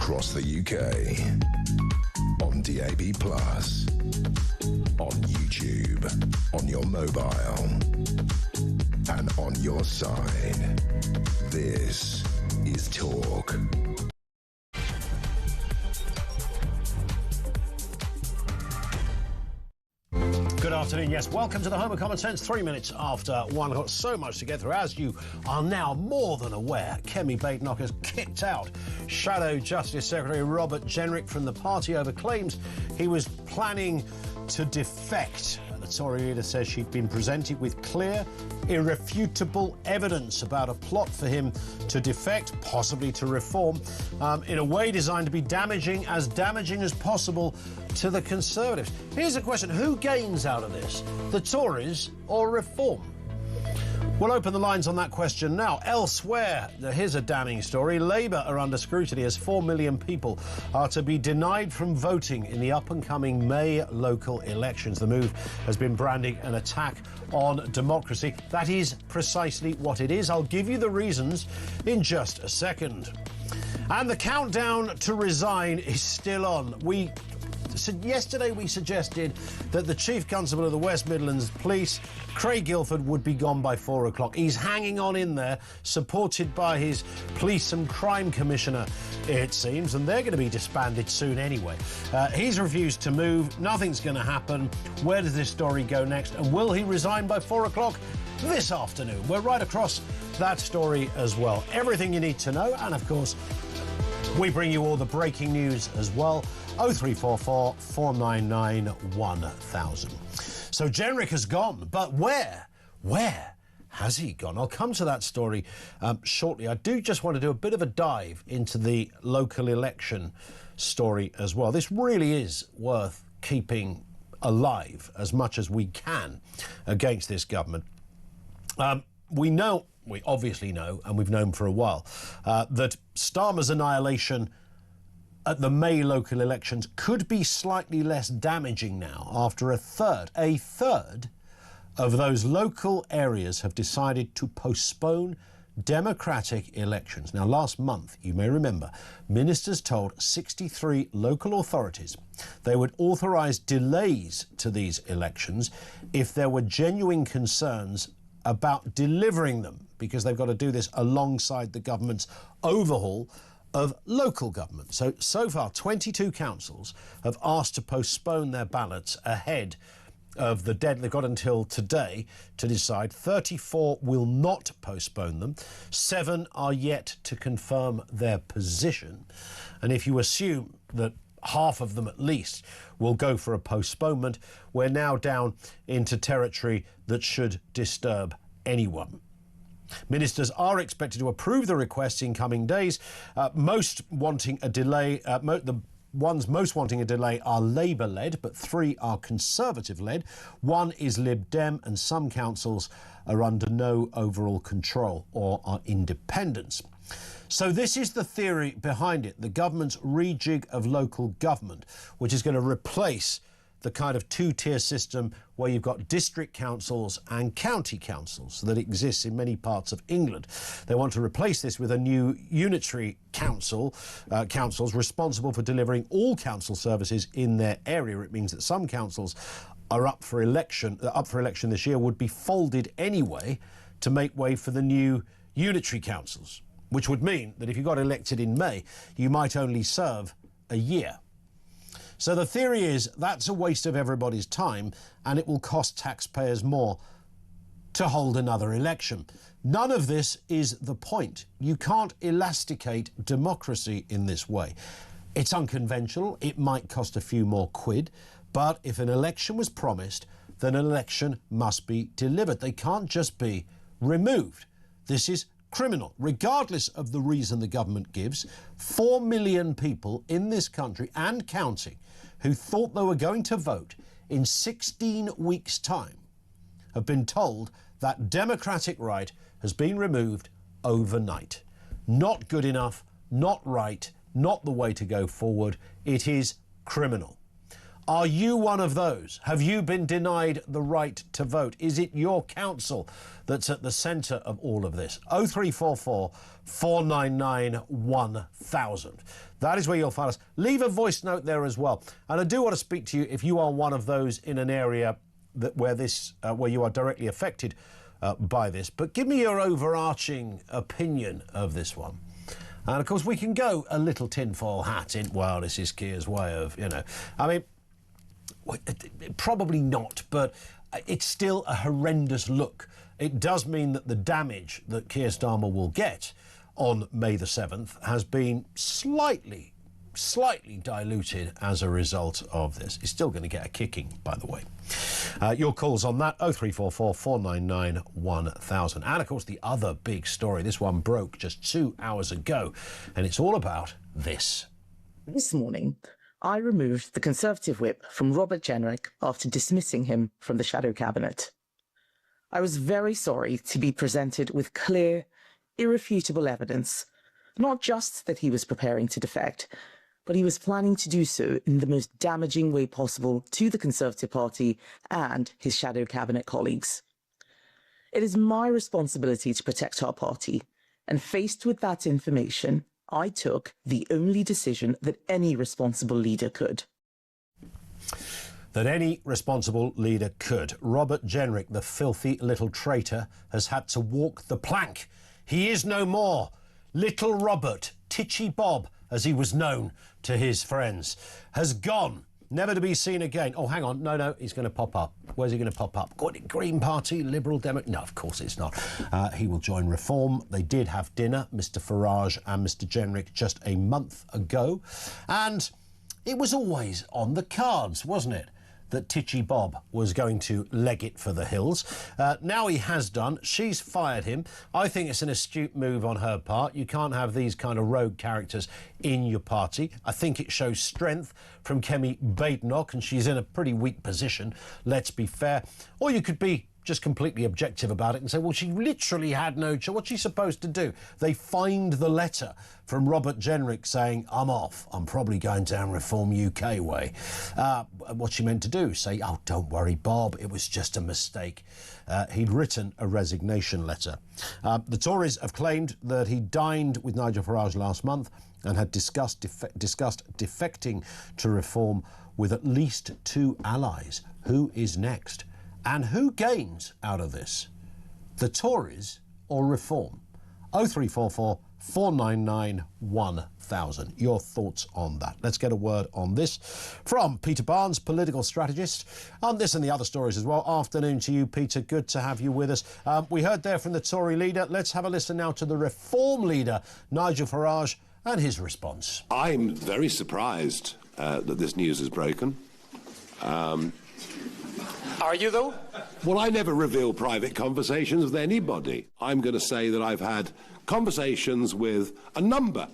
across the UK, on DAB+, on YouTube, on your mobile, and on your side. This is Talk. Good afternoon, yes. Welcome to the Home of Common Sense. 3 minutes after 1 o'clock. So much to get through. As you are now more than aware, Kemi Badenoch has kicked out Shadow Justice Secretary Robert Jenrick from the party over claims he was planning to defect. The Tory leader says she'd been presented with clear, irrefutable evidence about a plot for him to defect, possibly to reform, in a way designed to be damaging as possible to the Conservatives. Here's a question: who gains out of this, the Tories or reform? We'll open the lines on that question now. Elsewhere, here's a damning story. Labour are under scrutiny as 4 million people are to be denied from voting in the up-and-coming May local elections. The move has been branded an attack on democracy. That is precisely what it is. I'll give you the reasons in just a second. And the countdown to resign is still on. Yesterday we suggested that the Chief Constable of the West Midlands Police, Craig Guilford, would be gone by 4 o'clock. He's hanging on in there, supported by his Police and Crime Commissioner, it seems, and they're going to be disbanded soon anyway. He's refused to move. Nothing's going to happen. Where does this story go next? And will he resign by 4 o'clock this afternoon? We're right across that story as well. Everything you need to know, and of course, we bring you all the breaking news as well. 0344 499 1000. So Jenrick has gone, but where has he gone? I'll come to that story shortly. I do just want to do a bit of a dive into the local election story as well. This really is worth keeping alive as much as we can against this government. We obviously know, and we've known for a while, that Starmer's annihilation at the May local elections could be slightly less damaging now after a third of those local areas have decided to postpone democratic elections. Now, last month, you may remember, ministers told 63 local authorities they would authorise delays to these elections if there were genuine concerns about delivering them, because they've got to do this alongside the government's overhaul of local government. So far, 22 councils have asked to postpone their ballots ahead of the deadline. They've got until today to decide. 34 will not postpone them. 7 are yet to confirm their position. And if you assume that half of them at least will go for a postponement, we're now down into territory that should disturb anyone. Ministers are expected to approve the requests in coming days. Most wanting a delay, the ones most wanting a delay are Labour-led, but 3 are Conservative-led. 1 is Lib Dem, and some councils are under no overall control or are independents. So this is the theory behind it, the government's rejig of local government, which is going to replace the kind of two-tier system where you've got district councils and county councils that exists in many parts of England. They want to replace this with a new unitary councils responsible for delivering all council services in their area. It means that some councils are up for election this year would be folded anyway to make way for the new unitary councils, which would mean that if you got elected in May, you might only serve a year. So the theory is that's a waste of everybody's time, and it will cost taxpayers more to hold another election. None of this is the point. You can't elasticate democracy in this way. It's unconventional. It might cost a few more quid, but if an election was promised, then an election must be delivered. They can't just be removed. This is criminal, regardless of the reason the government gives. 4 million people in this country and counting who thought they were going to vote in 16 weeks' time have been told that democratic right has been removed overnight. Not good enough, not right, not the way to go forward. It is criminal. Are you one of those? Have you been denied the right to vote? Is it your council that's at the centre of all of this? 0344 499 1000. That is where you'll find us. Leave a voice note there as well. And I do want to speak to you if you are one of those in an area where you are directly affected by this. But give me your overarching opinion of this one. And of course, we can go a little tinfoil hat in, well, this is Keir's way of, I mean, probably not, but it's still a horrendous look. It does mean that the damage that Keir Starmer will get on May the 7th has been slightly diluted as a result of this. He's still going to get a kicking, by the way. Your calls on that, 0344 499 1000. And, of course, the other big story, this one broke just 2 hours ago, and it's all about this. This morning, I removed the Conservative whip from Robert Jenrick after dismissing him from the shadow cabinet. I was very sorry to be presented with clear, irrefutable evidence, not just that he was preparing to defect, but he was planning to do so in the most damaging way possible to the Conservative Party and his shadow cabinet colleagues. It is my responsibility to protect our party, and faced with that information, I took the only decision that any responsible leader could. That any responsible leader could. Robert Jenrick, the filthy little traitor, has had to walk the plank. He is no more. Little Robert, Titchy Bob, as he was known to his friends, has gone, never to be seen again. Oh, hang on. No, he's going to pop up. Where's he going to pop up? Green Party, Liberal Democrat? No, of course it's not. He will join Reform. They did have dinner, Mr Farage and Mr Jenrick, just a month ago. And it was always on the cards, wasn't it, that Titchy Bob was going to leg it for the hills. Now he has done. She's fired him. I think it's an astute move on her part. You can't have these kind of rogue characters in your party. I think it shows strength from Kemi Badenoch, and she's in a pretty weak position, let's be fair. Or you could be just completely objective about it and say, well, she literally had no choice. What's she supposed to do? They find the letter from Robert Jenrick saying, I'm off. I'm probably going down Reform UK way. What's she meant to do? Say, oh, don't worry, Bob, it was just a mistake. He'd written a resignation letter. The Tories have claimed that he dined with Nigel Farage last month and had discussed defecting to Reform with at least 2 allies. Who is next? And who gains out of this? The Tories or Reform? 0344 499 1000. Your thoughts on that. Let's get a word on this from Peter Barnes, political strategist. On this and the other stories as well. Afternoon to you, Peter. Good to have you with us. We heard there from the Tory leader. Let's have a listen now to the Reform leader, Nigel Farage, and his response. I'm very surprised that this news is broken. Are you, though? Well, I never reveal private conversations with anybody. I'm going to say that I've had conversations with a number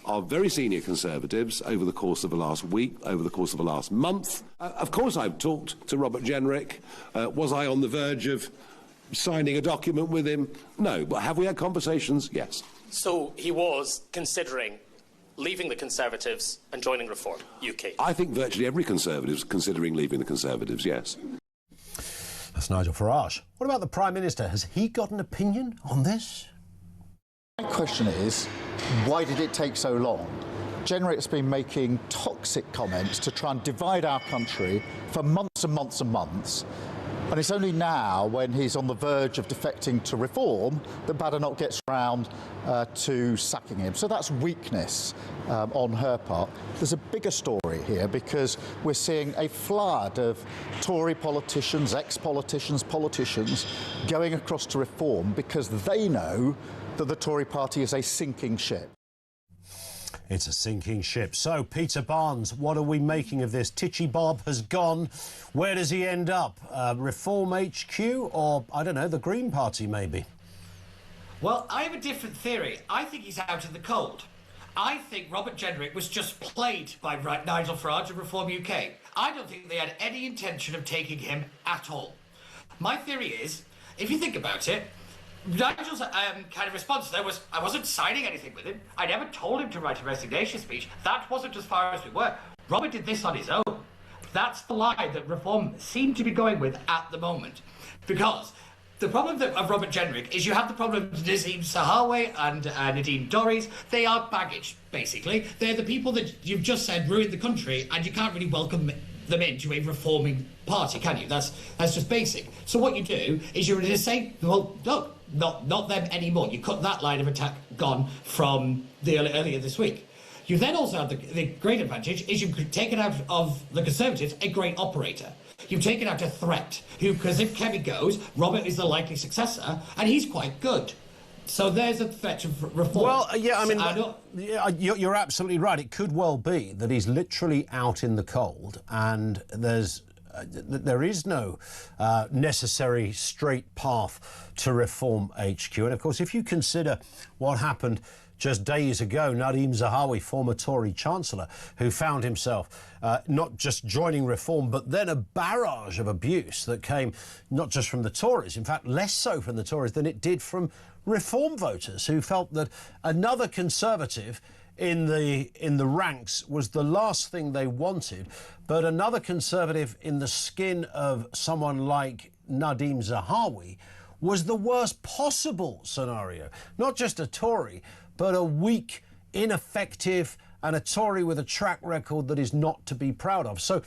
of very senior Conservatives over the course of the last week, over the course of the last month. Of course, I've talked to Robert Jenrick. Was I on the verge of signing a document with him? No. But have we had conversations? Yes. So he was considering leaving the Conservatives and joining Reform UK? I think virtually every Conservative is considering leaving the Conservatives, yes. That's Nigel Farage. What about the Prime Minister? Has he got an opinion on this? My question is, why did it take so long? Jenrick's been making toxic comments to try and divide our country for months and months and months. And it's only now, when he's on the verge of defecting to Reform, that Badenoch gets round to sacking him. So that's weakness on her part. There's a bigger story here, because we're seeing a flood of Tory politicians, ex-politicians, politicians going across to Reform because they know that the Tory party is a sinking ship. It's a sinking ship. So, Peter Barnes, what are we making of this? Titchy Bob has gone. Where does he end up? Reform HQ or, I don't know, the Green Party, maybe? Well, I have a different theory. I think he's out in the cold. I think Robert Jenrick was just played by Nigel Farage of Reform UK. I don't think they had any intention of taking him at all. My theory is, if you think about it, Nigel's kind of response there was, I wasn't signing anything with him. I never told him to write a resignation speech. That wasn't as far as we were. Robert did this on his own. That's the line that Reform seem to be going with at the moment. Because the problem of Robert Jenrick is you have the problem of Nazim Sahawi and Nadine Dorries. They are baggage, basically. They're the people that you've just said ruined the country, and you can't really welcome them into a reforming party, can you? That's just basic. So what you do is you're just saying, well, look, not them anymore. You cut that line of attack gone from earlier this week. You then also have the great advantage is you've taken out of the Conservatives a great operator. You've taken out a threat, because if Kemi goes, Robert is the likely successor, and he's quite good. So there's a threat of reform. Well, yeah, I mean, you're absolutely right. It could well be that he's literally out in the cold, and there is no necessary straight path to reform HQ. And of course, if you consider what happened just days ago, Nadhim Zahawi, former Tory Chancellor, who found himself not just joining Reform, but then a barrage of abuse that came not just from the Tories, in fact, less so from the Tories than it did from Reform voters, who felt that another Conservative in the ranks was the last thing they wanted, but another Conservative in the skin of someone like Nadhim Zahawi was the worst possible scenario. Not just a Tory, but a weak, ineffective, and a Tory with a track record that is not to be proud of. So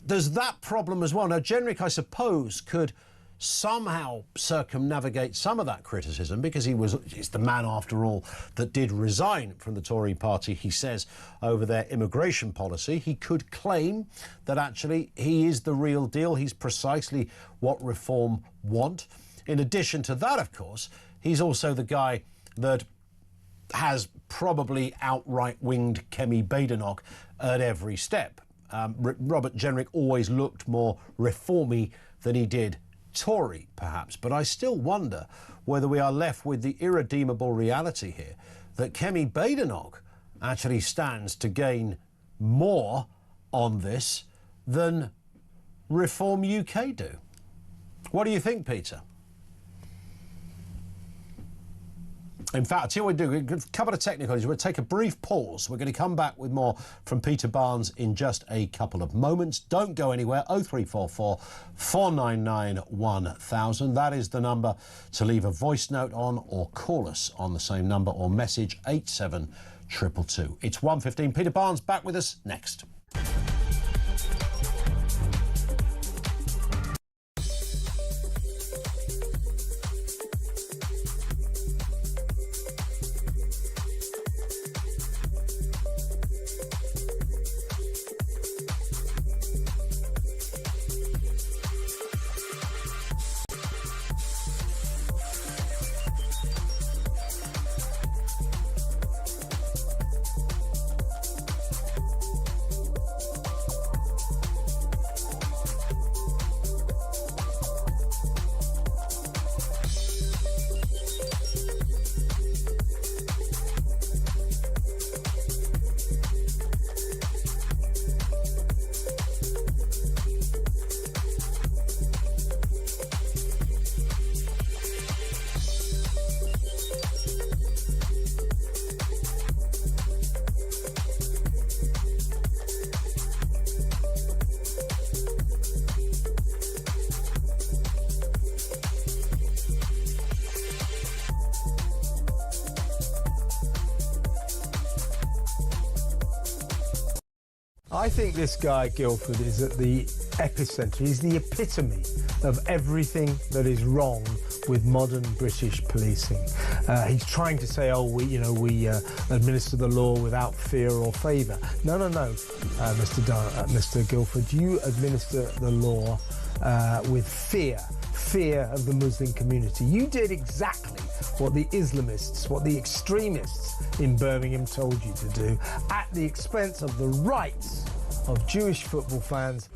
there's that problem as well. Now, Jenrick, I suppose, could somehow circumnavigate some of that criticism, because he's the man, after all, that did resign from the Tory party, he says, over their immigration policy. He could claim that actually he is the real deal. He's precisely what Reform want. In addition to that, of course, he's also the guy that has probably outright winged Kemi Badenoch at every step. Robert Jenrick always looked more reformy than he did Tory, perhaps, but I still wonder whether we are left with the irredeemable reality here that Kemi Badenoch actually stands to gain more on this than Reform UK do. What do you think, Peter? In fact, I'll tell you what we do. A couple of technicalities. We'll take a brief pause. We're going to come back with more from Peter Barnes in just a couple of moments. Don't go anywhere. 0344 499 1000. That is the number to leave a voice note on, or call us on the same number, or message 87222. It's 1:15. Peter Barnes back with us next. I think this guy, Guildford, is at the epicenter. He's the epitome of everything that is wrong with modern British policing. He's trying to say, oh, we administer the law without fear or favour. No, Mr. Guildford, you administer the law with fear of the Muslim community. You did exactly what the Islamists, what the extremists in Birmingham told you to do, at the expense of the rights of Jewish football fans.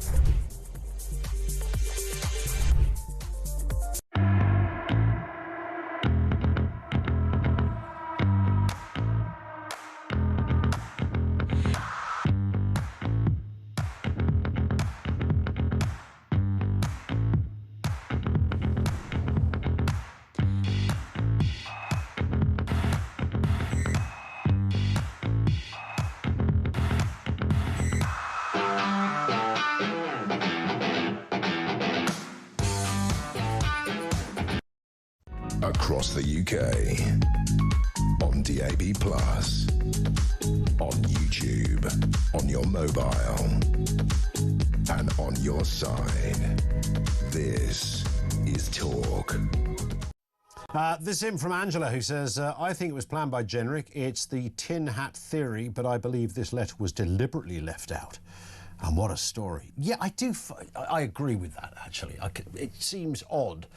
across the UK, on DAB+, on YouTube, on your mobile, and on your side. This is Talk. This in from Angela, who says, I think it was planned by Jenrick. It's the tin hat theory, but I believe this letter was deliberately left out. And what a story. Yeah, I agree with that, actually. It seems odd.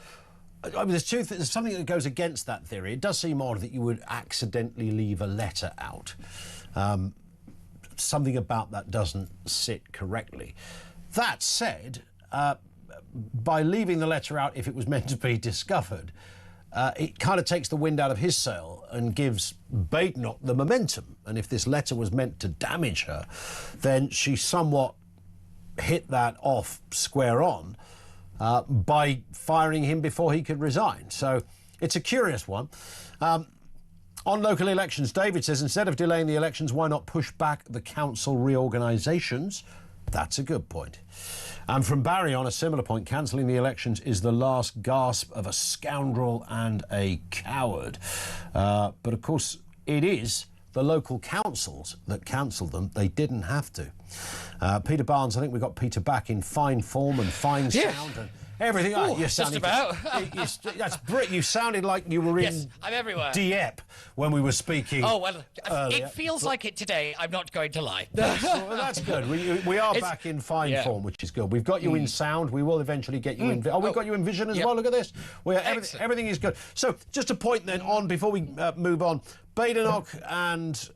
I mean, there's something that goes against that theory. It does seem odd that you would accidentally leave a letter out. Something about that doesn't sit correctly. That said, by leaving the letter out, if it was meant to be discovered, it kind of takes the wind out of his sail and gives Badenoch the momentum. And if this letter was meant to damage her, then she somewhat hit that off square on by firing him before he could resign. So it's a curious one. On local elections, David says, instead of delaying the elections, why not push back the council reorganisations? That's a good point. And from Barry, on a similar point, cancelling the elections is the last gasp of a scoundrel and a coward. But of course, it is the local councils that cancelled them. They didn't have to. Peter Barnes, I think we got Peter back in fine form and fine sound and everything. Ooh, just about. That's Brit. You sounded like you were in I'm everywhere. Dieppe when we were speaking. Oh, well, earlier. it feels like it today. I'm not going to lie. That's good. We are back in fine form, which is good. We've got you in sound. We will eventually get you in. We've got you in vision as well. Look at this. Everything is good. So, just a point then on before we move on. Badenoch and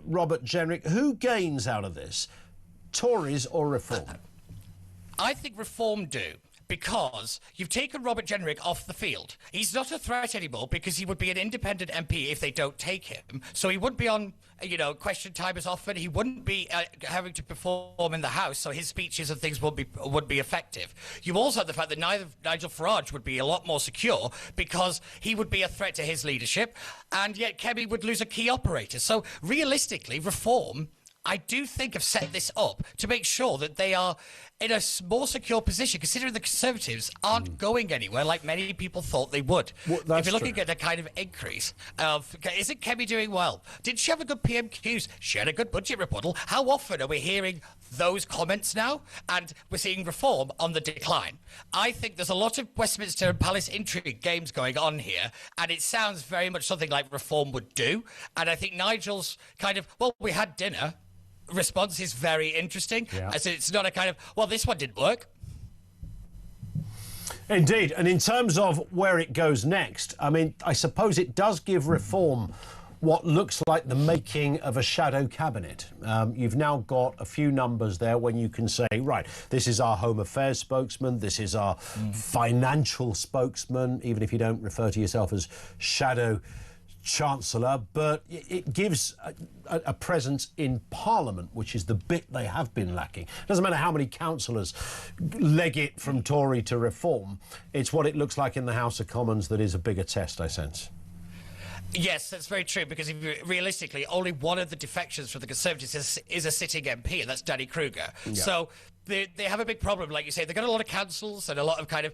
Robert Jenrick. Who gains out of this? Tories or Reform? I think Reform do. Because you've taken Robert Jenrick off the field. He's not a threat anymore because he would be an independent MP if they don't take him. So he wouldn't be on, question time as often. He wouldn't be having to perform in the House, so his speeches and things would be effective. You also have the fact that Nigel Farage would be a lot more secure because he would be a threat to his leadership, and yet Kemi would lose a key operator. So realistically, Reform, I do think, have set this up to make sure that they are in a more secure position, considering the Conservatives aren't going anywhere like many people thought they would. Well, if you're looking at a kind of increase of, isn't Kemi doing well? Did she have a good PMQs? She had a good budget rebuttal. How often are we hearing those comments now? And we're seeing Reform on the decline. I think there's a lot of Westminster and Palace intrigue games going on here, and it sounds very much something like Reform would do. And I think Nigel's kind of, well, we had dinner response is very interesting. As it's not a kind of, well, this one didn't work. Indeed. And in terms of where it goes next, I mean, I suppose it does give Reform what looks like the making of a shadow cabinet. You've now got a few numbers there when you can say, right, this is our Home Affairs spokesman, this is our financial spokesman, even if you don't refer to yourself as shadow Chancellor, but it gives a presence in Parliament, which is the bit they have been lacking. Doesn't matter how many councillors leg it from Tory to Reform, it's what it looks like in the House of Commons that is a bigger test, I sense. Yes, that's very true, because realistically, only one of the defections from the Conservatives is a sitting MP, and that's Danny Kruger. Yeah. So they have a big problem, like you say. They've got a lot of councils and a lot of kind of,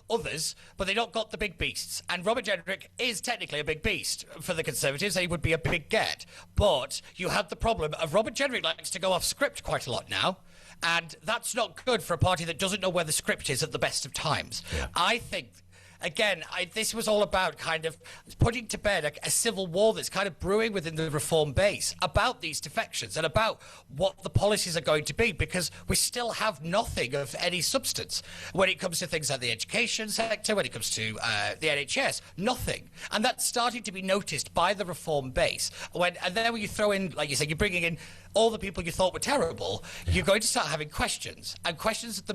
others, but they've not got the big beasts. And Robert Jenrick is technically a big beast for the Conservatives, and he would be a big get. But you have the problem of Robert Jenrick likes to go off script quite a lot now. And that's not good for a party that doesn't know where the script is at the best of times. Yeah. I think... Again, this was all about kind of putting to bed a civil war that's kind of brewing within the Reform base about these defections and about what the policies are going to be, because we still have nothing of any substance when it comes to things like the education sector, when it comes to the NHS, nothing. And that's starting to be noticed by the Reform base. And then when you throw in, like you say, you're bringing in all the people you thought were terrible, you're going to start having questions. And questions for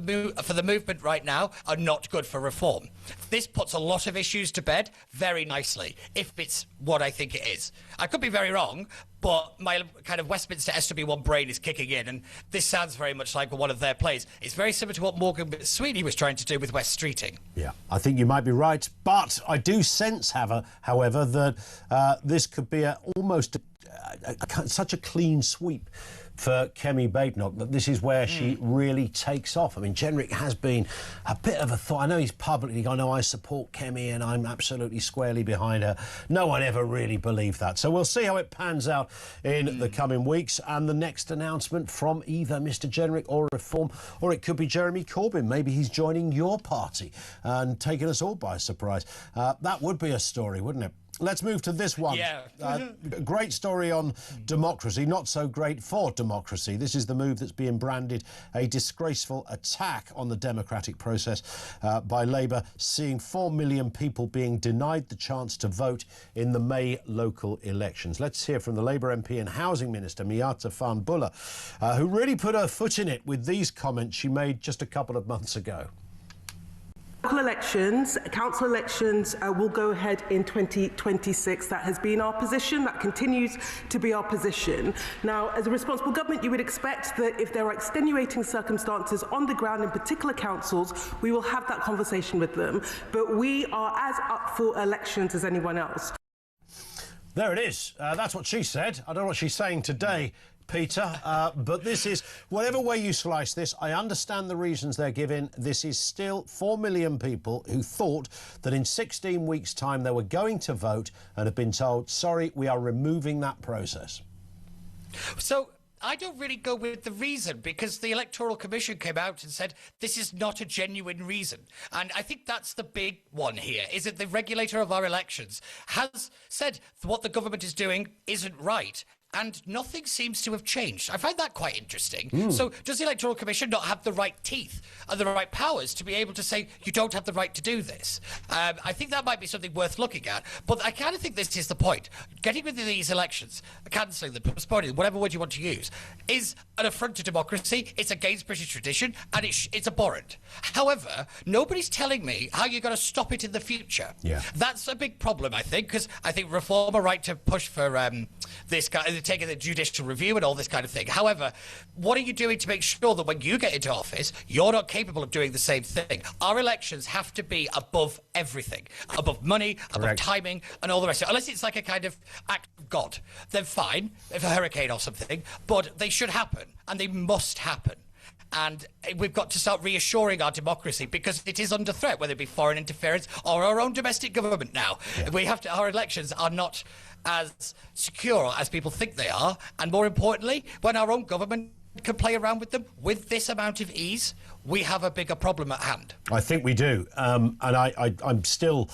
the movement right now are not good for Reform. This puts a lot of issues to bed very nicely, if it's what I think it is. I could be very wrong, but my kind of Westminster SW1 brain is kicking in, and this sounds very much like one of their plays. It's very similar to what Morgan Sweeney was trying to do with West Streeting. Yeah, I think you might be right, but I do sense, however, that this could be almost such a clean sweep for Kemi Badenoch, that this is where she really takes off. I mean, Jenrick has been a bit of a thought. I know he's publicly gone, no, I support Kemi and I'm absolutely squarely behind her. No one ever really believed that. So we'll see how it pans out in the coming weeks, and the next announcement from either Mr Jenrick or Reform, or it could be Jeremy Corbyn. Maybe he's joining your party and taking us all by surprise. That would be a story, wouldn't it? Let's move to this one. Yeah. Great story on democracy, not so great for democracy. This is the move that's being branded a disgraceful attack on the democratic process by Labour, seeing 4 million people being denied the chance to vote in the May local elections. Let's hear from the Labour MP and Housing Minister, Miata Fahnbulleh, who really put her foot in it with these comments she made just a couple of months ago. Local elections, council elections will go ahead in 2026. That has been our position. That continues to be our position. Now, as a responsible government, you would expect that if there are extenuating circumstances on the ground in particular councils, we will have that conversation with them. But we are as up for elections as anyone else. There it is. That's what she said. I don't know what she's saying today, Peter, but this is, whatever way you slice this, I understand the reasons they're giving. This is still 4 million people who thought that in 16 weeks' time they were going to vote and have been told, sorry, we are removing that process. So I don't really go with the reason, because the Electoral Commission came out and said this is not a genuine reason. And I think that's the big one here, is that the regulator of our elections has said what the government is doing isn't right. And nothing seems to have changed. I find that quite interesting. So does the Electoral Commission not have the right teeth and the right powers to be able to say, you don't have the right to do this? I think that might be something worth looking at. But I kind of think this is the point. Getting rid of these elections, cancelling them, postponing them, whatever word you want to use, is an affront to democracy. It's against British tradition, and it's abhorrent. However, nobody's telling me how you're going to stop it in the future. Yeah. That's a big problem, I think, because I think Reform are right to push for this kind of taking the judicial review and all this kind of thing. However, what are you doing to make sure that when you get into office, you're not capable of doing the same thing? Our elections have to be above everything, above money, above timing, and all the rest of it. Unless it's like a kind of act of God, then fine, if a hurricane or something, but they should happen, and they must happen. And we've got to start reassuring our democracy, because it is under threat, whether it be foreign interference or our own domestic government now. Yeah. We have to, our elections are not as secure as people think they are. And more importantly, when our own government can play around with them with this amount of ease, we have a bigger problem at hand. I think we do. And I'm still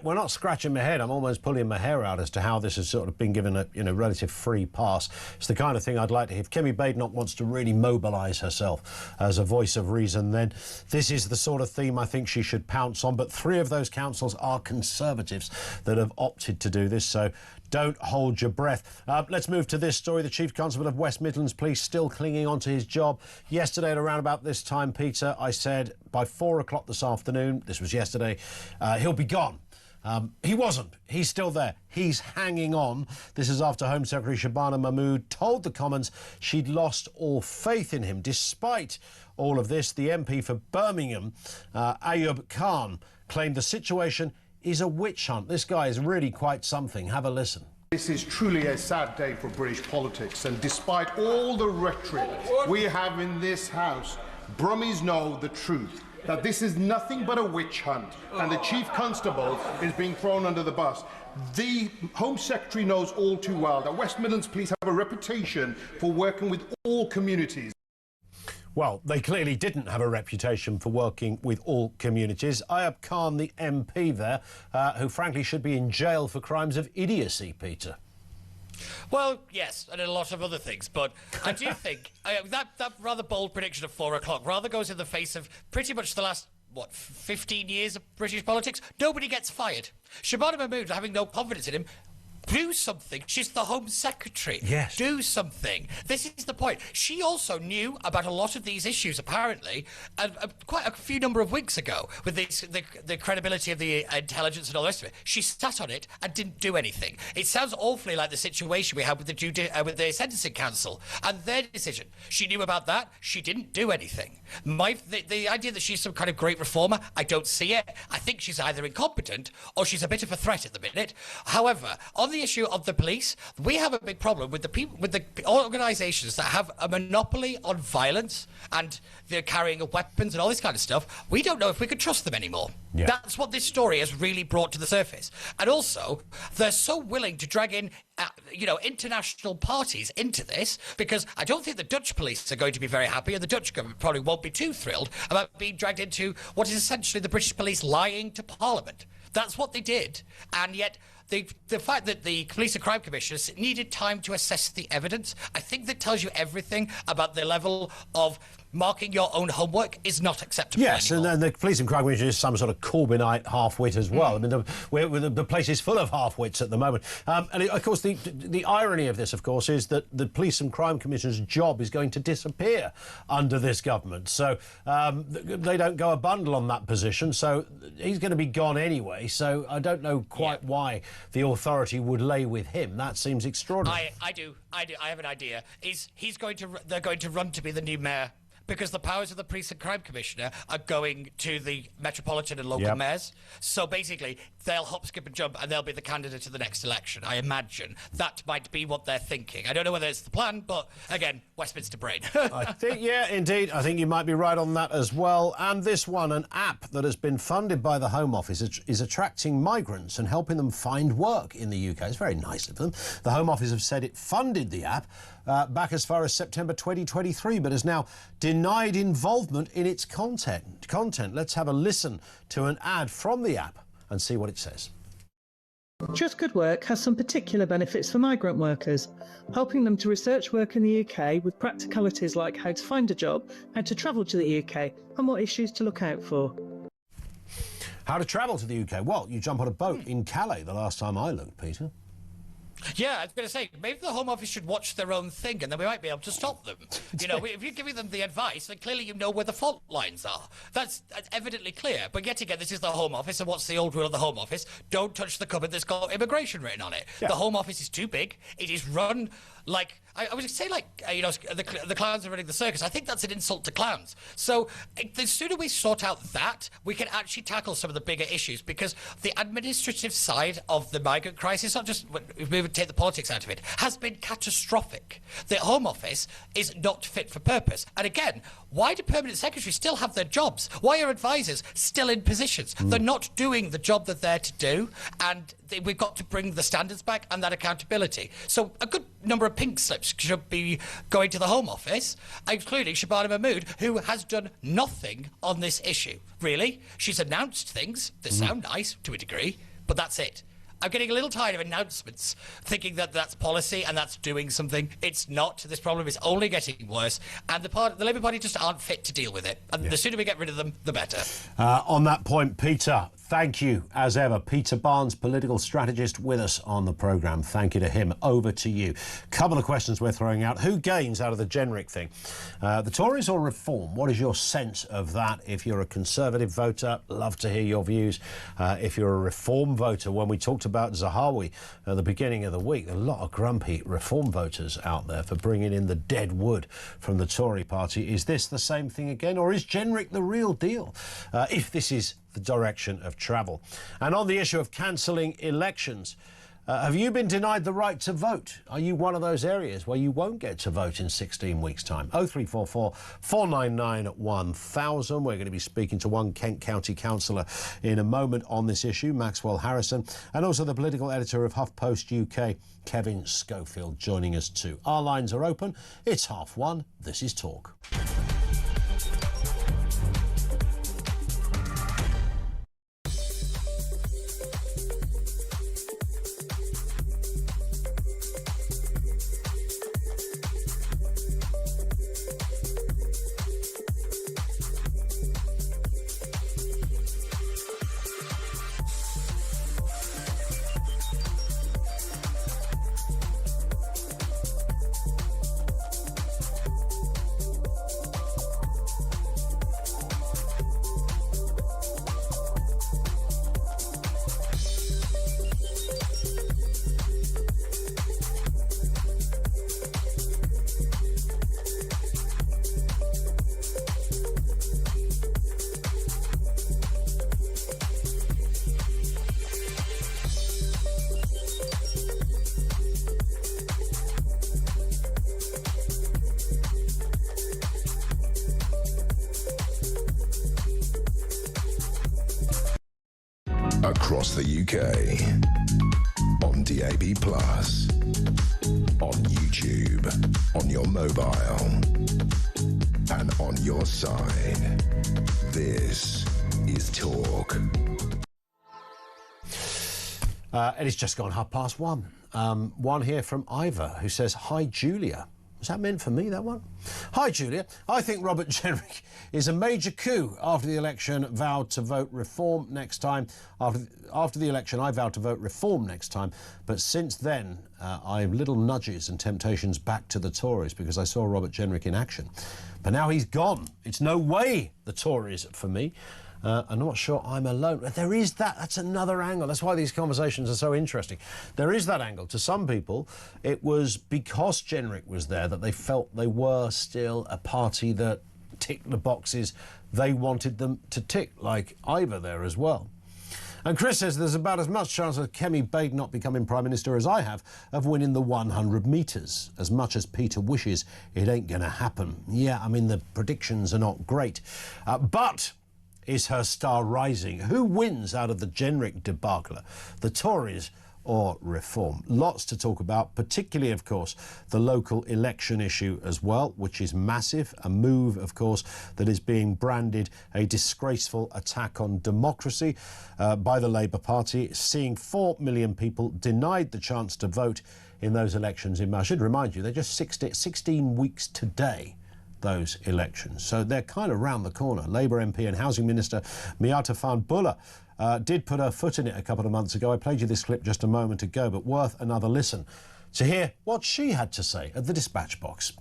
well, not scratching my head. I'm almost pulling my hair out as to how this has sort of been given a relative free pass. It's the kind of thing I'd like to hear. If Kemi Badenoch wants to really mobilise herself as a voice of reason, then this is the sort of theme I think she should pounce on. But 3 of those councils are Conservatives that have opted to do this, so don't hold your breath. Let's move to this story. The Chief Constable of West Midlands Police still clinging on to his job. Yesterday at around about this time, Peter, I said by 4 o'clock this afternoon, this was yesterday, he'll be gone. He wasn't. He's still there. He's hanging on. This is after Home Secretary Shabana Mahmood told the Commons she'd lost all faith in him. Despite all of this, the MP for Birmingham, Ayub Khan, claimed the situation is a witch hunt. This guy is really quite something. Have a listen. This is truly a sad day for British politics, and despite all the rhetoric we have in this House, Brummies know the truth, that this is nothing but a witch hunt, and the Chief Constable is being thrown under the bus. The Home Secretary knows all too well that West Midlands Police have a reputation for working with all communities. Well, they clearly didn't have a reputation for working with all communities. Ayub Khan, the MP there, who frankly should be in jail for crimes of idiocy, Peter. Well, yes, and a lot of other things, but I do think that rather bold prediction of 4 o'clock rather goes in the face of pretty much the last, 15 years of British politics. Nobody gets fired. Shabana Mahmood, having no confidence in him, do something. She's the Home Secretary. Yes. Do something. This is the point. She also knew about a lot of these issues, apparently, quite a few number of weeks ago, with the credibility of the intelligence and all the rest of it. She sat on it and didn't do anything. It sounds awfully like the situation we had with the Sentencing Council and their decision. She knew about that. She didn't do anything. The idea that she's some kind of great reformer, I don't see it. I think she's either incompetent or she's a bit of a threat at the minute. However, on the issue of the police, we have a big problem with the people, with the organisations that have a monopoly on violence and they're carrying of weapons and all this kind of stuff. We don't know if we could trust them anymore. Yeah. That's what this story has really brought to the surface. And also, they're so willing to drag in, international parties into this, because I don't think the Dutch police are going to be very happy, and the Dutch government probably won't be too thrilled about being dragged into what is essentially the British police lying to Parliament. That's what they did. And yet, the fact that the Police and Crime Commissioners needed time to assess the evidence, I think that tells you everything about the level of marking your own homework is not acceptable. Yes, anymore. And then the Police and Crime Commission is some sort of Corbynite half-wit as well. I mean, the place is full of half-wits at the moment. Of course, the irony of this, of course, is that the Police and Crime Commissioner's job is going to disappear under this government. So they don't go a bundle on that position, so he's going to be gone anyway. So I don't know quite why the authority would lay with him. That seems extraordinary. I do. I have an idea. They're going to run to be the new mayor, because the powers of the Police and Crime Commissioner are going to the metropolitan and local mayors. So basically, they'll hop, skip and jump, and they'll be the candidate to the next election, I imagine. That might be what they're thinking. I don't know whether it's the plan, but, again, Westminster brain. I think, indeed. I think you might be right on that as well. And this one, an app that has been funded by the Home Office, is attracting migrants and helping them find work in the UK. It's very nice of them. The Home Office have said it funded the app back as far as September 2023, but has now denied involvement in its content. Let's have a listen to an ad from the app and see what it says. Just Good Work has some particular benefits for migrant workers, helping them to research work in the UK with practicalities like how to find a job, how to travel to the UK, and what issues to look out for. How to travel to the UK? Well, you jump on a boat in Calais the last time I looked, Peter. Yeah, I was going to say, maybe the Home Office should watch their own thing and then we might be able to stop them. If you're giving them the advice, then clearly you know where the fault lines are. That's evidently clear. But yet again, this is the Home Office, and what's the old rule of the Home Office? Don't touch the cupboard that's got immigration written on it. Yeah. The Home Office is too big. It is run like, I would say the clowns are running the circus. I think that's an insult to clowns. So the sooner we sort out that, we can actually tackle some of the bigger issues, because the administrative side of the migrant crisis, not just if we would take the politics out of it, has been catastrophic. The Home Office is not fit for purpose. And again, why do permanent secretaries still have their jobs? Why are advisors still in positions? They're not doing the job that they're to do, and we've got to bring the standards back and that accountability. So a good number of pink slips should be going to the Home Office, including Shabana Mahmood, who has done nothing on this issue, really. She's announced things that sound nice to a degree, but that's it. I'm getting a little tired of announcements, thinking that that's policy and that's doing something. It's not. This problem is only getting worse, and the Labour Party just aren't fit to deal with it. And the sooner we get rid of them, the better. On that point, Peter, thank you, as ever. Peter Barnes, political strategist, with us on the programme. Thank you to him. Over to you. Couple of questions we're throwing out. Who gains out of the generic thing? The Tories or Reform? What is your sense of that? If you're a Conservative voter, love to hear your views. If you're a Reform voter, when we talked about Zahawi at the beginning of the week, a lot of grumpy Reform voters out there for bringing in the dead wood from the Tory party. Is this the same thing again, or is generic the real deal? If this is the direction of travel. And on the issue of cancelling elections, have you been denied the right to vote? Are you one of those areas where you won't get to vote in 16 weeks' time? 0344 499 1000. We're going to be speaking to one Kent County councillor in a moment on this issue, Maxwell Harrison, and also the political editor of HuffPost UK, Kevin Schofield, joining us too. Our lines are open. It's 1:30. This is Talk. Across the UK. On DAB+. On YouTube. On your mobile. And on your side. This is Talk. It is just gone 1:30. One here from Ivor, who says, "Hi, Julia." Was that meant for me, that one? "Hi, Julia. I think Robert Jenrick is a major coup. After the election, vowed to vote reform next time. After the election, I vowed to vote reform next time. But since then, I have little nudges and temptations back to the Tories because I saw Robert Jenrick in action. But now he's gone. It's no way the Tories for me. I'm not sure I'm alone." There is that. That's another angle. That's why these conversations are so interesting. There is that angle. To some people, it was because Jenrick was there that they felt they were still a party that ticked the boxes they wanted them to tick, like Ivor there as well. And Chris says there's about as much chance of Kemi Bade not becoming Prime Minister as I have of winning the 100 metres. As much as Peter wishes, it ain't going to happen. Yeah, I mean, the predictions are not great. But is her star rising? Who wins out of the Jenrick debacle? The Tories or reform? Lots to talk about, particularly, of course, the local election issue as well, which is massive. A move, of course, that is being branded a disgraceful attack on democracy by the Labour Party, seeing 4 million people denied the chance to vote in those elections in May. I should remind you, they're just 16 weeks today, those elections. So they're kind of round the corner. Labour MP and Housing Minister Miata Fahnbulleh did put her foot in it a couple of months ago. I played you this clip just a moment ago, but worth another listen to hear what she had to say at the dispatch box.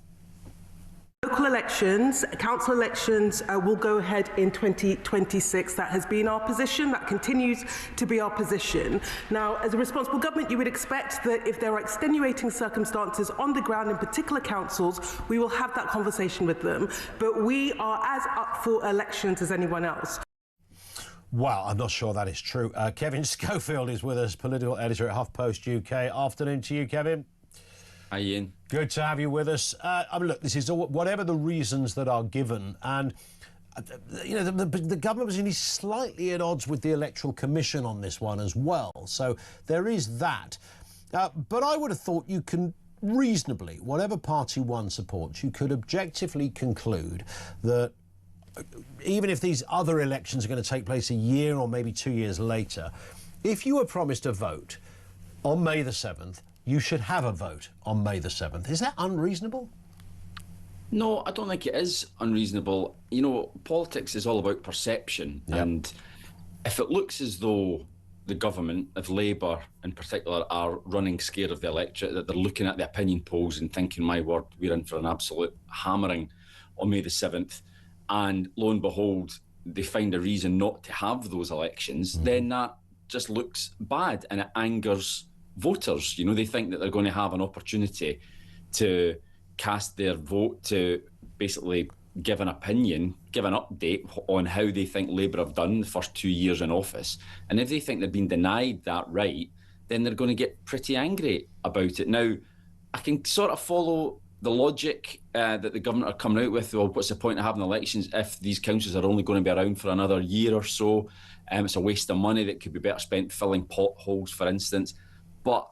Local elections, council elections will go ahead in 2026. That has been our position. That continues to be our position. Now, as a responsible government, you would expect that if there are extenuating circumstances on the ground in particular councils, we will have that conversation with them. But we are as up for elections as anyone else. Well, I'm not sure that is true. Kevin Schofield is with us, political editor at HuffPost UK. Afternoon to you, Kevin. Hi, Ian. Good to have you with us. I mean, look, this is all, whatever the reasons that are given, and you know, the government was only slightly at odds with the Electoral Commission on this one as well. So there is that. But I would have thought you can reasonably, whatever party one supports, you could objectively conclude that even if these other elections are going to take place a year or maybe 2 years later, if you were promised a vote on May the 7th, you should have a vote on May the 7th. Is that unreasonable? No, I don't think it is unreasonable. You know, politics is all about perception. Yep. And if it looks as though the government, if Labour in particular, are running scared of the electorate, that they're looking at the opinion polls and thinking, my word, we're in for an absolute hammering on May the 7th, and lo and behold, they find a reason not to have those elections, then that just looks bad and it angers voters. You know, they think that they're going to have an opportunity to cast their vote, to basically give an opinion, give an update on how they think Labour have done the first 2 years in office. And if they think they've been denied that right, then they're going to get pretty angry about it. Now, I can sort of follow the logic that the government are coming out with. Well, what's the point of having elections if these councils are only going to be around for another year or so? It's a waste of money that could be better spent filling potholes, for instance. But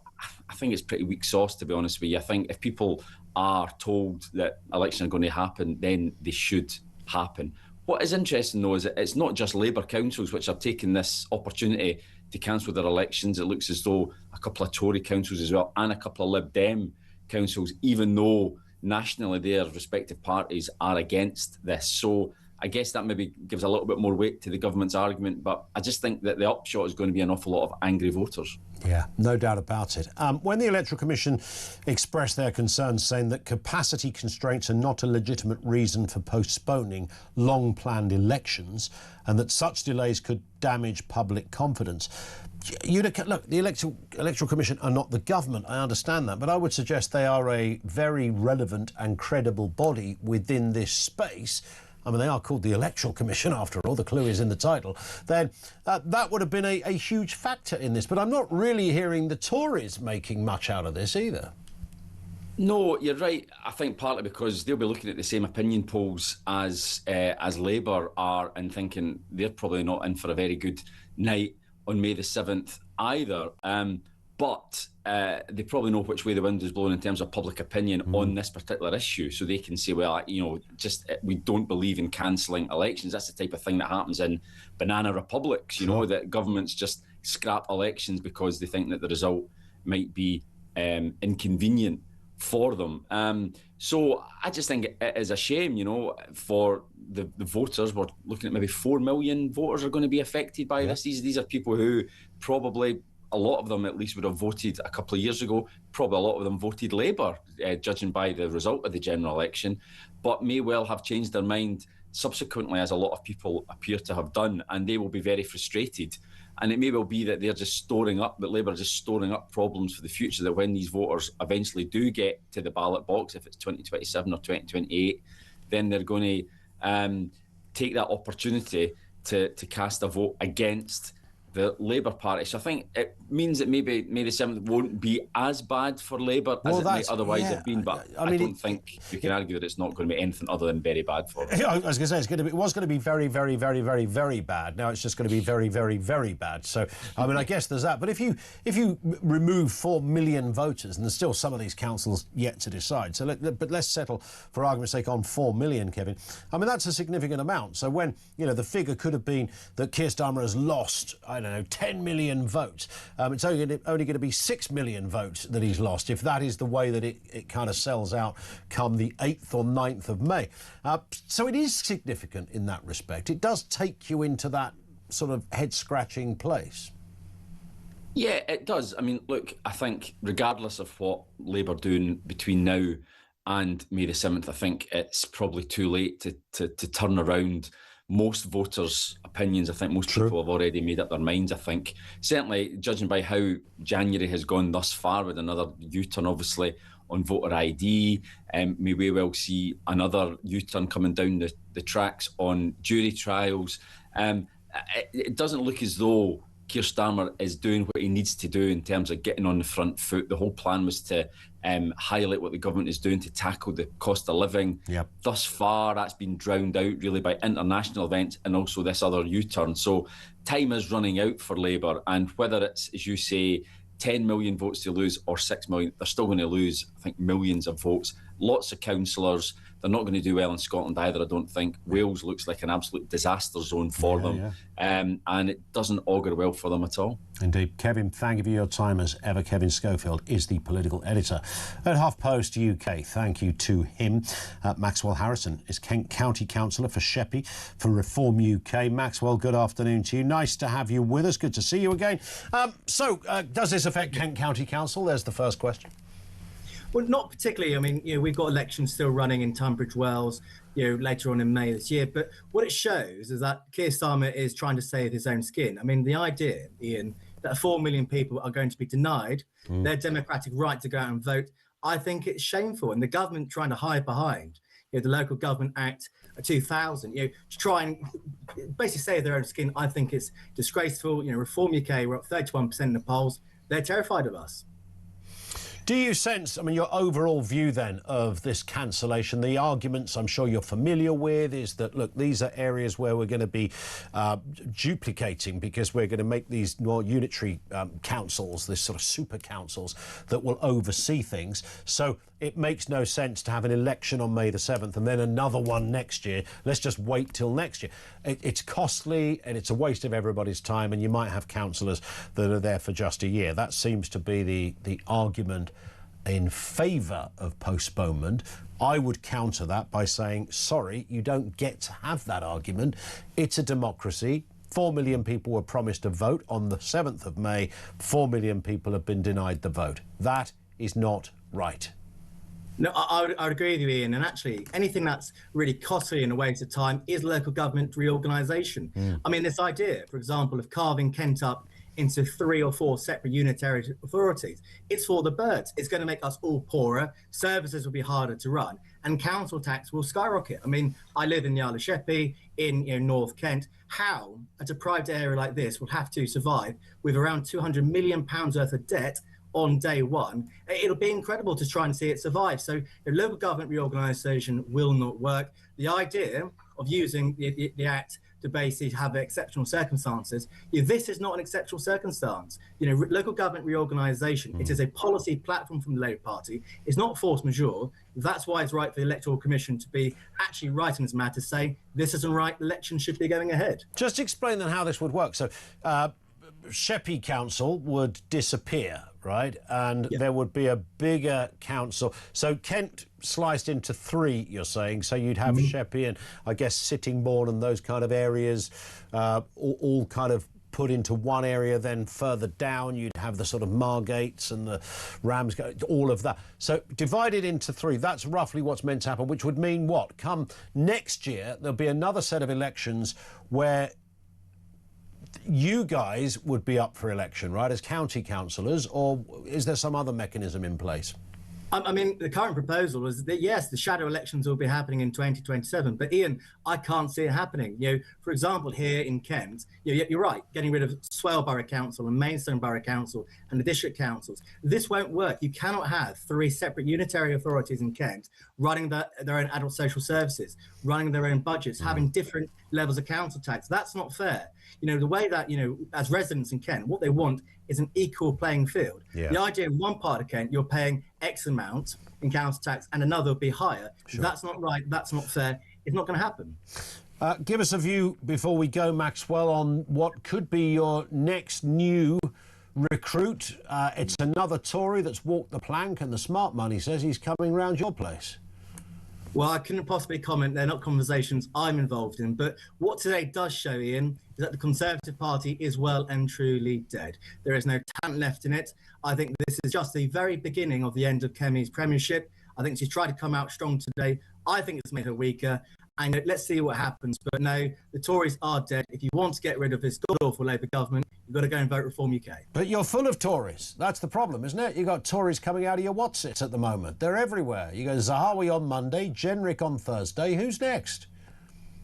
I think it's pretty weak sauce, to be honest with you. I think if people are told that elections are going to happen, then they should happen. What is interesting, though, is that it's not just Labour councils which are taking this opportunity to cancel their elections. It looks as though a couple of Tory councils as well and a couple of Lib Dem councils, even though nationally their respective parties are against this. So I guess that maybe gives a little bit more weight to the government's argument, but I just think that the upshot is going to be an awful lot of angry voters. Yeah, no doubt about it. When the Electoral Commission expressed their concerns, saying that capacity constraints are not a legitimate reason for postponing long-planned elections and that such delays could damage public confidence, look, the Electoral Commission are not the government, I understand that, but I would suggest they are a very relevant and credible body within this space. I mean, they are called the Electoral Commission, after all, the clue is in the title. Then that would have been a huge factor in this. But I'm not really hearing the Tories making much out of this either. No, you're right. I think partly because they'll be looking at the same opinion polls as Labour are and thinking they're probably not in for a very good night on May the 7th either. But they probably know which way the wind is blowing in terms of public opinion on this particular issue. So they can say, well, we don't believe in cancelling elections. That's the type of thing that happens in banana republics, you know, that governments just scrap elections because they think that the result might be inconvenient for them. So I just think it is a shame, you know, for the voters. We're looking at maybe 4 million voters are going to be affected by this. These are people who probably, a lot of them at least, would have voted a couple of years ago. Probably a lot of them voted Labour, judging by the result of the general election, but may well have changed their mind subsequently, as a lot of people appear to have done, and they will be very frustrated. And it may well be that they're just storing up, that Labour are just storing up problems for the future, that when these voters eventually do get to the ballot box, if it's 2027 or 2028, then they're going to take that opportunity to cast a vote against the Labour Party. So I think it means that maybe May the 7th won't be as bad for Labour as it might otherwise have been. But I don't think you can argue that it's not going to be anything other than very bad for them. I was going to say, it was going to be very, very, very, very, very bad. Now it's just going to be very, very, very bad. So, I mean, I guess there's that. But if you remove 4 million voters, and there's still some of these councils yet to decide, so but let's settle, for argument's sake, on 4 million, Kevin. I mean, that's a significant amount. So when, you know, the figure could have been that Keir Starmer has lost, I don't know, 10 million votes. It's only going to be 6 million votes that he's lost, if that is the way that it kind of sells out come the 8th or 9th of May. So it is significant in that respect. It does take you into that sort of head-scratching place. Yeah, it does. I mean, look, I think regardless of what Labour doing between now and May the 7th, I think it's probably too late to turn around most voters' opinions. I think most people have already made up their minds. I think, certainly, judging by how January has gone thus far, with another U-turn, obviously, on voter ID, may we well see another U-turn coming down the tracks on jury trials. It doesn't look as though Keir Starmer is doing what he needs to do in terms of getting on the front foot. The whole plan was to highlight what the government is doing to tackle the cost of living. Thus far, that's been drowned out really by international events and also this other U-turn. So time is running out for Labour, and whether it's, as you say, 10 million votes to lose or 6 million, they're still going to lose, I think, millions of votes. Lots of councillors. They're not going to do well in Scotland either, I don't think. Wales looks like an absolute disaster zone for them. And it doesn't augur well for them at all. Indeed. Kevin, thank you for your time as ever. Kevin Schofield is the political editor at HuffPost UK. Thank you to him. Maxwell Harrison is Kent County Councillor for Sheppey for Reform UK. Maxwell, good afternoon to you. Nice to have you with us. Good to see you again. Does this affect Kent County Council? There's the first question. Well, not particularly. I mean, you know, we've got elections still running in Tunbridge Wells, you know, later on in May this year. But what it shows is that Keir Starmer is trying to save his own skin. I mean, the idea, Ian, that 4 million people are going to be denied their democratic right to go out and vote, I think it's shameful. And the government trying to hide behind, you know, the Local Government Act 2000, you know, to try and basically save their own skin, I think it's disgraceful. You know, Reform UK, we're up 31% in the polls. They're terrified of us. Do you sense, I mean, your overall view then of this cancellation, the arguments I'm sure you're familiar with is that, look, these are areas where we're going to be duplicating because we're going to make these more unitary councils, this sort of super councils that will oversee things. So it makes no sense to have an election on May the 7th and then another one next year. Let's just wait till next year. It's costly and it's a waste of everybody's time, and you might have councillors that are there for just a year. That seems to be the argument in favour of postponement. I would counter that by saying, sorry, you don't get to have that argument. It's a democracy. 4 million people were promised a vote on the 7th of May. 4 million people have been denied the vote. That is not right. No, I would agree with you, Ian. And actually, anything that's really costly and a waste of time is local government reorganisation. I mean, this idea, for example, of carving Kent up into 3 or 4 separate unitary authorities, it's for the birds. It's going to make us all poorer, services will be harder to run, and council tax will skyrocket. I mean, I live in the Isle of Sheppey, in North Kent. How a deprived area like this will have to survive with around £200 million worth of debt on day one? It'll be incredible to try and see it survive. So the local government reorganisation will not work. The idea of using the Act to basically have exceptional circumstances. This is not an exceptional circumstance. Local government reorganisation, it is a policy platform from the Labour Party. It's not force majeure. That's why it's right for the Electoral Commission to be actually writing this matter, saying this isn't right, elections should be going ahead. Just explain then how this would work. So, Sheppey Council would disappear, right? And there would be a bigger council. So Kent sliced into 3, you're saying. So you'd have Sheppey and, I guess, Sittingbourne and those kind of areas all kind of put into one area. Then further down, you'd have the sort of Margates and the Ramsgate, all of that. So divided into 3, that's roughly what's meant to happen, which would mean what? Come next year, there'll be another set of elections where you guys would be up for election, right, as county councillors, or is there some other mechanism in place? I mean, the current proposal is that, yes, the shadow elections will be happening in 2027. But, Ian, I can't see it happening. For example, here in Kent, you're right, getting rid of Swale Borough Council and Maidstone Borough Council and the district councils. This won't work. You cannot have 3 separate unitary authorities in Kent running their own adult social services, running their own budgets, having different levels of council tax. That's not fair. The way that, as residents in Kent, what they want is an equal playing field. The idea in one part of Kent, you're paying X amount in council tax and another will be higher. Sure. That's not right. That's not fair. It's not going to happen. Give us a view before we go, Maxwell, on what could be your next new recruit. It's another Tory that's walked the plank, and the smart money says he's coming round your place. Well, I couldn't possibly comment. They're not conversations I'm involved in. But what today does show, Ian, is that the Conservative Party is well and truly dead. There is no talent left in it. I think this is just the very beginning of the end of Kemi's premiership. I think she's tried to come out strong today. I think it's made her weaker. And let's see what happens. But no, the Tories are dead. If you want to get rid of this god-awful Labour government, you've got to go and vote Reform UK. But you're full of Tories. That's the problem, isn't it? You've got Tories coming out of your whatsits at the moment. They're everywhere. You go Zahawi on Monday, Jenrick on Thursday. Who's next?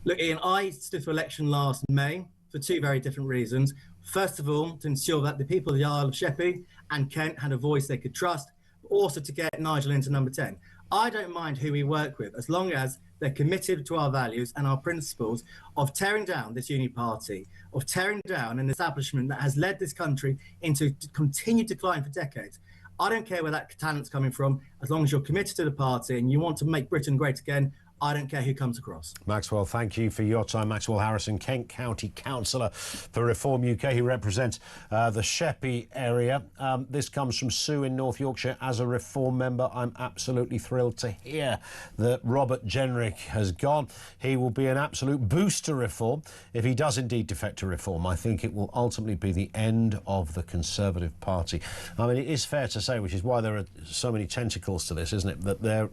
Look, Ian, I stood for election last May for 2 very different reasons. First of all, to ensure that the people of the Isle of Sheppey and Kent had a voice they could trust, but also to get Nigel into number 10. I don't mind who we work with, as long as they're committed to our values and our principles of tearing down this uni party, of tearing down an establishment that has led this country into continued decline for decades. I don't care where that talent's coming from, as long as you're committed to the party and you want to make Britain great again. I don't care who comes across. Maxwell, thank you for your time. Maxwell Harrison, Kent County Councillor for Reform UK. He represents the Sheppey area. This comes from Sue in North Yorkshire. As a Reform member, I'm absolutely thrilled to hear that Robert Jenrick has gone. He will be an absolute boost to Reform. If he does indeed defect to Reform, I think it will ultimately be the end of the Conservative Party. I mean, it is fair to say, which is why there are so many tentacles to this, isn't it, that there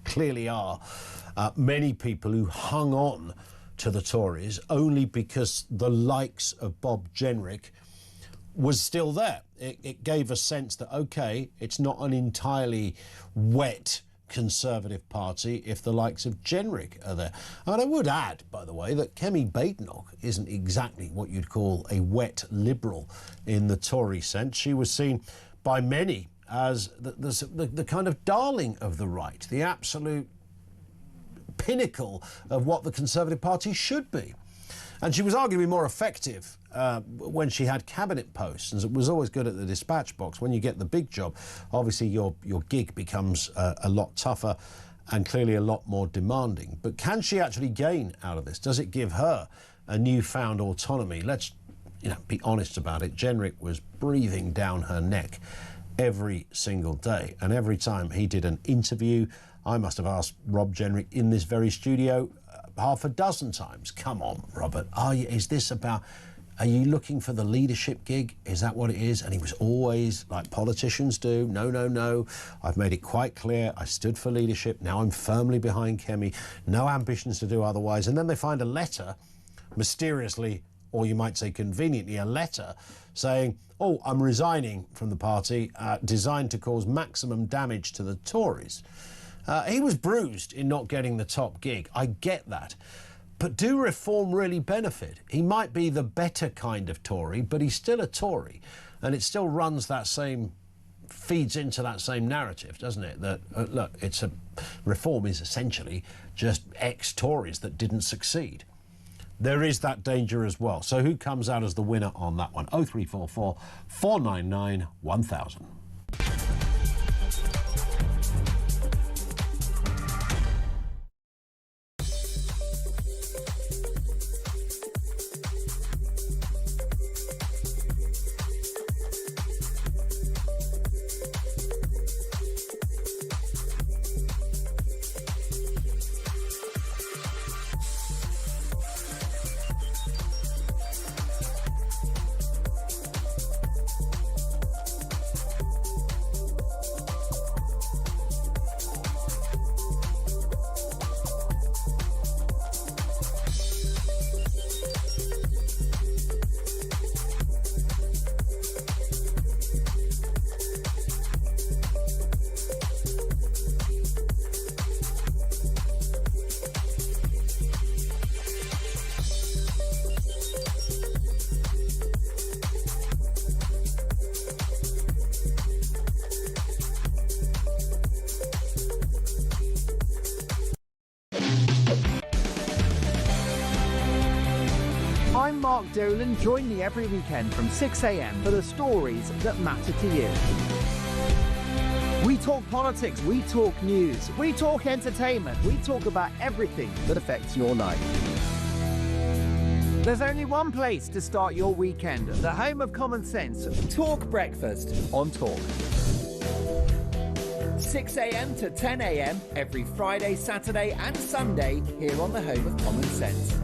clearly are many people who hung on to the Tories only because the likes of Bob Jenrick was still there. It gave a sense that, OK, it's not an entirely wet Conservative Party if the likes of Jenrick are there. And I would add, by the way, that Kemi Badenoch isn't exactly what you'd call a wet Liberal in the Tory sense. She was seen by many as the kind of darling of the right, the absolute pinnacle of what the Conservative Party should be. And she was arguably more effective when she had cabinet posts, and it was always good at the dispatch box. When you get the big job, obviously your gig becomes a lot tougher and clearly a lot more demanding. But can she actually gain out of this? Does it give her a newfound autonomy? Let's be honest about it. Jenrick was breathing down her neck every single day, and every time he did an interview, I must have asked Rob Jenrick in this very studio half a dozen times, come on, Robert, are you looking for the leadership gig? Is that what it is? And he was always, like politicians do, no, I've made it quite clear, I stood for leadership, now I'm firmly behind Kemi, no ambitions to do otherwise. And then they find a letter, mysteriously, or you might say conveniently, a letter saying, oh, I'm resigning from the party, designed to cause maximum damage to the Tories. He was bruised in not getting the top gig. I get that. But do Reform really benefit? He might be the better kind of Tory, but he's still a Tory. And it still runs that same, feeds into that same narrative, doesn't it? That, look, Reform is essentially just ex-Tories that didn't succeed. there is that danger as well. So who comes out as the winner on that one? 0344 499 1000. I'm Mark Dolan. Join me every weekend from 6 a.m. for the stories that matter to you. We talk politics, we talk news, we talk entertainment, we talk about everything that affects your life. There's only one place to start your weekend, the home of common sense. Talk Breakfast on Talk. 6 a.m. to 10 a.m. every Friday, Saturday and Sunday here on the home of common sense.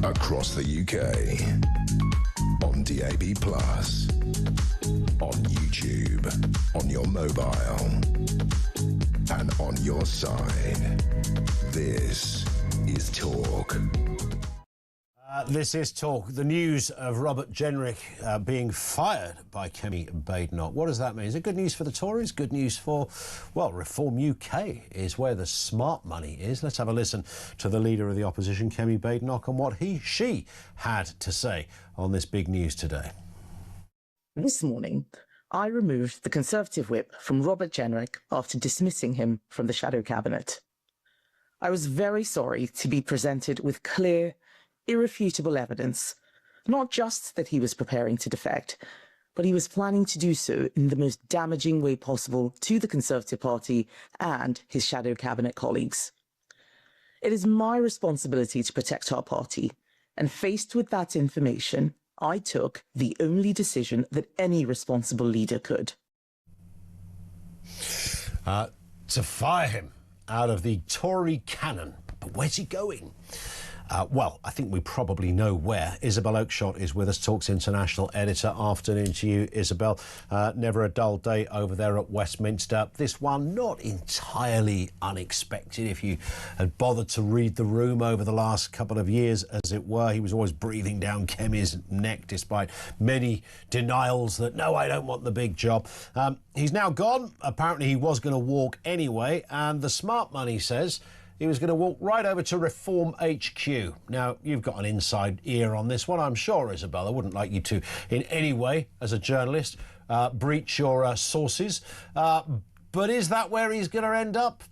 Across the UK, on DAB+, on YouTube, on your mobile, and on your side. This is Talk. This is Talk. The news of Robert Jenrick being fired by Kemi Badenoch. What does that mean? Is it good news for the Tories? Good news for, well, Reform UK is where the smart money is. Let's have a listen to the leader of the opposition, Kemi Badenoch, and what she had to say on this big news today. This morning, I removed the Conservative whip from Robert Jenrick after dismissing him from the shadow cabinet. I was very sorry to be presented with clear, irrefutable evidence, not just that he was preparing to defect, but he was planning to do so in the most damaging way possible to the Conservative Party and his shadow cabinet colleagues. It is my responsibility to protect our party, and faced with that information, I took the only decision that any responsible leader could. To fire him out of the Tory canon. But where's he going? Well, I think we probably know where. Isabel Oakeshott is with us, Talk's international editor. Afternoon to you, Isabel. Never a dull day over there at Westminster. This one not entirely unexpected. If you had bothered to read the room over the last couple of years, as it were, he was always breathing down Kemi's neck despite many denials that, no, I don't want the big job. He's now gone. Apparently he was going to walk anyway, and the smart money says he was going to walk right over to Reform HQ. Now, you've got an inside ear on this one, I'm sure, Isabel. I wouldn't like you to, in any way, as a journalist, breach your sources. But is that where he's going to end up?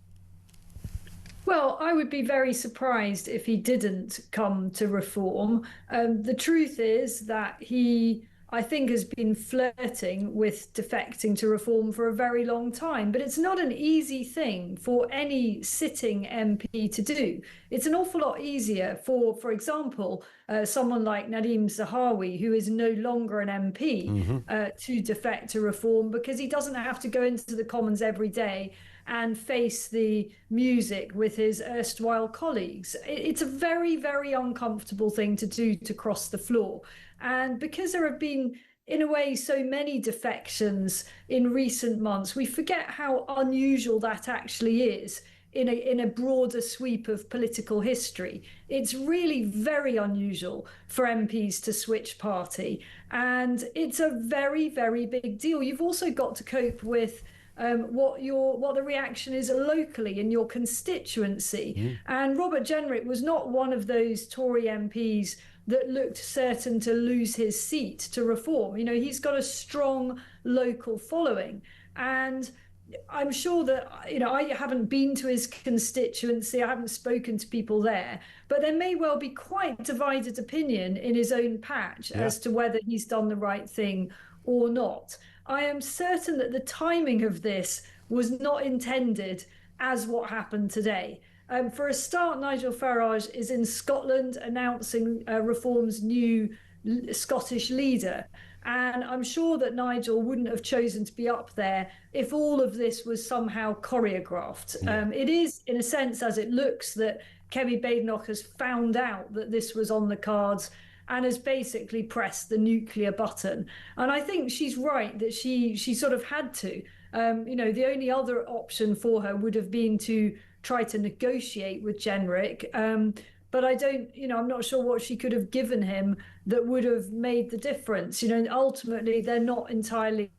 Well, I would be very surprised if he didn't come to Reform. The truth is that he, I think, has been flirting with defecting to Reform for a very long time, but it's not an easy thing for any sitting MP to do. It's an awful lot easier for example, someone like Nadeem Zahawi, who is no longer an MP, to defect to Reform, because he doesn't have to go into the Commons every day and face the music with his erstwhile colleagues. It's a very, very uncomfortable thing to do, to cross the floor. And because there have been, in a way, so many defections in recent months, we forget how unusual that actually is in a broader sweep of political history. It's really very unusual for MPs to switch party. And it's a very, very big deal. You've also got to cope with what the reaction is locally in your constituency. And Robert Jenrick was not one of those Tory MPs that looked certain to lose his seat to Reform. You know, he's got a strong local following. And I'm sure that, I haven't been to his constituency, I haven't spoken to people there, but there may well be quite divided opinion in his own patch as to whether he's done the right thing or not. I am certain that the timing of this was not intended as what happened today. For a start, Nigel Farage is in Scotland announcing Reform's new Scottish leader. And I'm sure that Nigel wouldn't have chosen to be up there if all of this was somehow choreographed. It is, in a sense, as it looks, that Kemi Badenoch has found out that this was on the cards and has basically pressed the nuclear button. And I think she's right that she sort of had to. The only other option for her would have been to try to negotiate with Jenrick. But I'm not sure what she could have given him that would have made the difference. Ultimately, they're not entirely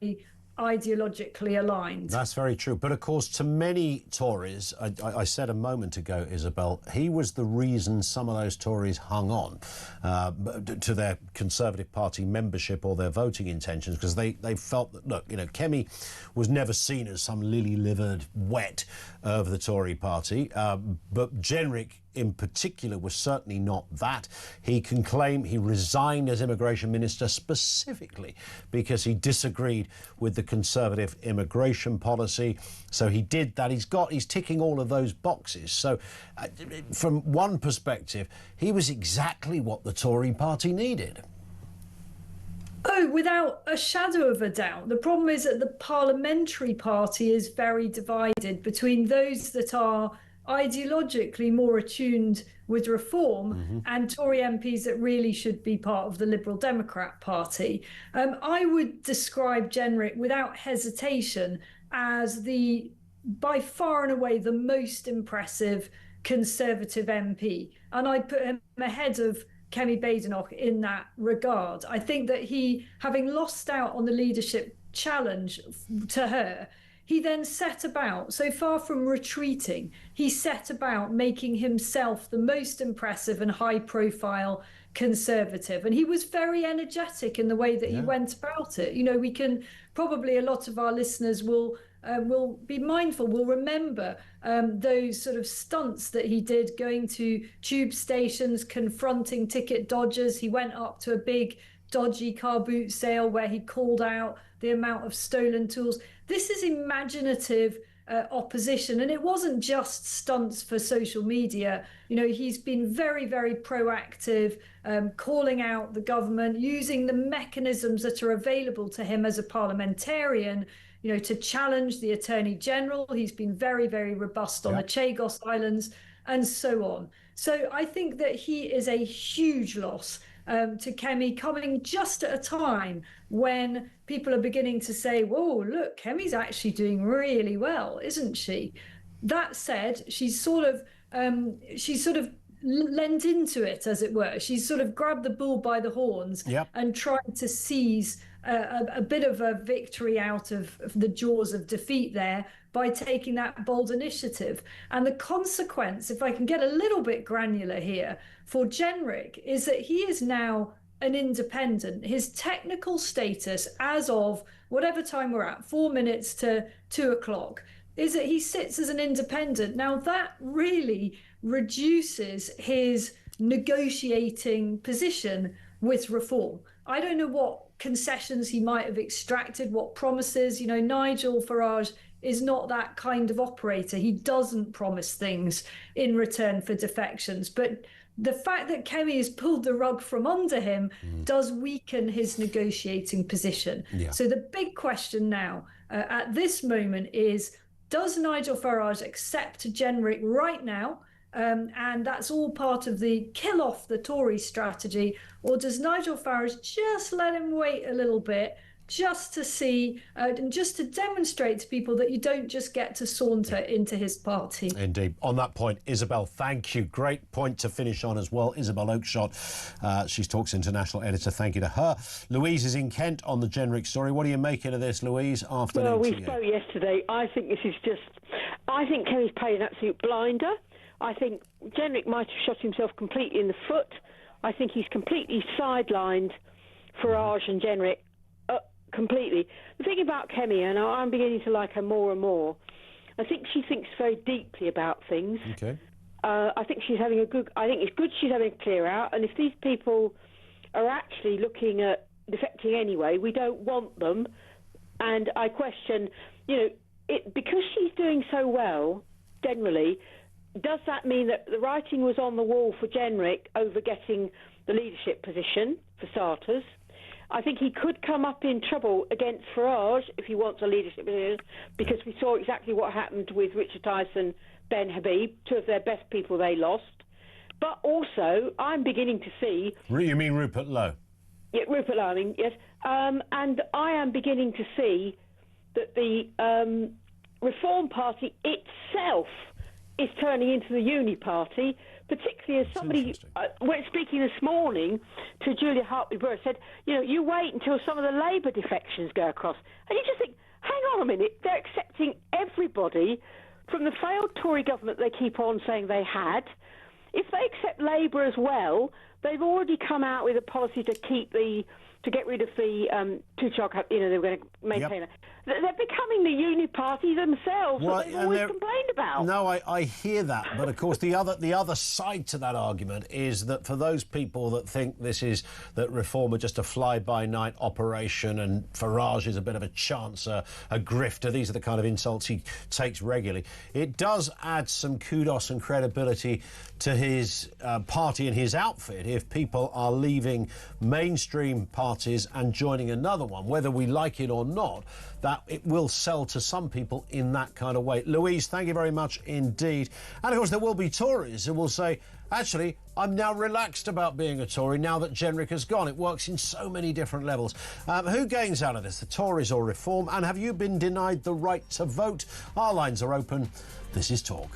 ideologically aligned. That's very true. But of course, to many Tories, I said a moment ago, Isabel, he was the reason some of those Tories hung on to their Conservative Party membership or their voting intentions, because they felt that, look, Kemi was never seen as some lily-livered wet of the Tory party, but Jenrick in particular was certainly not that. He can claim he resigned as immigration minister specifically because he disagreed with the Conservative immigration policy. So he did that. He's ticking all of those boxes. So from one perspective, he was exactly what the Tory party needed. Oh, without a shadow of a doubt. The problem is that the parliamentary party is very divided between those that are ideologically more attuned with reform and Tory MPs that really should be part of the Liberal Democrat Party. I would describe Jenrick without hesitation as by far and away the most impressive Conservative MP, and I'd put him ahead of Kemi Badenoch in that regard. I think that he, having lost out on the leadership challenge to her, he then set about, so far from retreating, he set about making himself the most impressive and high-profile Conservative. And he was very energetic in the way that he went about it. We can probably, a lot of our listeners will be mindful, will remember those sort of stunts that he did, going to tube stations, confronting ticket dodgers. He went up to a big dodgy car boot sale where he called out the amount of stolen tools. This is imaginative opposition, and it wasn't just stunts for social media. He's been very, very proactive, calling out the government, using the mechanisms that are available to him as a parliamentarian, to challenge the Attorney General. He's been very, very robust on the Chagos Islands and so on. So I think that he is a huge loss to Kemi, coming just at a time when people are beginning to say, whoa, look, Kemi's actually doing really well, isn't she? That said, she's sort of lent into it, as it were. She's sort of grabbed the bull by the horns and tried to seize a bit of a victory out of the jaws of defeat there by taking that bold initiative. And the consequence, if I can get a little bit granular here, for Jenrick is that he is now an independent. His technical status as of whatever time we're at, 4 minutes to 2 o'clock, is that he sits as an independent. Now that really reduces his negotiating position with reform. I don't know what concessions he might have extracted, what promises. Nigel Farage is not that kind of operator. He doesn't promise things in return for defections. But the fact that Kemi has pulled the rug from under him does weaken his negotiating position. So the big question now at this moment is, does Nigel Farage accept Jenrick right now? And that's all part of the kill off the Tory strategy, or does Nigel Farage just let him wait a little bit, just to see and just to demonstrate to people that you don't just get to saunter into his party? Indeed. On that point, Isabel, thank you. Great point to finish on as well. Isabel Oakeshott, she's Talk's international editor. Thank you to her. Louise is in Kent on the Jenrick story. What are you making of this, Louise, after the interview? We spoke yesterday. I think Kemi's paid an absolute blinder. I think Jenrick might have shot himself completely in the foot. I think he's completely sidelined Farage and Jenrick completely. The thing about Kemi, and I'm beginning to like her more and more, I think she thinks very deeply about things. Okay. I think she's having a good... I think it's good she's having a clear out, and if these people are actually looking at defecting anyway, we don't want them, and I question, because she's doing so well, generally, does that mean that the writing was on the wall for Jenrick over getting the leadership position, for starters? I think he could come up in trouble against Farage if he wants a leadership position, because we saw exactly what happened with Richard Tyson, Ben Habib, two of their best people they lost. But also, I'm beginning to see... You mean Rupert Lowe? Yeah, Rupert Lowe, yes. And I am beginning to see that the Reform Party itself is turning into the Uni Party, particularly as somebody, when speaking this morning to Julia Hartley-Burr, said, you wait until some of the Labour defections go across. And you just think, hang on a minute, they're accepting everybody from the failed Tory government they keep on saying they had. If they accept Labour as well, they've already come out with a policy to get rid of the two-child, they were going to maintain it. They're becoming the Uni Party themselves, that they've always complained about. No, I hear that, but of course the other side to that argument is that for those people that think that Reform are just a fly-by-night operation and Farage is a bit of a chancer, a grifter, these are the kind of insults he takes regularly, it does add some kudos and credibility to his party and his outfit if people are leaving mainstream parties and joining another one, whether we like it or not, that it will sell to some people in that kind of way. Louise, thank you very much indeed. And of course there will be Tories who will say, actually, I'm now relaxed about being a Tory now that Jenrick has gone. It works in so many different levels. Who gains out of this, the Tories or Reform? And have you been denied the right to vote? Our lines are open. This is Talk.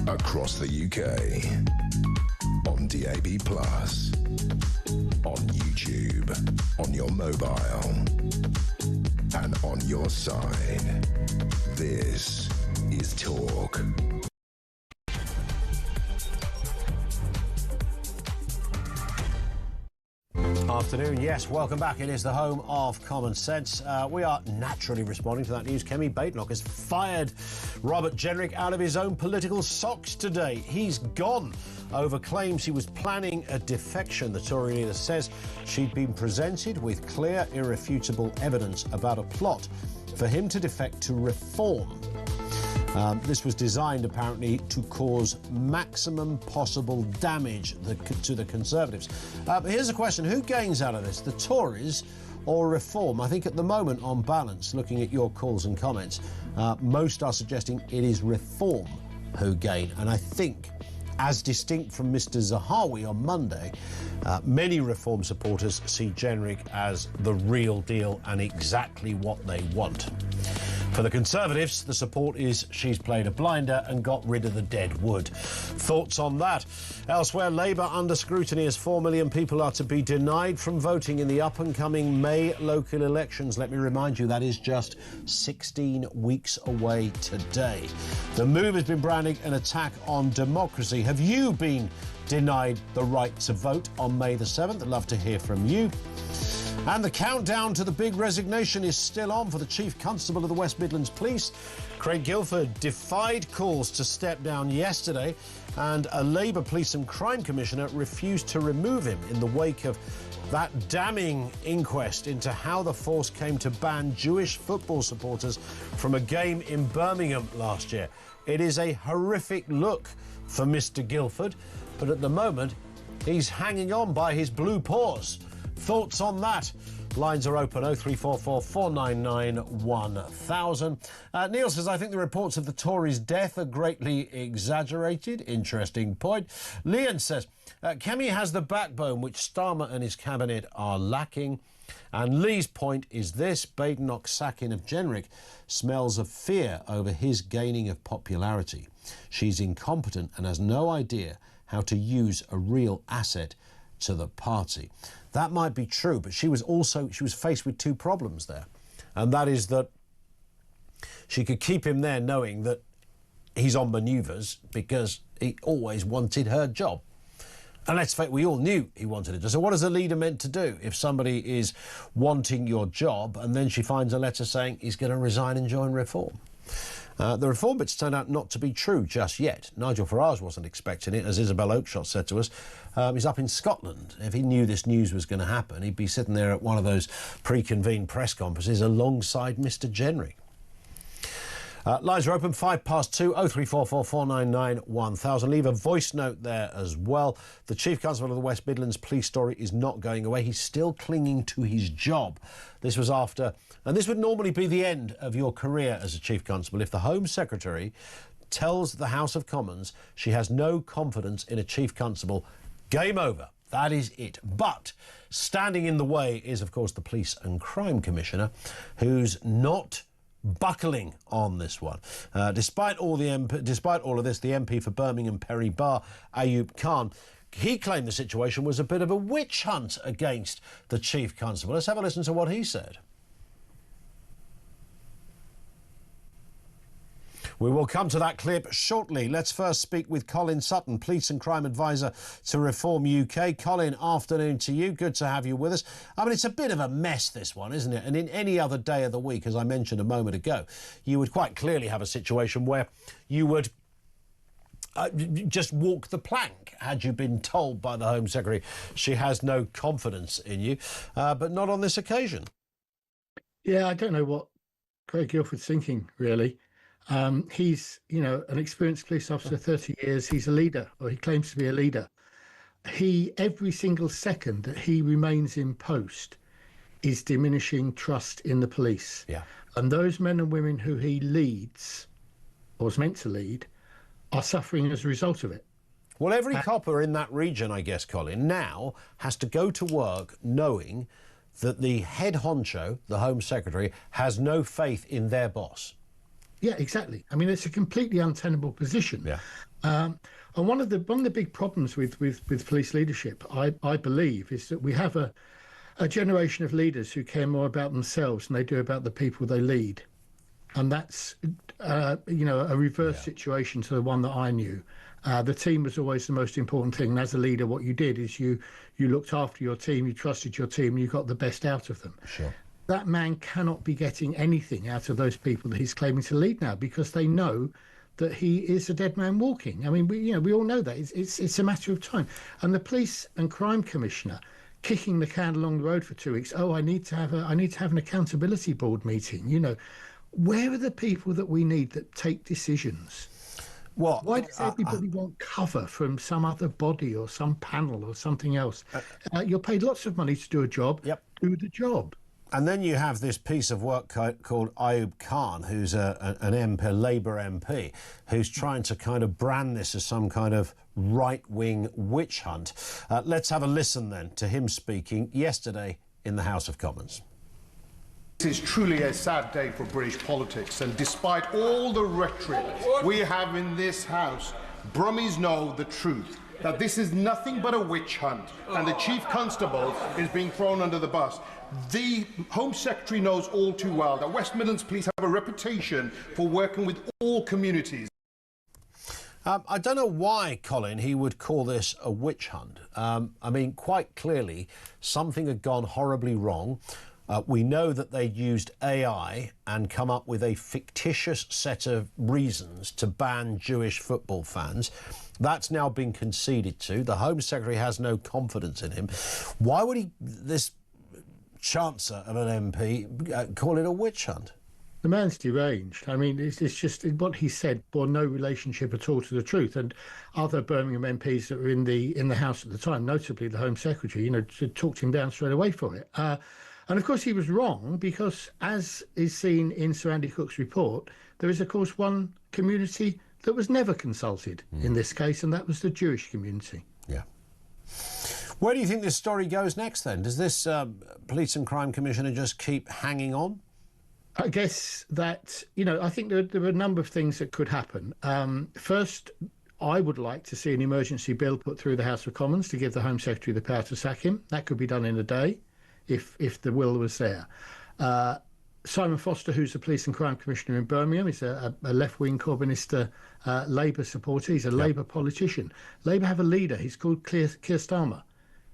Across the UK, on DAB+, on YouTube, on your mobile, and on your your side. This is Talk. Afternoon, yes, welcome back. It is the home of common sense. We are naturally responding to that news. Kemi Badenoch has fired Robert Jenrick out of his own political socks today. He's gone over claims he was planning a defection. The Tory leader says she'd been presented with clear, irrefutable evidence about a plot for him to defect to Reform. This was designed, apparently, to cause maximum possible damage to the Conservatives. But here's a question. Who gains out of this, the Tories or Reform? I think at the moment, on balance, looking at your calls and comments, most are suggesting it is Reform who gain. And I think, as distinct from Mr Zahawi on Monday, many Reform supporters see Jenrick as the real deal and exactly what they want. For the Conservatives, the support is she's played a blinder and got rid of the dead wood. Thoughts on that? Elsewhere, Labour under scrutiny as 4 million people are to be denied from voting in the up-and-coming May local elections. Let me remind you, that is just 16 weeks away today. The move has been branding an attack on democracy. Have you been denied the right to vote on May the 7th? I'd love to hear from you. And the countdown to the big resignation is still on for the Chief Constable of the West Midlands Police. Craig Guilford defied calls to step down yesterday, and a Labour Police and Crime Commissioner refused to remove him in the wake of that damning inquest into how the force came to ban Jewish football supporters from a game in Birmingham last year. It is a horrific look for Mr Guilford, but at the moment, he's hanging on by his blue paws. Thoughts on that? Lines are open, 0344 499 1000. Neil says, I think the reports of the Tories' death are greatly exaggerated. Interesting point. Leon says, Kemi has the backbone which Starmer and his cabinet are lacking. And Lee's point is this: Badenoch's sacking of Jenrick smells of fear over his gaining of popularity. She's incompetent and has no idea how to use a real asset to the party. That might be true, but she was faced with two problems there. And that is that she could keep him there knowing that he's on manoeuvres because he always wanted her job. And let's face it, we all knew he wanted it. So what is a leader meant to do if somebody is wanting your job and then she finds a letter saying he's going to resign and join Reform? The Reform bits turned out not to be true just yet. Nigel Farage wasn't expecting it, as Isabel Oakeshott said to us. He's up in Scotland. If he knew this news was going to happen, he'd be sitting there at one of those pre-convened press conferences alongside Mr Jenrick. Lines are open, 2:05, 0344 499 1000. Leave a voice note there as well. The Chief Constable of the West Midlands Police story is not going away. He's still clinging to his job. This was after, and this would normally be the end of your career as a Chief Constable, if the Home Secretary tells the House of Commons she has no confidence in a Chief Constable. Game over. That is it. But standing in the way is, of course, the Police and Crime Commissioner, who's not buckling on this one. Despite all of this, the MP for Birmingham Perry Barr, Ayub Khan, he claimed the situation was a bit of a witch hunt against the Chief Constable. Let's have a listen to what he said. We will come to that clip shortly. Let's first speak with Colin Sutton, Police and Crime Advisor to Reform UK. Colin, afternoon to you. Good to have you with us. I mean, it's a bit of a mess, this one, isn't it? And in any other day of the week, as I mentioned a moment ago, you would quite clearly have a situation where you would just walk the plank had you been told by the Home Secretary she has no confidence in you, but not on this occasion. Yeah, I don't know what Craig Guilford's thinking, really. He's, an experienced police officer, 30 years. He's a leader, or he claims to be a leader. Every single second that he remains in post is diminishing trust in the police. Yeah. And those men and women who he leads, or is meant to lead, are suffering as a result of it. Well, every copper in that region, I guess, Colin, now has to go to work knowing that the head honcho, the Home Secretary, has no faith in their boss. Yeah, exactly. I mean, it's a completely untenable position. Yeah. And one of the big problems with police leadership, I believe, is that we have a generation of leaders who care more about themselves than they do about the people they lead. And that's, you know, a reverse situation to the one that I knew. The team was always the most important thing. And as a leader, what you did is you looked after your team, you trusted your team, and you got the best out of them. Sure. That man cannot be getting anything out of those people that he's claiming to lead now, because they know that he is a dead man walking. I mean, we all know that. It's a matter of time. And the police and crime commissioner kicking the can along the road for 2 weeks. Oh, I need to have an accountability board meeting. You know, where are the people that we need that take decisions? What? Why does everybody want cover from some other body or some panel or something else? You're paid lots of money to do a job. Yep. Do the job. And then you have this piece of work called Ayub Khan, who's an MP, a Labour MP, who's trying to kind of brand this as some kind of right-wing witch hunt. Let's have a listen then to him speaking yesterday in the House of Commons. This is truly a sad day for British politics, and despite all the rhetoric we have in this House, Brummies know the truth, that this is nothing but a witch hunt, and the Chief Constable is being thrown under the bus. The Home Secretary knows all too well that West Midlands Police have a reputation for working with all communities. I don't know why, Colin, he would call this a witch hunt. I mean, quite clearly, something had gone horribly wrong. We know that they used AI and come up with a fictitious set of reasons to ban Jewish football fans. That's now been conceded to. The Home Secretary has no confidence in him. Why would this Chancellor of an MP call it a witch hunt? The man's deranged. I mean, it's just what he said bore no relationship at all to the truth. And other Birmingham MPs that were in the House at the time, notably the Home Secretary, you know, talked him down straight away for it. And of course he was wrong, because as is seen in Sir Andy Cook's report, there is of course one community that was never consulted in this case, and that was the Jewish community. Yeah. Where do you think this story goes next then? Does this Police and Crime Commissioner just keep hanging on? I guess that, you know, I think there are a number of things that could happen. First, I would like to see an emergency bill put through the House of Commons to give the Home Secretary the power to sack him. That could be done in a day if the will was there. Simon Foster, who's the Police and Crime Commissioner in Birmingham, is a left-wing Corbynista Labour supporter. He's a Labour politician. Labour have a leader. He's called Keir Starmer,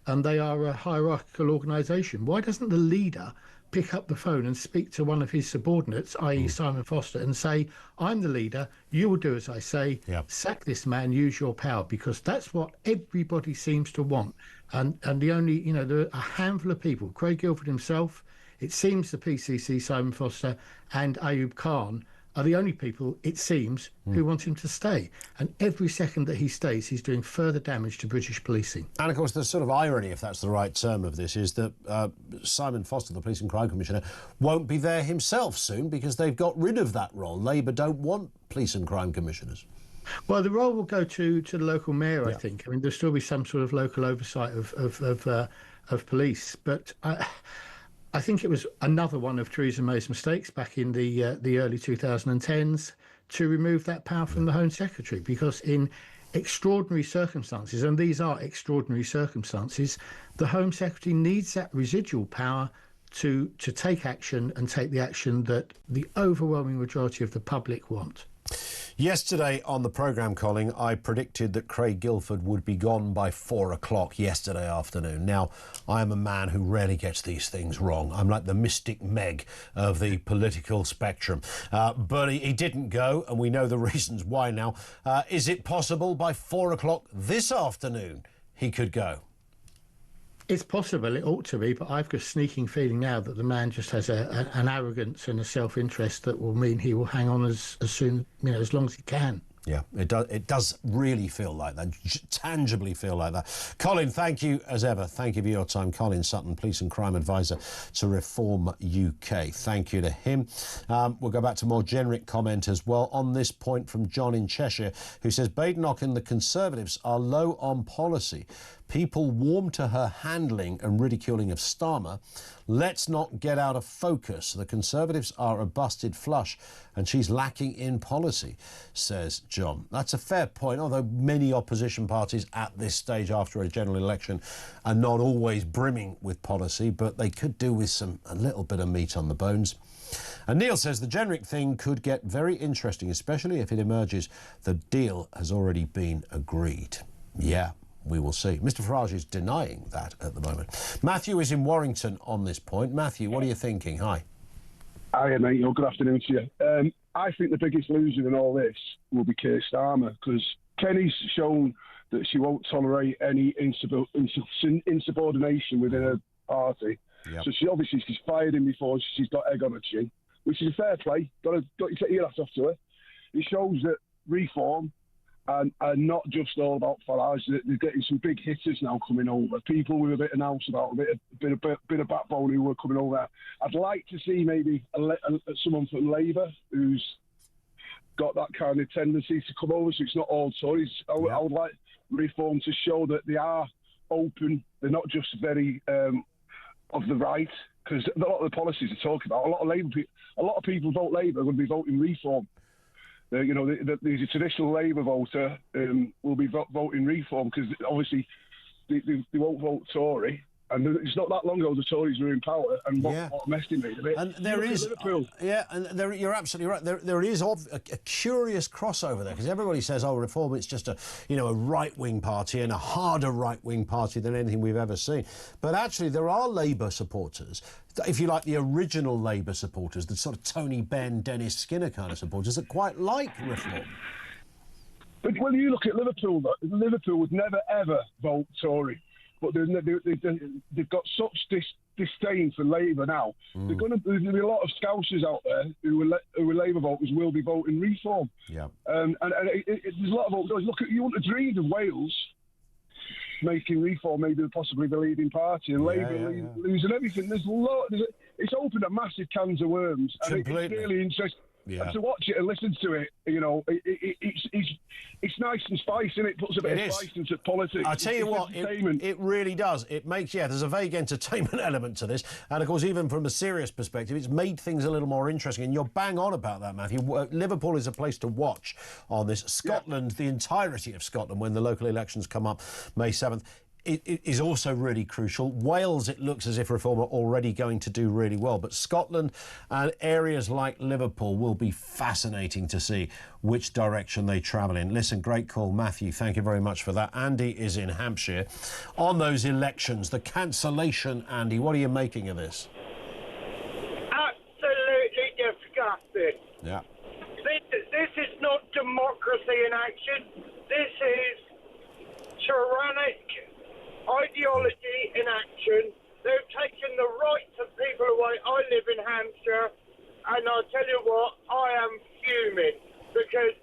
and they are a hierarchical organisation. Why doesn't the leader pick up the phone and speak to one of his subordinates, i.e. Simon Foster, and say, I'm the leader, you will do as I say, sack this man, use your power, because that's what everybody seems to want. And the only, you know, there are a handful of people, Craig Guilford himself, it seems the PCC, Simon Foster, and Ayub Khan are the only people, it seems, who want him to stay. And every second that he stays, he's doing further damage to British policing. And of course, the sort of irony, if that's the right term of this, is that Simon Foster, the Police and Crime Commissioner, won't be there himself soon because they've got rid of that role. Labour don't want Police and Crime Commissioners. Well, the role will go to the local mayor, I think. I mean, there'll still be some sort of local oversight of police, but I think it was another one of Theresa May's mistakes back in the early 2010s to remove that power from the Home Secretary, because in extraordinary circumstances, and these are extraordinary circumstances, the Home Secretary needs that residual power to take action and take the action that the overwhelming majority of the public want. Yesterday on the programme, Colin, I predicted that Craig Guilford would be gone by 4 o'clock yesterday afternoon. Now, I am a man who rarely gets these things wrong. I'm like the mystic Meg of the political spectrum. But he didn't go, and we know the reasons why now. Is it possible by 4 o'clock this afternoon he could go? It's possible, it ought to be, but I've got a sneaking feeling now that the man just has an arrogance and a self-interest that will mean he will hang on as soon, you know, as long as he can. Yeah, it does really feel like that, tangibly feel like that. Colin, thank you as ever. Thank you for your time. Colin Sutton, Police and Crime Advisor to Reform UK. Thank you to him. We'll go back to more generic comment as well on this point from John in Cheshire, who says Badenoch and the Conservatives are low on policy. People warm to her handling and ridiculing of Starmer. Let's not get out of focus. The Conservatives are a busted flush and she's lacking in policy, says John. That's a fair point, although many opposition parties at this stage after a general election are not always brimming with policy, but they could do with a little bit of meat on the bones. And Neil says the Jenrick thing could get very interesting, especially if it emerges the deal has already been agreed. Yeah, we will see. Mr Farage is denying that at the moment. Matthew is in Warrington on this point. Matthew, what are you thinking? Hi. Hi, mate. Good afternoon to you. I think the biggest loser in all this will be Keir Starmer, because Kenny's shown that she won't tolerate any insubordination within her party. Yep. So she's fired him before she's got egg on her chin, which is a fair play. Got to take your hat off to her. It shows that reform and not just all about Farage. They're getting some big hitters now coming over. People with a bit of nous about, a bit of backbone who are coming over. I'd like to see maybe someone from Labour who's got that kind of tendency to come over, so it's not all Tories. I would like reform to show that they are open. They're not just very of the right, because a lot of the policies they're talking about, a lot of people vote Labour are going to be voting reform. The traditional Labour voter will be voting reform, because obviously they won't vote Tory. And it's not that long ago the Tories were in power, and what a mess they made of it. And there is, you're absolutely right. There is a curious crossover there, because everybody says, "Oh, Reform, it's just a right-wing party and a harder right-wing party than anything we've ever seen." But actually, there are Labour supporters, if you like, the original Labour supporters, the sort of Tony Benn, Dennis Skinner kind of supporters that quite like Reform. But when you look at Liverpool, Liverpool would never ever vote Tory. But they've got such disdain for Labour now. There's going to be a lot of Scousers out there who are Labour voters will be voting reform. Yeah. And there's a lot of voters. Look, you want to dream of Wales making reform maybe possibly the leading party, and Labour losing everything. It's opened a massive cans of worms. Completely. And it's really interesting. Yeah. And to watch it and listen to it, it's nice and spicy, and it puts a bit of spice into politics. I tell you what, it really does. It makes, there's a vague entertainment element to this, and of course, even from a serious perspective, it's made things a little more interesting. And you're bang on about that, Matthew. Liverpool is a place to watch on this. Scotland, the entirety of Scotland, when the local elections come up May 7th. It is also really crucial. Wales, it looks as if Reform are already going to do really well, but Scotland and areas like Liverpool will be fascinating to see which direction they travel in. Listen, great call, Matthew. Thank you very much for that. Andy is in Hampshire. On those elections, the cancellation, Andy, what are you making of this? Absolutely disgusting. Yeah. This is not democracy in action. This is tyrannic ideology in action. They've taken the rights of people away. I live in Hampshire, and I'll tell you what, I am fuming, because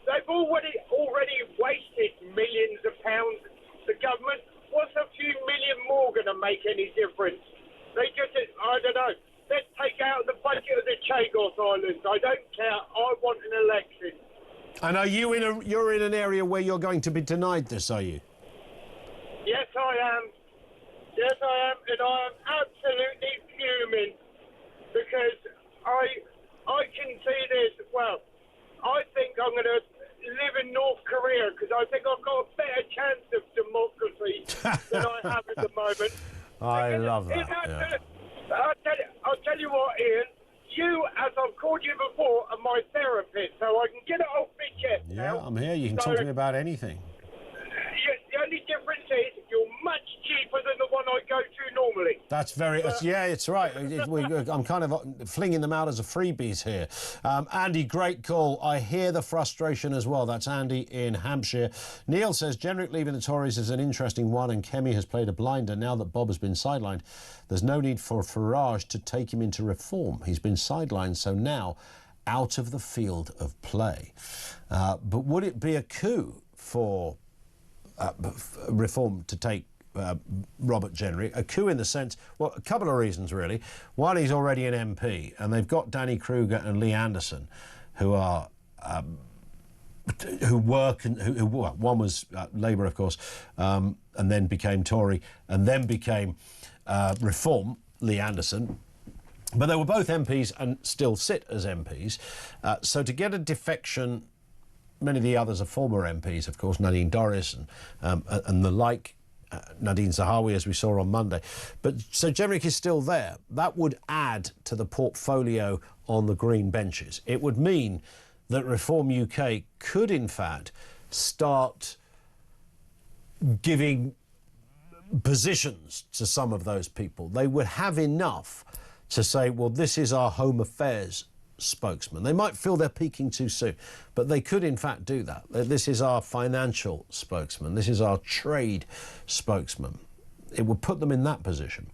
they've already wasted millions of pounds, the government. What's a few million more going to make any difference? They just, I don't know. Let's take out the budget of the Chagos Islands. I don't care. I want an election. And are you you're in an area where you're going to be denied this, are you? Yes, I am. Yes, I am, and I am absolutely fuming, because I can see this. Well, I think I'm going to live in North Korea, because I think I've got a better chance of democracy than I have at the moment. I love that. I'll tell you what, Ian. You, as I've called you before, are my therapist, so I can get it off my chest now. I'm here. You can talk to me about anything. The only difference is you're much cheaper than the one I go to normally. That's very... it's right. I'm kind of flinging them out as a freebies here. Andy, great call. I hear the frustration as well. That's Andy in Hampshire. Neil says, Jenrick leaving the Tories is an interesting one, and Kemi has played a blinder. Now that Bob has been sidelined, there's no need for Farage to take him into Reform. He's been sidelined, so now out of the field of play. But would it be a coup for Reform to take Robert Jenrick? A coup in the sense, well, a couple of reasons really. One, he's already an MP, and they've got Danny Kruger and Lee Anderson, who are one was Labour, of course, and then became Tory, and then became Reform, Lee Anderson. But they were both MPs and still sit as MPs. So to get a defection, many of the others are former MPs, of course, Nadine Dorries and the like, Nadine Zahawi, as we saw on Monday. But so Jenrick is still there. That would add to the portfolio on the Green benches. It would mean that Reform UK could, in fact, start giving positions to some of those people. They would have enough to say, well, this is our Home Affairs spokesman. They might feel they're peaking too soon, but they could in fact do that. This is our financial spokesman. This is our trade spokesman. It would put them in that position.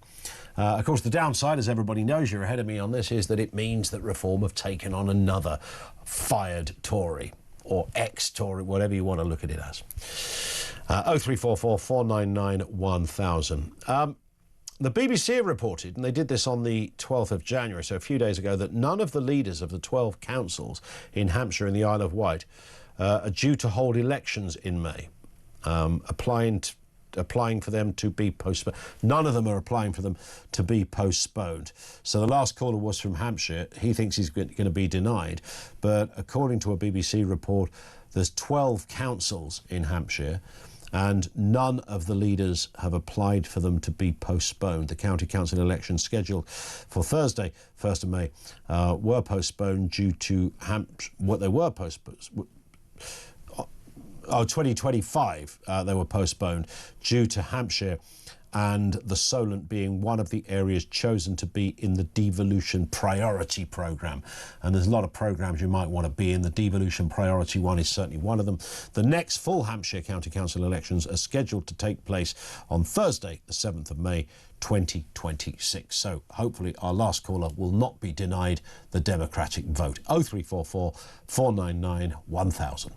Of course, the downside, as everybody knows, you're ahead of me on this, is that it means that Reform have taken on another fired Tory or ex-Tory, whatever you want to look at it as. 0344 499 1000. The BBC reported, and they did this on the 12th of January, so a few days ago, that none of the leaders of the 12 councils in Hampshire and the Isle of Wight are due to hold elections in May, applying for them to be postponed. None of them are applying for them to be postponed. So the last caller was from Hampshire. He thinks he's going to be denied, but according to a BBC report, there's 12 councils in Hampshire, and none of the leaders have applied for them to be postponed. The county council elections scheduled for Thursday, 1st of May, were postponed due to what they were postponed. 2025, they were postponed due to Hampshire and the Solent being one of the areas chosen to be in the devolution priority programme. And there's a lot of programmes you might want to be in. The devolution priority one is certainly one of them. The next full Hampshire County Council elections are scheduled to take place on Thursday, the 7th of May, 2026. So hopefully our last caller will not be denied the democratic vote. 0344 499 1000.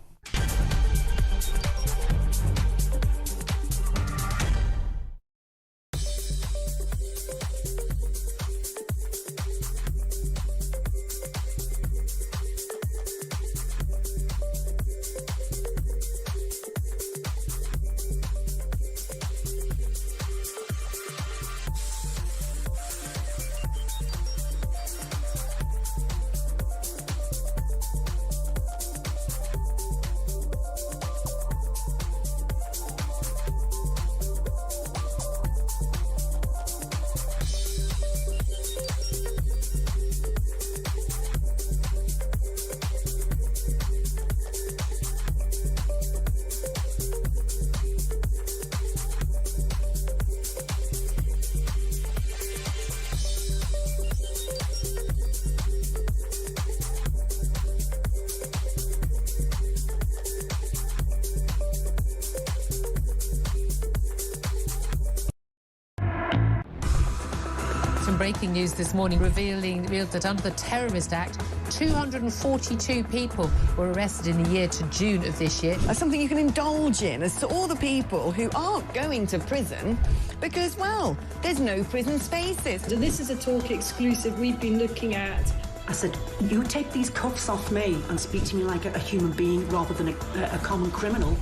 Breaking news this morning revealed that under the Terrorist Act, 242 people were arrested in the year to June of this year. That's something you can indulge in as to all the people who aren't going to prison because, well, there's no prison spaces. So this is a Talk exclusive we've been looking at. I said, you take these cuffs off me and speak to me like a human being rather than a common criminal.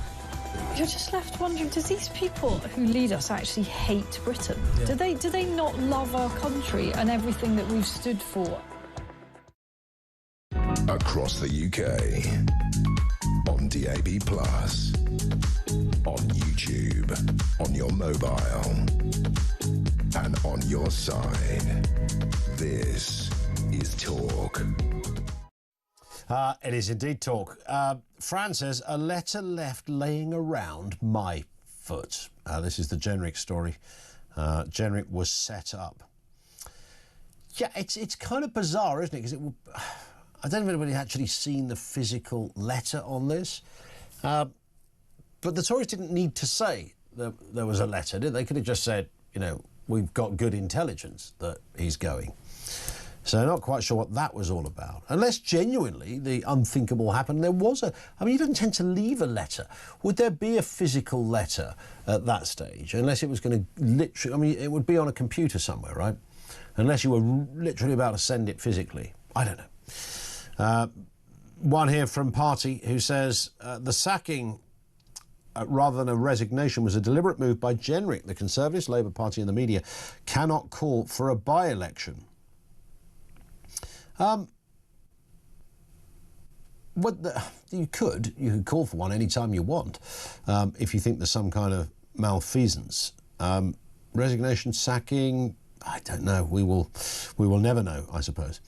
You're just left wondering, does these people who lead us actually hate Britain? Yeah. Do they not love our country and everything that we've stood for? Across the UK, on DAB+, on YouTube, on your mobile, and on your side. This is Talk. It is indeed Talk. Fran says, a letter left laying around my foot. This is the Jenrick story. Jenrick was set up. Yeah, it's kind of bizarre, isn't it? Because I don't know if anybody's actually seen the physical letter on this. But the Tories didn't need to say that there was a letter, did they? They could have just said, you know, we've got good intelligence that he's going. So I'm not quite sure what that was all about. Unless genuinely the unthinkable happened. There was you don't tend to leave a letter. Would there be a physical letter at that stage? Unless it was going to literally, it would be on a computer somewhere, right? Unless you were literally about to send it physically. I don't know. One here from Party who says the sacking rather than a resignation was a deliberate move by Jenrick. The Conservatives, Labour Party and the media cannot call for a by-election. You could call for one any time you want if you think there's some kind of malfeasance. Resignation, sacking, I don't know. We will never know, I suppose.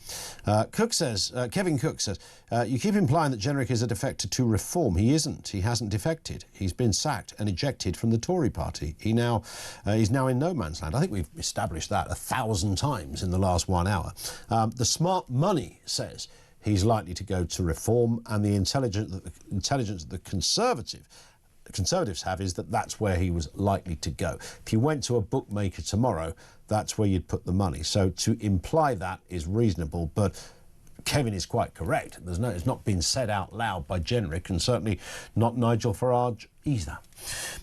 Kevin Cook says, you keep implying that Jenrick is a defector to reform. He isn't. He hasn't defected. He's been sacked and ejected from the Tory party. He's now in no man's land. I think we've established that 1,000 times in the last 1 hour. The smart money says he's likely to go to reform, and the intelligence that the Conservatives have is that that's where he was likely to go. If you went to a bookmaker tomorrow, that's where you'd put the money. So to imply that is reasonable, but Kevin is quite correct. It's not been said out loud by Jenrick, and certainly not Nigel Farage either.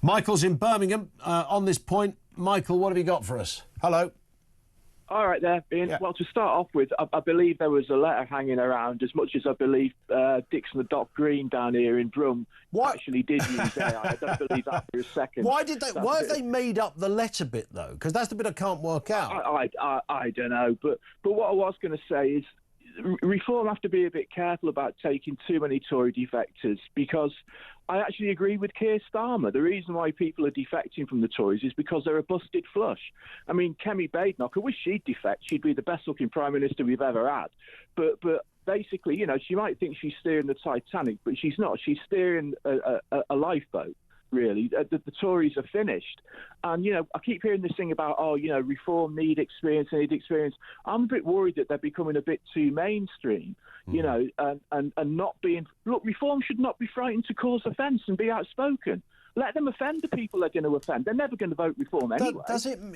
Michael's in Birmingham on this point. Michael, what have you got for us? Hello. All right there, Ian. Yeah. Well, to start off with, I believe there was a letter hanging around, as much as I believe Dixon the Dock Green down here in Brum actually did use AI. I don't believe that for a second. Why have they made up the letter bit, though? Because that's the bit I can't work out. I don't know. But what I was going to say is Reform have to be a bit careful about taking too many Tory defectors, because I actually agree with Keir Starmer. The reason why people are defecting from the Tories is because they're a busted flush. I mean, Kemi Badenoch, I wish she'd defect. She'd be the best-looking Prime Minister we've ever had. But basically, you know, she might think she's steering the Titanic, but she's not. She's steering a lifeboat. Really, the Tories are finished. And, you know, I keep hearing this thing about, Reform need experience. I'm a bit worried that they're becoming a bit too mainstream, you know, and not being... Look, Reform should not be frightened to cause offence and be outspoken. Let them offend the people they're going to offend. They're never going to vote Reform anyway.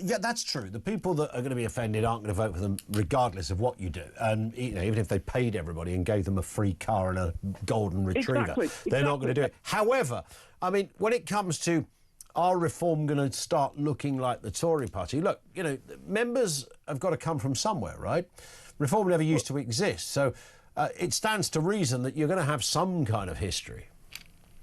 Yeah, that's true. The people that are going to be offended aren't going to vote for them regardless of what you do. And, you know, even if they paid everybody and gave them a free car and a golden retriever, they're not going to do it. However, I mean, when it comes to are Reform going to start looking like the Tory party? Look, you know, members have got to come from somewhere, right? Reform never used to exist. So it stands to reason that you're going to have some kind of history.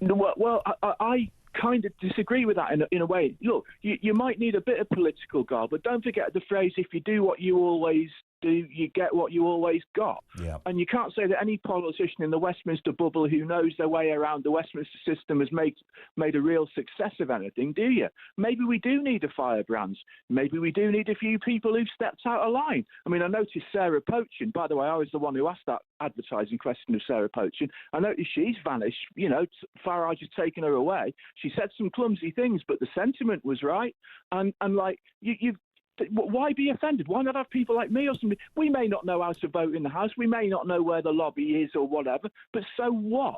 Well, I kind of disagree with that in a way. Look, you might need a bit of political guile, but don't forget the phrase, if you do what you always do, you get what you always got. Yeah. And you can't say that any politician in the Westminster bubble who knows their way around the Westminster system has made a real success of anything, do you? Maybe we do need a firebrand. Maybe we do need a few people who've stepped out of line. I mean, I noticed Sarah Poachin. By the way, I was the one who asked that advertising question of Sarah Poachin. I noticed she's vanished. You know, Farage has taken her away. She said some clumsy things, but the sentiment was right. And like, why be offended? Why not have people like me or somebody? We may not know how to vote in the House. We may not know where the lobby is or whatever, but so what?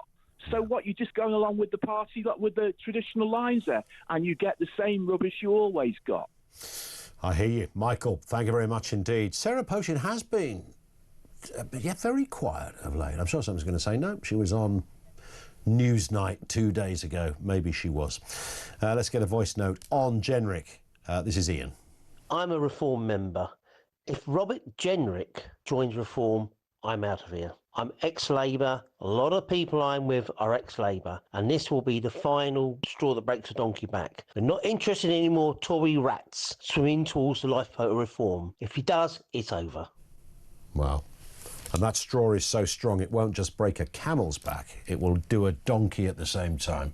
So what? You're just going along with the party, like with the traditional lines there, and you get the same rubbish you always got. I hear you. Michael, thank you very much indeed. Sarah Poachin has been very quiet of late. I'm sure someone's going to say, no, she was on Newsnight 2 days ago. Maybe she was. Let's get a voice note on Jenrick. This is Ian. I'm a Reform member. If Robert Jenrick joins Reform, I'm out of here. I'm ex-Labour. A lot of people I'm with are ex-Labour. And this will be the final straw that breaks the donkey back. We're not interested in any more Tory rats swimming towards the lifeboat of Reform. If he does, it's over. Wow. And that straw is so strong it won't just break a camel's back. It will do a donkey at the same time.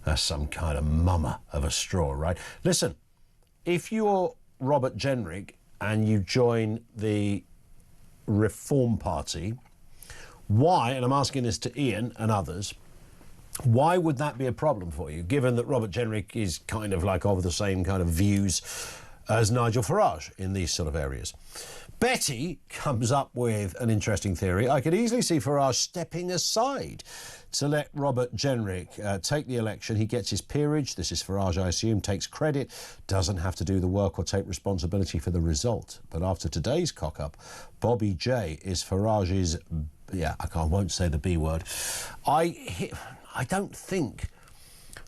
That's some kind of mummer of a straw, right? Listen, if you're Robert Jenrick and you join the Reform Party, why, and I'm asking this to Ian and others, why would that be a problem for you, given that Robert Jenrick is kind of like of the same kind of views as Nigel Farage in these sort of areas? Betty comes up with an interesting theory. I could easily see Farage stepping aside to let Robert Jenrick take the election. He gets his peerage. This is Farage, I assume, takes credit, doesn't have to do the work or take responsibility for the result. But after today's cock-up, Bobby J is Farage's, I won't say the B word. I don't think...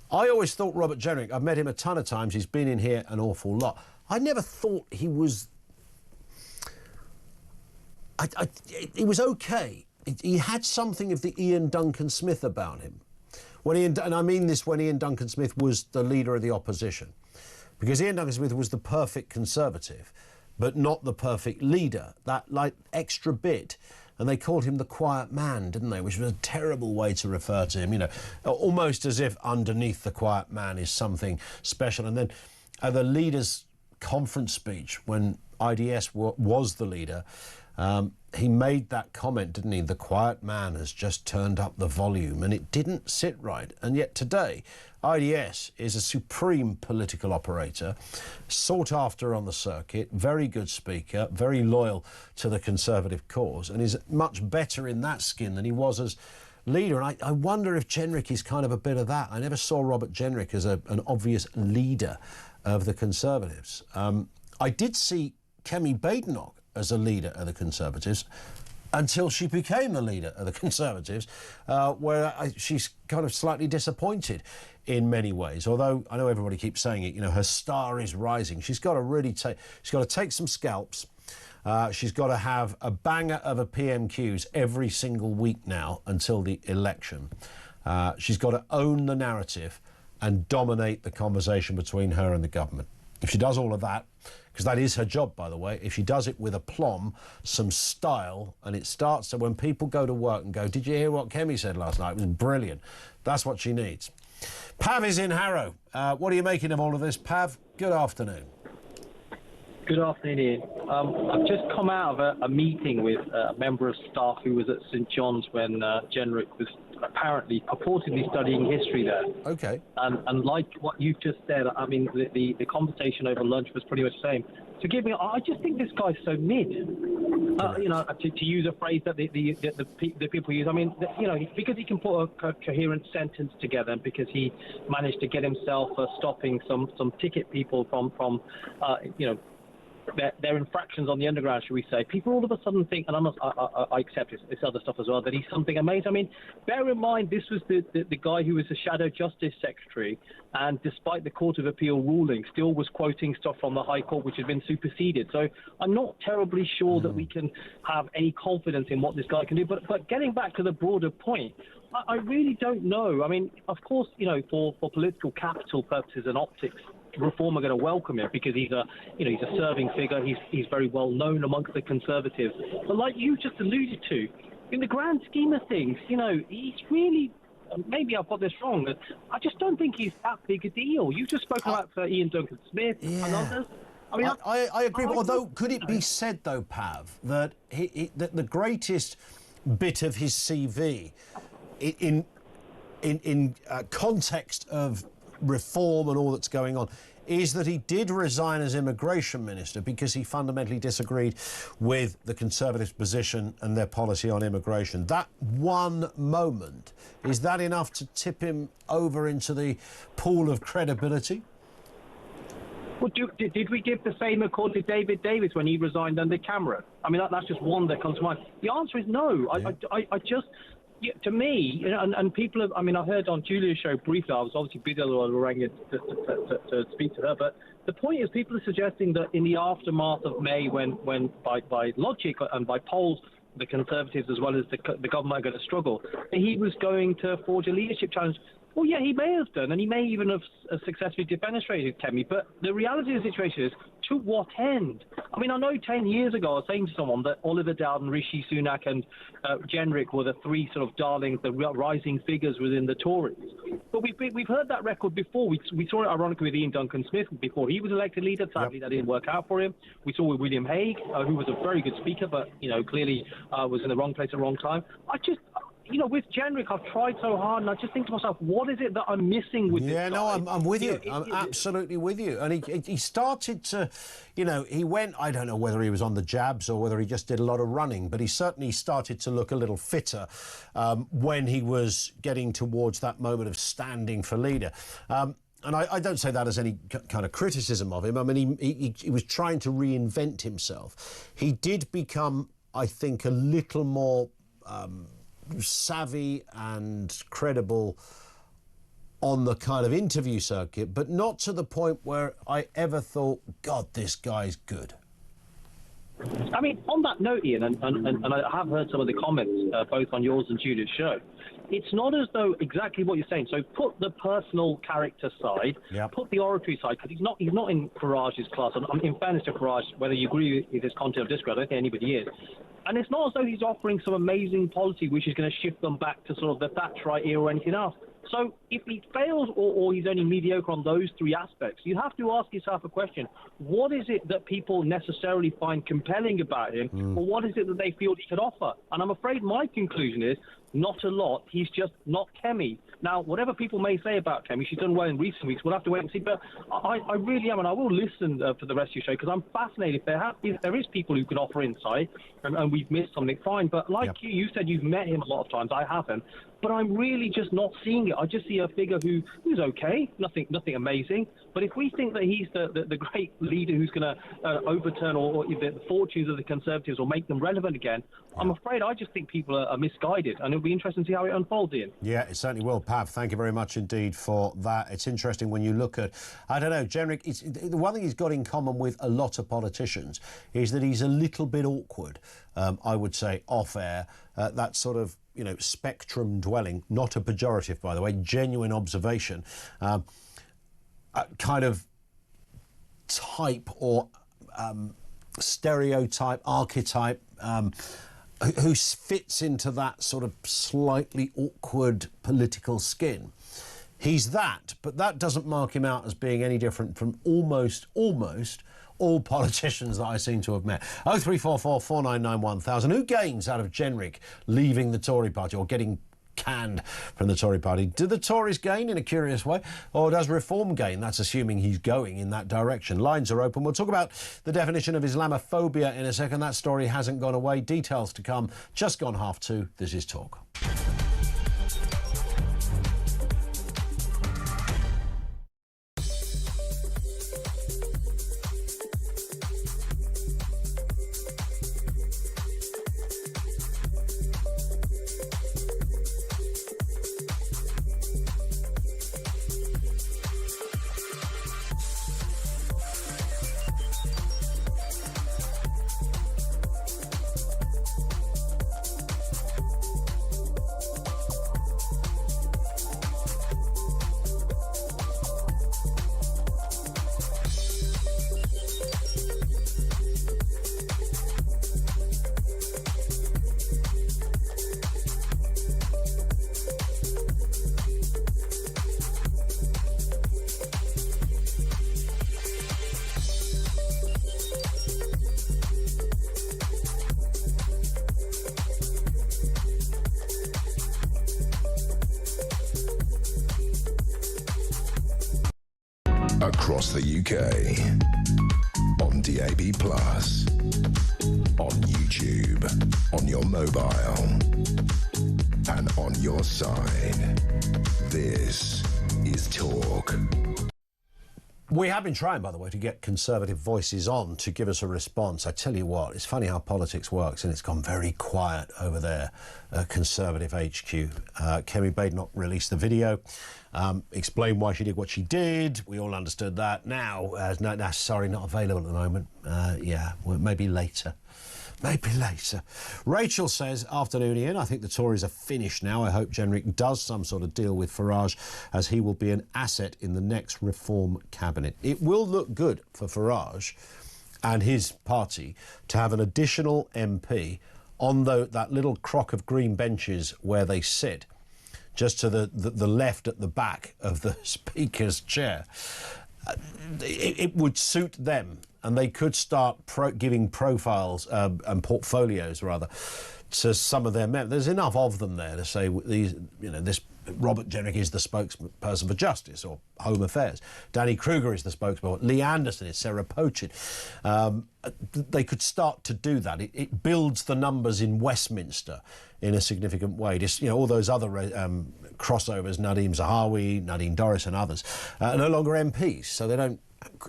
I always thought Robert Jenrick, I've met him a ton of times, he's been in here an awful lot. I never thought he was... It was okay he had something of the Ian Duncan Smith about him. And I mean this when Ian Duncan Smith was the leader of the opposition. Because Ian Duncan Smith was the perfect Conservative, but not the perfect leader. That, like, extra bit. And they called him the quiet man, didn't they? Which was a terrible way to refer to him, you know, almost as if underneath the quiet man is something special. And then at the leaders' conference speech, when IDS was the leader, he made that comment, didn't he? The quiet man has just turned up the volume, and it didn't sit right. And yet today, IDS is a supreme political operator, sought after on the circuit, very good speaker, very loyal to the Conservative cause, and is much better in that skin than he was as leader. And I wonder if Jenrick is kind of a bit of that. I never saw Robert Jenrick as an obvious leader of the Conservatives. I did see Kemi Badenoch as a leader of the Conservatives until she became the leader of the Conservatives, where she's kind of slightly disappointed in many ways. Although I know everybody keeps saying it, you know, her star is rising. She's got to really take some scalps. She's got to have a banger of a PMQs every single week now until the election. She's got to own the narrative and dominate the conversation between her and the government. If she does all of that, because that is her job, by the way, if she does it with aplomb, some style, and it starts to, when people go to work and go, did you hear what Kemi said last night? It was brilliant. That's what she needs. Pav is in Harrow. What are you making of all of this, Pav? Good afternoon. Good afternoon, Ian. I've just come out of a meeting with a member of staff who was at St John's when Jenrick was apparently purportedly studying history there. Okay. And like what you've just said, I mean, the conversation over lunch was pretty much the same. Forgive me, I just think this guy's so mid. You know, to use a phrase that the people use. I mean, you know, because he can put a coherent sentence together, and because he managed to get himself stopping some ticket people from you know, their infractions on the underground, should we say. People all of a sudden think, and I accept this other stuff as well, that he's something amazing. I mean, bear in mind, this was the guy who was the Shadow Justice Secretary, and despite the Court of Appeal ruling, still was quoting stuff from the High Court, which had been superseded. So I'm not terribly sure that we can have any confidence in what this guy can do. But getting back to the broader point, I really don't know. I mean, of course, you know, for political capital purposes and optics, Reform are going to welcome him because he's a serving figure. He's very well known amongst the Conservatives. But like you just alluded to, in the grand scheme of things, you know, he's really, maybe I've got this wrong, but I just don't think he's that big a deal. You've just spoken about Ian Duncan Smith and others. I mean, I agree. Although, could it be said though, Pav, that that the greatest bit of his CV in context of reform and all that's going on is that he did resign as immigration minister because he fundamentally disagreed with the Conservatives' position and their policy on immigration. That one moment, is that enough to tip him over into the pool of credibility? Well, did we give the same accord to David Davis when he resigned under Cameron? I mean, that's just one that comes to mind. The answer is no. Yeah. I just... Yeah, to me, you know, and people have, I mean, I heard on Julia's show briefly, I was obviously busy while I rang it to speak to her, but the point is people are suggesting that in the aftermath of May, when by logic and by polls, the Conservatives as well as the government are going to struggle, he was going to forge a leadership challenge. Well, yeah, he may have done, and he may even have successfully demonstrated, Kemi, but the reality of the situation is, to what end? I mean, I know 10 years ago I was saying to someone that Oliver Dowden, Rishi Sunak and Jenrick were the three sort of darlings, the rising figures within the Tories. But we've heard that record before. We saw it ironically with Ian Duncan Smith before he was elected leader. Sadly, that didn't work out for him. We saw with William Hague, who was a very good speaker, but, you know, clearly was in the wrong place at the wrong time. You know, with Jenrick, I've tried so hard, and I just think to myself, what is it that I'm missing with this guy? No, I'm with you. I'm absolutely with you. And he started to, you know, he went, I don't know whether he was on the jabs or whether he just did a lot of running, but he certainly started to look a little fitter when he was getting towards that moment of standing for leader. And I don't say that as any kind of criticism of him. I mean, he was trying to reinvent himself. He did become, I think, a little more... savvy and credible on the kind of interview circuit, but not to the point where I ever thought, God, this guy's good. I mean, on that note, Ian, and I have heard some of the comments, both on yours and Judith's show, it's not as though exactly what you're saying. So put the personal character side, put the oratory side, because he's not in Farage's class. And in fairness to Farage, whether you agree with his content or disagree, I don't think anybody is. And it's not as though he's offering some amazing policy which is going to shift them back to sort of the Thatcherite era or anything else. So if he fails or he's only mediocre on those three aspects, you have to ask yourself a question. What is it that people necessarily find compelling about him, or what is it that they feel he could offer? And I'm afraid my conclusion is not a lot. He's just not Kemi. Now, whatever people may say about Kemi, she's done well in recent weeks. We'll have to wait and see. But I really am, and I will listen for the rest of your show, because I'm fascinated. If there is people who can offer insight, and we've missed something, fine. But like you said, you've met him a lot of times. I haven't. But I'm really just not seeing it. I just see a figure who's okay, nothing amazing. But if we think that he's the great leader who's going to overturn or the fortunes of the Conservatives or make them relevant again, I'm afraid I just think people are misguided, and it'll be interesting to see how it unfolds, Ian. Yeah, it certainly will. Pav, thank you very much indeed for that. It's interesting when you look at, I don't know, Jenrick, the one thing he's got in common with a lot of politicians is that he's a little bit awkward, I would say, off-air, that sort of, spectrum dwelling, not a pejorative, by the way, genuine observation, kind of type or stereotype, archetype, who fits into that sort of slightly awkward political skin. He's that, but that doesn't mark him out as being any different from almost all politicians that I seem to have met. 0344 499 1000. Who gains out of Jenrick leaving the Tory party or getting canned from the Tory party? Do the Tories gain in a curious way, or does Reform gain? That's assuming he's going in that direction. Lines are open. We'll talk about the definition of Islamophobia in a second. That story hasn't gone away. Details to come. Just gone 2:30. This is Talk. Across the UK, on DAB+, on YouTube, on your mobile, and on your side. This is Talk. We have been trying, by the way, to get Conservative voices on to give us a response. I tell you what, it's funny how politics works, and it's gone very quiet over there at Conservative HQ. Kemi Badenoch released the video, explained why she did what she did. We all understood that. Now, sorry, not available at the moment. Well, maybe later. Maybe later. Rachel says, afternoon, Ian. I think the Tories are finished now. I hope Jenrick does some sort of deal with Farage, as he will be an asset in the next Reform cabinet. It will look good for Farage and his party to have an additional MP on that little crock of green benches where they sit, just to the left at the back of the Speaker's chair. It would suit them, and they could start giving profiles and portfolios, rather, to some of their members. There's enough of them there to say this Robert Jenrick is the spokesperson for Justice or Home Affairs. Danny Kruger is the spokesperson. Lee Anderson is Sarah Pochin. They could start to do that. It builds the numbers in Westminster in a significant way. Just, all those other crossovers, Nadeem Zahawi, Nadine Dorris and others, are no longer MPs, so they don't,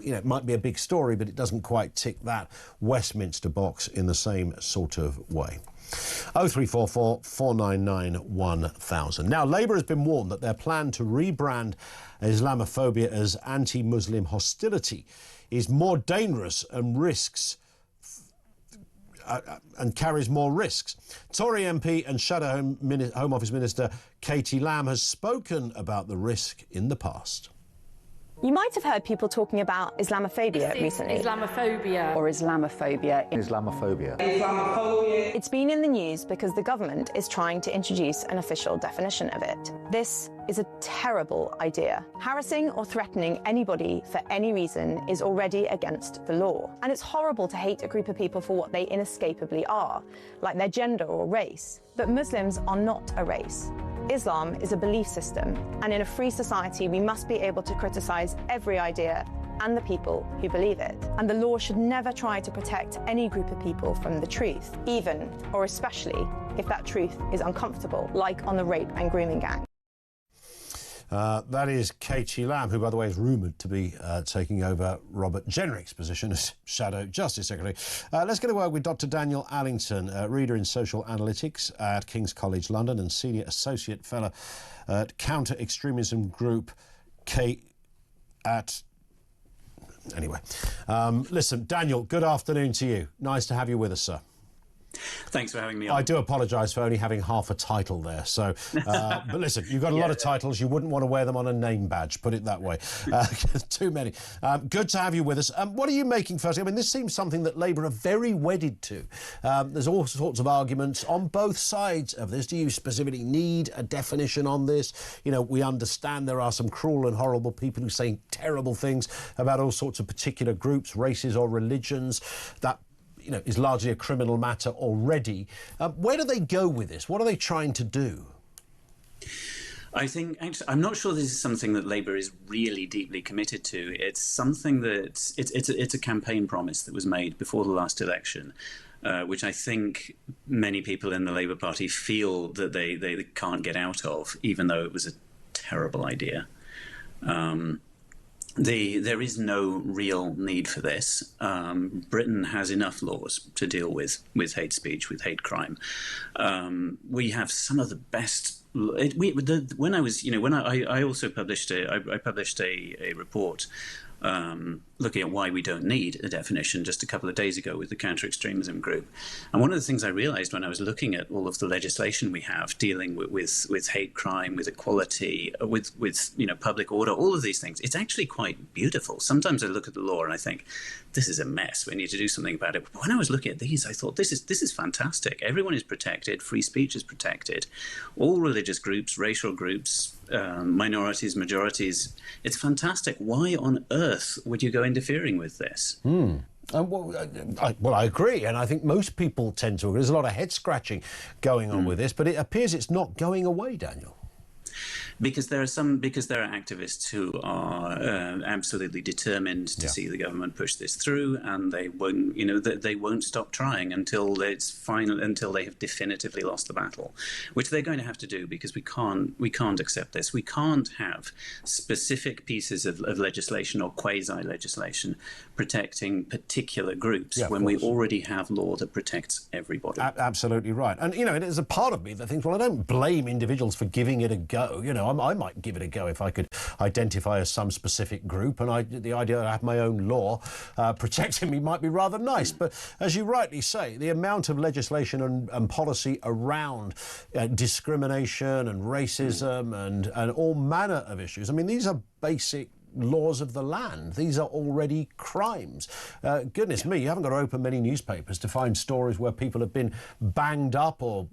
it might be a big story, but it doesn't quite tick that Westminster box in the same sort of way. 0344 499 1000. Now, Labour has been warned that their plan to rebrand Islamophobia as anti-Muslim hostility is more dangerous and risks and carries more risks. Tory MP and Shadow Home Office Minister Katie Lamb has spoken about the risk in the past. You might have heard people talking about Islamophobia recently. Islamophobia. Or Islamophobia. Islamophobia. Islamophobia. It's been in the news because the government is trying to introduce an official definition of it. This is a terrible idea. Harassing or threatening anybody for any reason is already against the law. And it's horrible to hate a group of people for what they inescapably are, like their gender or race. But Muslims are not a race. Islam is a belief system, and in a free society we must be able to criticise every idea and the people who believe it. And the law should never try to protect any group of people from the truth, even or especially if that truth is uncomfortable, like on the rape and grooming gang. That is Katie Lamb, who, by the way, is rumoured to be taking over Robert Jenrick's position as Shadow Justice Secretary. Let's get a word with Dr Daniel Allington, reader in social analytics at King's College London and Senior Associate Fellow at Counter-Extremism Group Anyway, listen, Daniel, good afternoon to you. Nice to have you with us, sir. Thanks for having me on. I do apologise for only having half a title there. So, but listen, you've got a lot of titles. You wouldn't want to wear them on a name badge, put it that way. Too many. Good to have you with us. What are you making first? I mean, this seems something that Labour are very wedded to. There's all sorts of arguments on both sides of this. Do you specifically need a definition on this? You know, we understand there are some cruel and horrible people who say terrible things about all sorts of particular groups, races or religions. That is largely a criminal matter already. Where do they go with this? What are they trying to do? I think, actually, I'm not sure this is something that Labour is really deeply committed to. It's something that, it's a campaign promise that was made before the last election, which I think many people in the Labour Party feel that they can't get out of, even though it was a terrible idea. There is no real need for this. Britain has enough laws to deal with hate speech, with hate crime. We have some of the best. When I also published I published a report looking at why we don't need a definition just a couple of days ago with the Counter-Extremism Group. And one of the things I realised when I was looking at all of the legislation we have dealing with hate crime, with equality, with public order, all of these things, it's actually quite beautiful. Sometimes I look at the law and I think, this is a mess. We need to do something about it. But when I was looking at these, I thought, this is fantastic. Everyone is protected. Free speech is protected. All religious groups, racial groups, minorities, majorities. It's fantastic. Why on earth would you go interfering with this? I agree, and I think most people tend to agree. There's a lot of head scratching going on with this, but it appears it's not going away, Daniel. Because there are activists who are absolutely determined to see the government push this through, and they won't stop trying until they have definitively lost the battle, which they're going to have to do, because we can't accept this. We can't have specific pieces of legislation or quasi-legislation protecting particular groups when we already have law that protects everybody. Absolutely right. And there's a part of me that thinks, well, I don't blame individuals for giving it a go. I might give it a go if I could identify as some specific group, and the idea that I have my own law protecting me might be rather nice. But as you rightly say, the amount of legislation and policy around discrimination and racism and all manner of issues, I mean, these are basic laws of the land. These are already crimes. Goodness me, you haven't got to open many newspapers to find stories where people have been banged up or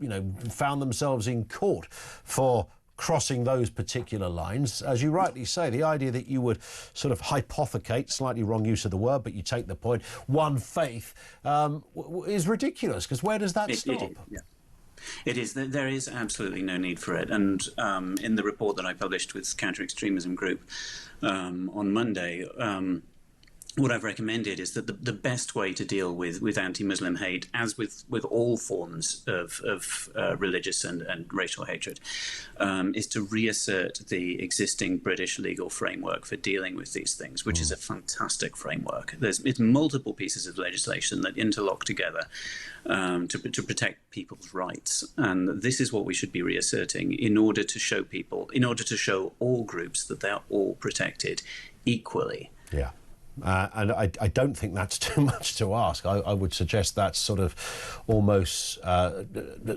found themselves in court for crossing those particular lines. As you rightly say, the idea that you would sort of hypothecate, slightly wrong use of the word, but you take the point, one faith is ridiculous, because where does that stop? It is. There is absolutely no need for it. And in the report that I published with Counter-Extremism Group on Monday, what I've recommended is that the best way to deal with anti-Muslim hate, as with all forms of religious and racial hatred, is to reassert the existing British legal framework for dealing with these things, which is a fantastic framework. It's multiple pieces of legislation that interlock together to protect people's rights. And this is what we should be reasserting in order to show all groups that they're all protected equally. Yeah. And I don't think that's too much to ask. I would suggest that's sort of almost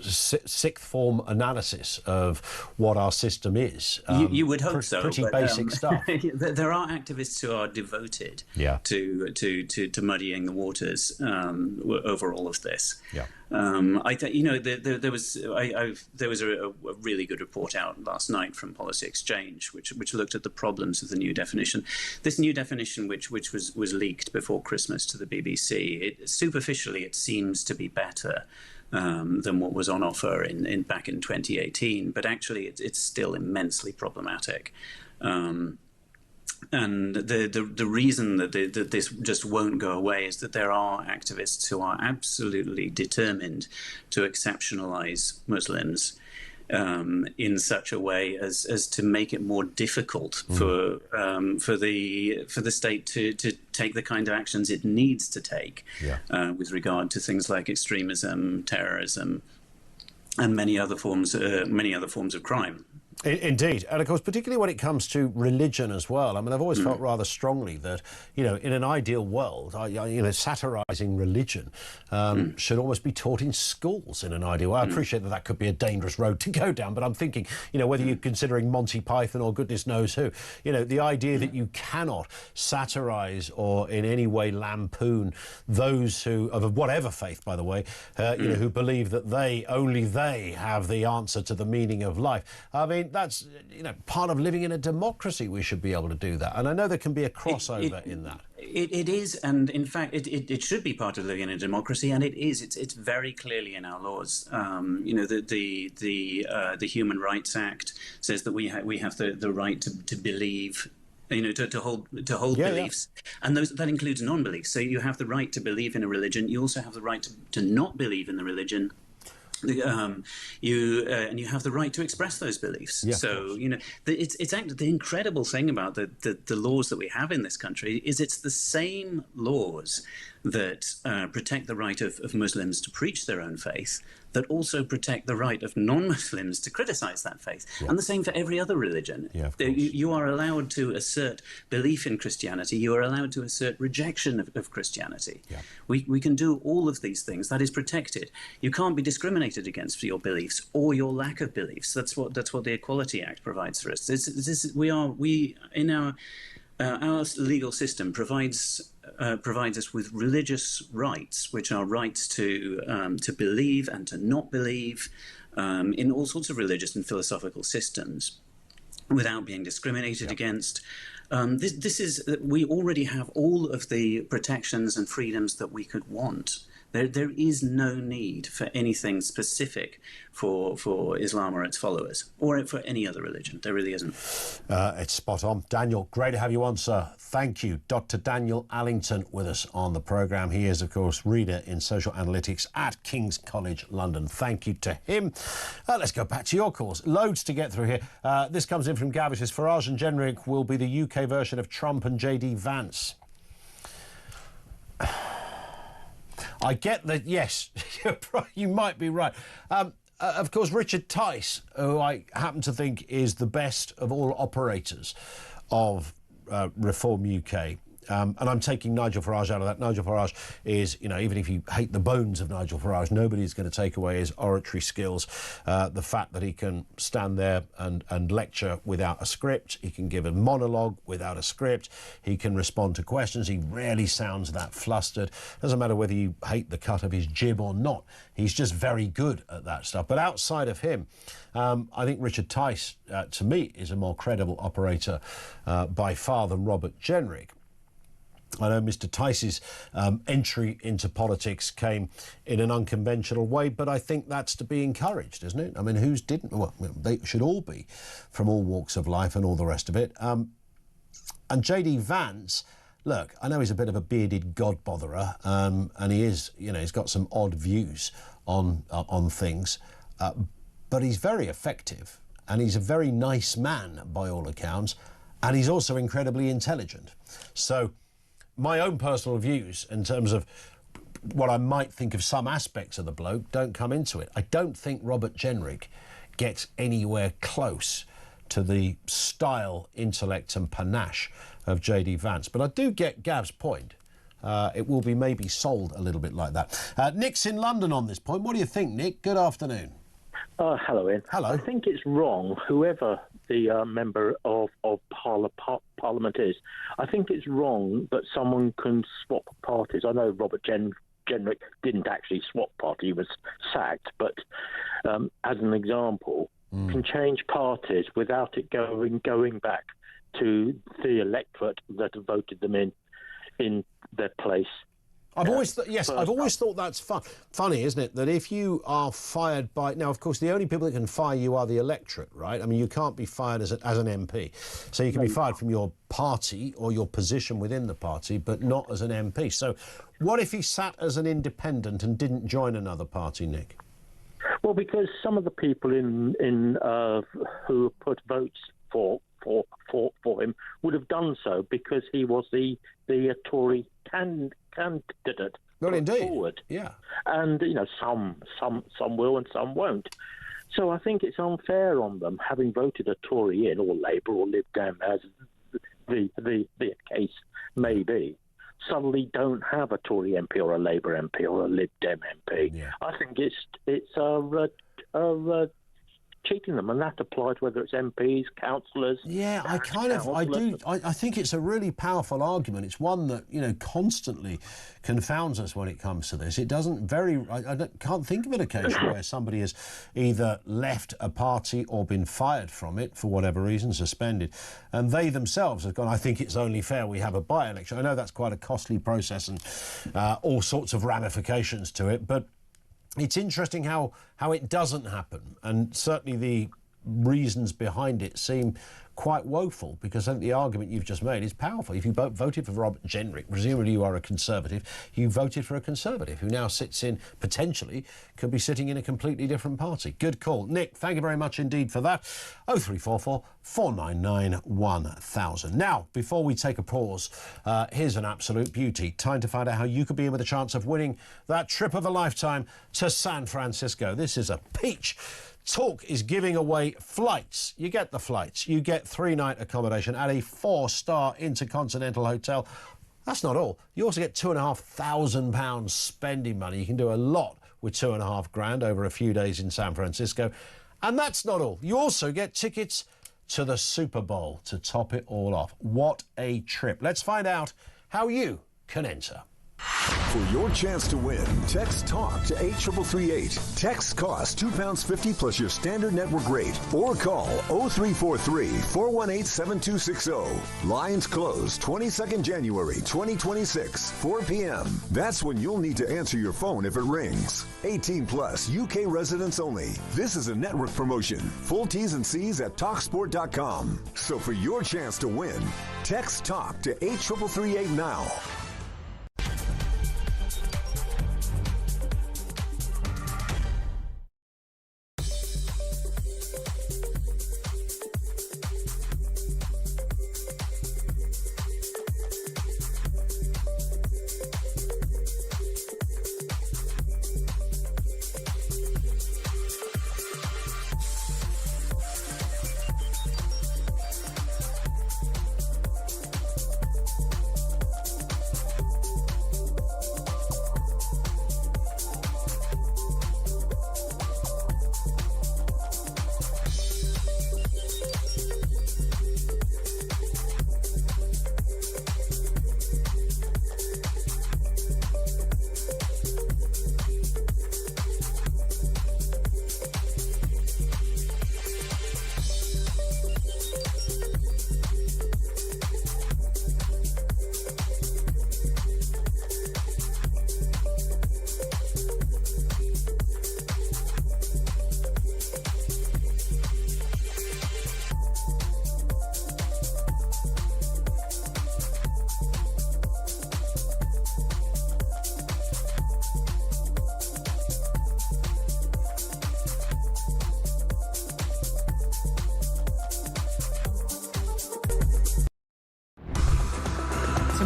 sixth form analysis of what our system is. You would hope so. Pretty but, basic stuff. There are activists who are devoted to muddying the waters over all of this. Yeah. There was a really good report out last night from Policy Exchange, which looked at the problems of the new definition. This new definition, which was leaked before Christmas to the BBC, superficially it seems to be better than what was on offer back in 2018, but actually it's still immensely problematic. And the reason that this just won't go away is that there are activists who are absolutely determined to exceptionalize Muslims in such a way as to make it more difficult for the state to take the kind of actions it needs to take with regard to things like extremism, terrorism, and many other forms of crime. Indeed. And of course, particularly when it comes to religion as well. I mean, I've always felt rather strongly that, in an ideal world, satirising religion should almost be taught in schools in an ideal way. I appreciate that could be a dangerous road to go down, but I'm thinking, whether you're considering Monty Python or goodness knows who, the idea that you cannot satirise or in any way lampoon those who, of whatever faith, by the way, who believe that only they have the answer to the meaning of life. I mean, that's part of living in a democracy. We should be able to do that, and I know there can be a crossover in that. It is, and in fact, it should be part of living in a democracy, and it is. It's very clearly in our laws. The Human Rights Act says that we have the right to believe. To hold beliefs, and that includes non-beliefs. So you have the right to believe in a religion. You also have the right to not believe in the religion. And you have the right to express those beliefs. So the incredible thing about the laws that we have in this country is it's the same laws that protect the right of Muslims to preach their own faith, that also protect the right of non-Muslims to criticize that faith. And the same for every other religion. You are allowed to assert belief in Christianity. You are allowed to assert rejection of Christianity. We can do all of these things. That is protected. You can't be discriminated against for your beliefs or your lack of beliefs. That's what the Equality Act provides for us. Our legal system provides us with religious rights, which are rights to believe and to not believe in all sorts of religious and philosophical systems, without being discriminated against. We already have all of the protections and freedoms that we could want. There is no need for anything specific for Islam or its followers, or for any other religion. There really isn't. It's spot on. Daniel, great to have you on, sir. Thank you. Dr. Daniel Allington with us on the programme. He is, of course, reader in social analytics at King's College London. Thank you to him. Let's go back to your calls. Loads to get through here. This comes in from Gav. It says, Farage and Jenrick will be the UK version of Trump and JD Vance. I get that, yes, you might be right. Of course, Richard Tice, who I happen to think is the best of all operators of Reform UK. And I'm taking Nigel Farage out of that. Nigel Farage is, even if you hate the bones of Nigel Farage, nobody's going to take away his oratory skills. The fact that he can stand there and lecture without a script. He can give a monologue without a script. He can respond to questions. He rarely sounds that flustered. Doesn't matter whether you hate the cut of his jib or not. He's just very good at that stuff. But outside of him, I think Richard Tice, to me, is a more credible operator by far than Robert Jenrick. I know Mr. Tice's entry into politics came in an unconventional way, but I think that's to be encouraged, isn't it? I mean, who's didn't? Well, they should all be, from all walks of life and all the rest of it. And JD Vance, look, I know he's a bit of a bearded god-botherer, and he is, he's got some odd views on things, but he's very effective, and he's a very nice man by all accounts, and he's also incredibly intelligent. So my own personal views in terms of what I might think of some aspects of the bloke don't come into it. I don't think Robert Jenrick gets anywhere close to the style, intellect and panache of J.D. Vance. But I do get Gav's point. It will be maybe sold a little bit like that. Nick's in London on this point. What do you think, Nick? Good afternoon. Hello, Ian. Hello. I think it's wrong, whoever the member of Parliament is. I think it's wrong that someone can swap parties. I know Robert Jenrick didn't actually swap party, he was sacked, but as an example, can change parties without it going back to the electorate that have voted them in their place. I've always thought that's funny, isn't it? That if you are fired by... Now, of course, the only people that can fire you are the electorate, right? I mean, you can't be fired as an MP. So you can be fired from your party or your position within the party, but not as an MP. So what if he sat as an independent and didn't join another party, Nick? Well, because some of the people who put votes for him would have done so because he was the Tory candidate. Well, indeed. Forward. Yeah. And some will and some won't. So I think it's unfair on them, having voted a Tory in, or Labour or Lib Dem, as the case may be, suddenly don't have a Tory MP or a Labour MP or a Lib Dem MP. Yeah. I think it's cheating them, and that applies whether it's MPs, councillors. Yeah, I think it's a really powerful argument. It's one that constantly confounds us when it comes to this. It doesn't can't think of an occasion where somebody has either left a party or been fired from it for whatever reason, suspended, and they themselves have gone, I think it's only fair we have a by-election. I know that's quite a costly process and all sorts of ramifications to it, but it's interesting how it doesn't happen, and certainly the reasons behind it seem quite woeful, because I think the argument you've just made is powerful. If you voted for Robert Jenrick, presumably you are a Conservative, you voted for a Conservative who now sits in, potentially, could be sitting in a completely different party. Good call. Nick, thank you very much indeed for that. 0344 499 1000. Now, before we take a pause, here's an absolute beauty. Time to find out how you could be in with a chance of winning that trip of a lifetime to San Francisco. This is a peach. Talk is giving away flights. You get the flights. You get 3-night accommodation at a 4-star intercontinental hotel. That's not all. You also get £2,500 spending money. You can do a lot with $2,500 over a few days in San Francisco. And that's not all. You also get tickets to the Super Bowl to top it all off. What a trip. Let's find out how you can enter. For your chance to win, text TALK to 83338. Text costs £2.50 plus your standard network rate. Or call 0343-418-7260. Lines close 22nd January 2026, 4 p.m. That's when you'll need to answer your phone if it rings. 18 plus, UK residents only. This is a network promotion. Full T's and C's at TalkSport.com. So for your chance to win, text TALK to 83338 now.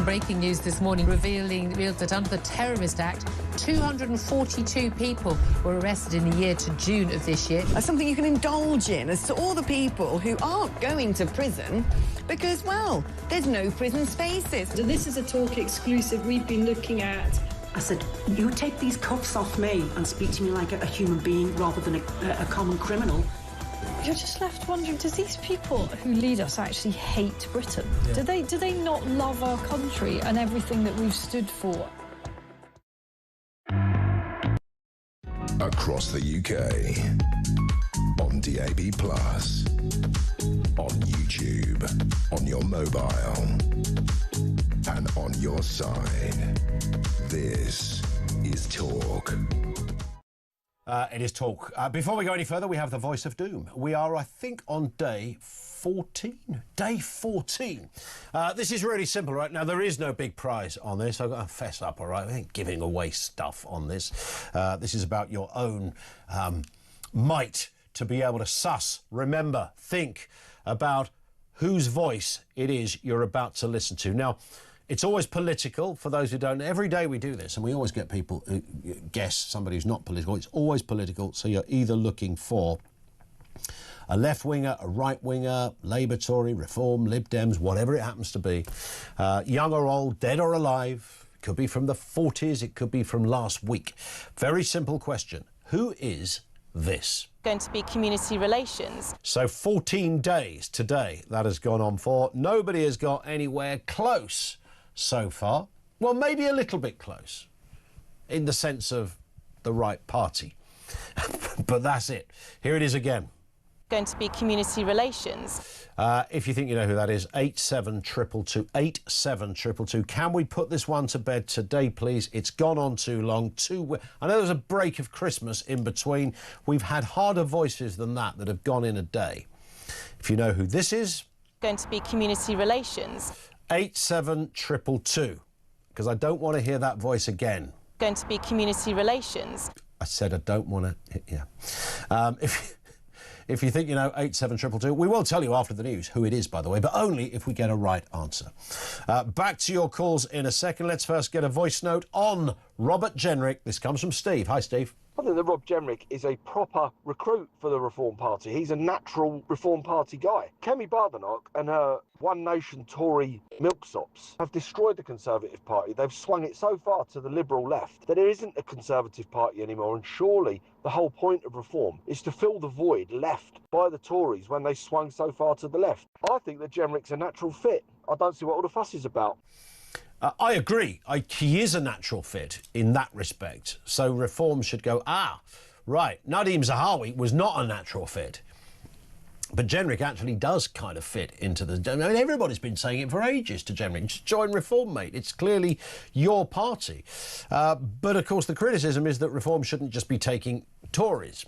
Breaking news this morning revealing that under the Terrorist Act, 242 people were arrested in the year to June of this year. Something you can indulge in as to all the people who aren't going to prison because, well, there's no prison spaces. So this is a talk exclusive we've been looking at. I said, you take these cuffs off me and speak to me like a human being rather than a common criminal. You're just left wondering, does these people who lead us actually hate Britain? Yeah. Do they not love our country and everything that we've stood for? Across the UK, on DAB+, on YouTube, on your mobile, and on your side. This is Talk. It is Talk. Before we go any further, we have the Voice of Doom. We are, I think, on day 14. Day 14. This is really simple, right? Now, there is no big prize on this. I've got to fess up, all right? We ain't giving away stuff on this. This is about your own might to be able to suss, remember, think about whose voice it is you're about to listen to. Now, it's always political, for those who don't know. Every day we do this, and we always get people who guess somebody who's not political. It's always political, so you're either looking for a left-winger, a right-winger, Labour, Tory, Reform, Lib Dems, whatever it happens to be, young or old, dead or alive. It could be from the 40s, it could be from last week. Very simple question. Who is this? Going to be community relations. So 14 days today that has gone on for. Nobody has got anywhere close so far. Well, maybe a little bit close in the sense of the right party. But that's it. Here it is again. Going to be community relations. If you think you know who that is, 87222, 87222. Can we put this one to bed today, please? It's gone on too long. I know there's a break of Christmas in between. We've had harder voices than that have gone in a day. If you know who this is... Going to be community relations. 87222, because I don't want to hear that voice again. Going to be community relations. I said I don't want to... Yeah. If you think you know 87222, we will tell you after the news who it is, by the way, but only if we get a right answer. Back to your calls in a second. Let's first get a voice note on Robert Jenrick. This comes from Steve. Hi, Steve. I think that Rob Jenrick is a proper recruit for the Reform Party. He's a natural Reform Party guy. Kemi Badenoch and her One Nation Tory milksops have destroyed the Conservative Party. They've swung it so far to the Liberal left that there isn't a Conservative Party anymore, and surely the whole point of reform is to fill the void left by the Tories when they swung so far to the left. I think that Jenrick's a natural fit. I don't see what all the fuss is about. I agree. He is a natural fit in that respect. So reform should go, right, Nadeem Zahawi was not a natural fit. But Jenrick actually does kind of fit into the... I mean, everybody's been saying it for ages to Jenrick. Just join Reform, mate. It's clearly your party. But, of course, the criticism is that Reform shouldn't just be taking Tories.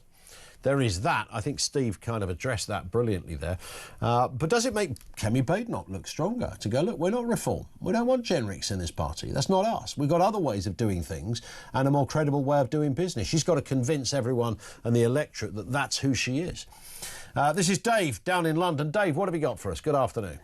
There is that. I think Steve kind of addressed that brilliantly there. But does it make Kemi Badenoch look stronger to go, look, we're not Reform. We don't want Jenricks in this party. That's not us. We've got other ways of doing things and a more credible way of doing business. She's got to convince everyone and the electorate that that's who she is. This is Dave down in London. Dave, what have you got for us? Good afternoon.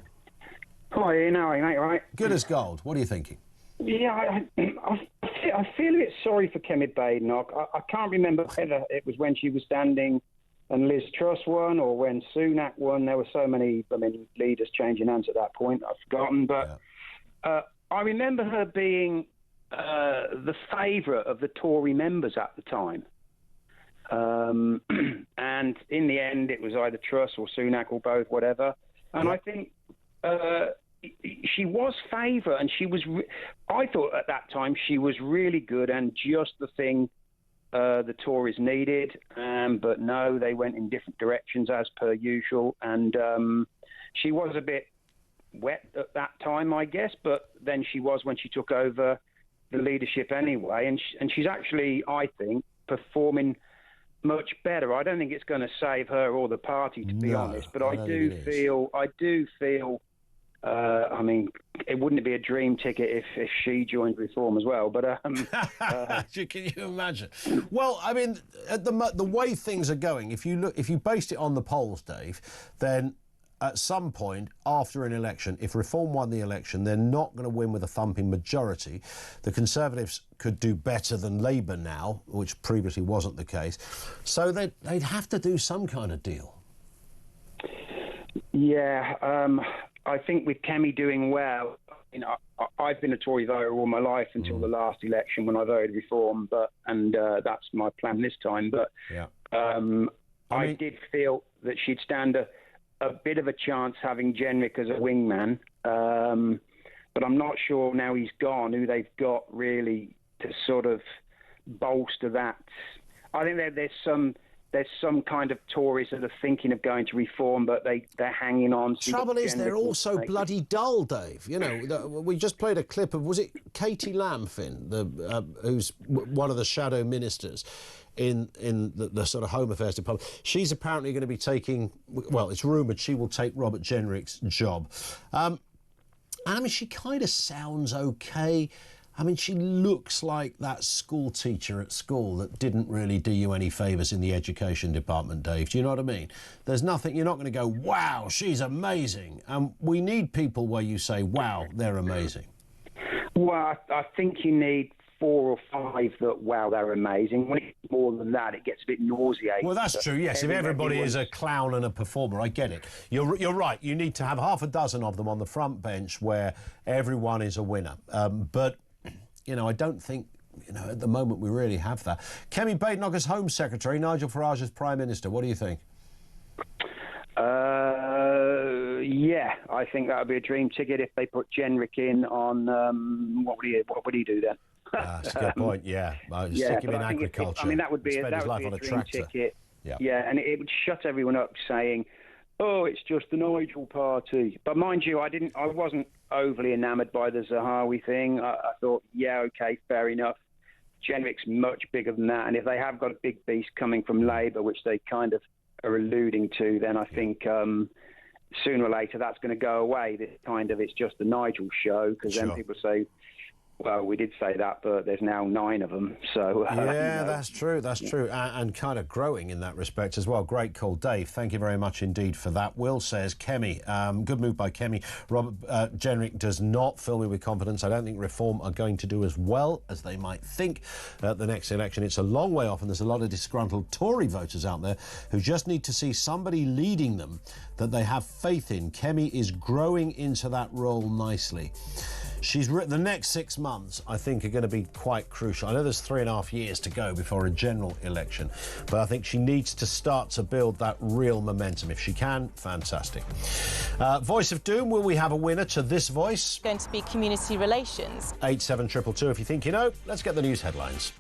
Hi, Ian. How are you, mate? Right? Good as gold. What are you thinking? Yeah, I feel a bit sorry for Kemi Badenoch. I can't remember whether it was when she was standing and Liz Truss won or when Sunak won. There were so many, leaders changing hands at that point. I've forgotten. But I remember her being the favourite of the Tory members at the time. And in the end, it was either Truss or Sunak or both, whatever. And I think... she was favourite, and she was. I thought at that time she was really good and just the thing the Tories needed. But no, they went in different directions as per usual, and she was a bit wet at that time, I guess. But then she was when she took over the leadership anyway, and she's actually, I think, performing much better. I don't think it's going to save her or the party, to be honest. But I do feel. It wouldn't be a dream ticket if she joined Reform as well. But can you imagine? Well, I mean, the way things are going, if you based it on the polls, Dave, then at some point after an election, if Reform won the election, they're not going to win with a thumping majority. The Conservatives could do better than Labour now, which previously wasn't the case. So they'd have to do some kind of deal. Yeah, I think with Kemi doing well, I've been a Tory voter all my life until the last election when I voted Reform, and that's my plan this time. But I did feel that she'd stand a bit of a chance having Jenrick as a wingman, but I'm not sure now he's gone who they've got really to sort of bolster that. I think there's some kind of Tories that are thinking of going to Reform, but they're hanging on. Trouble is, they're all so bloody dull, Dave. You know, we just played a clip of, was it Katie Lamb, Finn, who's one of the shadow ministers in the sort of Home Affairs Department. She's apparently going to be taking, well, it's rumoured she will take Robert Jenrick's job. And I mean, she kind of sounds okay. I mean, she looks like that school teacher at school that didn't really do you any favours in the education department, Dave. Do you know what I mean? There's nothing, you're not going to go, wow, she's amazing. And we need people where you say, wow, they're amazing. Well, I think you need 4 or 5 that, wow, they're amazing. When it's more than that, it gets a bit nauseating. Well, that's true, yes. If everybody is a clown and a performer, I get it. You're right. You need to have half a dozen of them on the front bench where everyone is a winner. But, you know, I don't think, you know, at the moment we really have that. Kemi Badenoch as Home Secretary, Nigel Farage as Prime Minister. What do you think? Yeah, I think that would be a dream ticket if they put Jenrick in on, what would he do then? That's a good point, yeah. Stick him in agriculture. That would be a dream ticket. Yeah, and it would shut everyone up saying, oh, it's just the Nigel party. But mind you, I wasn't overly enamoured by the Zahawi thing. I thought, yeah, OK, fair enough. Jenrick's much bigger than that. And if they have got a big beast coming from Labour, which they kind of are alluding to, then I think sooner or later that's going to go away. This kind of, it's just the Nigel show, because then people say, well, we did say that, but there's now 9 of them. So yeah, that's true. That's true, and kind of growing in that respect as well. Great call, Dave. Thank you very much indeed for that. Will says Kemi, good move by Kemi. Robert Jenrick does not fill me with confidence. I don't think Reform are going to do as well as they might think at the next election. It's a long way off, and there's a lot of disgruntled Tory voters out there who just need to see somebody leading them that they have faith in. Kemi is growing into that role nicely. The next 6 months, I think, are going to be quite crucial. I know there's 3.5 years to go before a general election, but I think she needs to start to build that real momentum. If she can, fantastic. Voice of Doom, will we have a winner to this voice? Going to be community relations. 87222 if you think you know. Let's get the news headlines.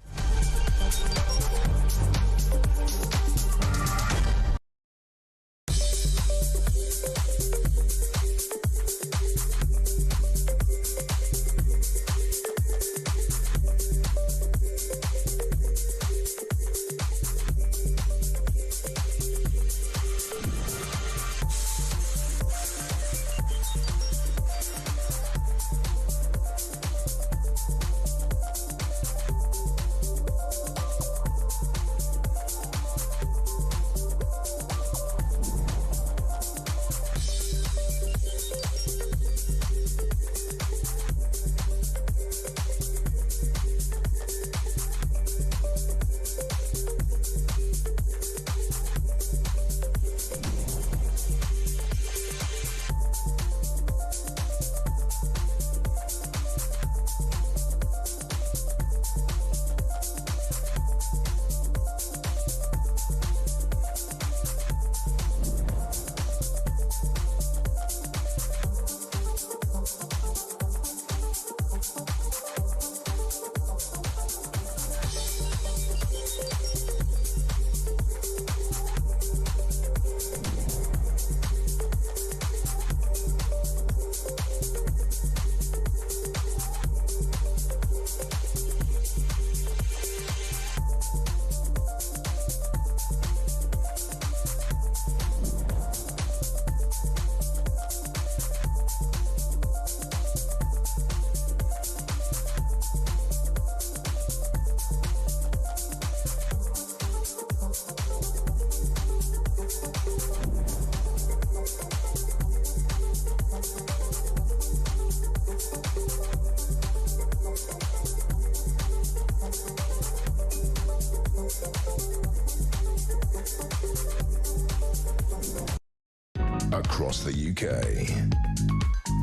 Across the UK.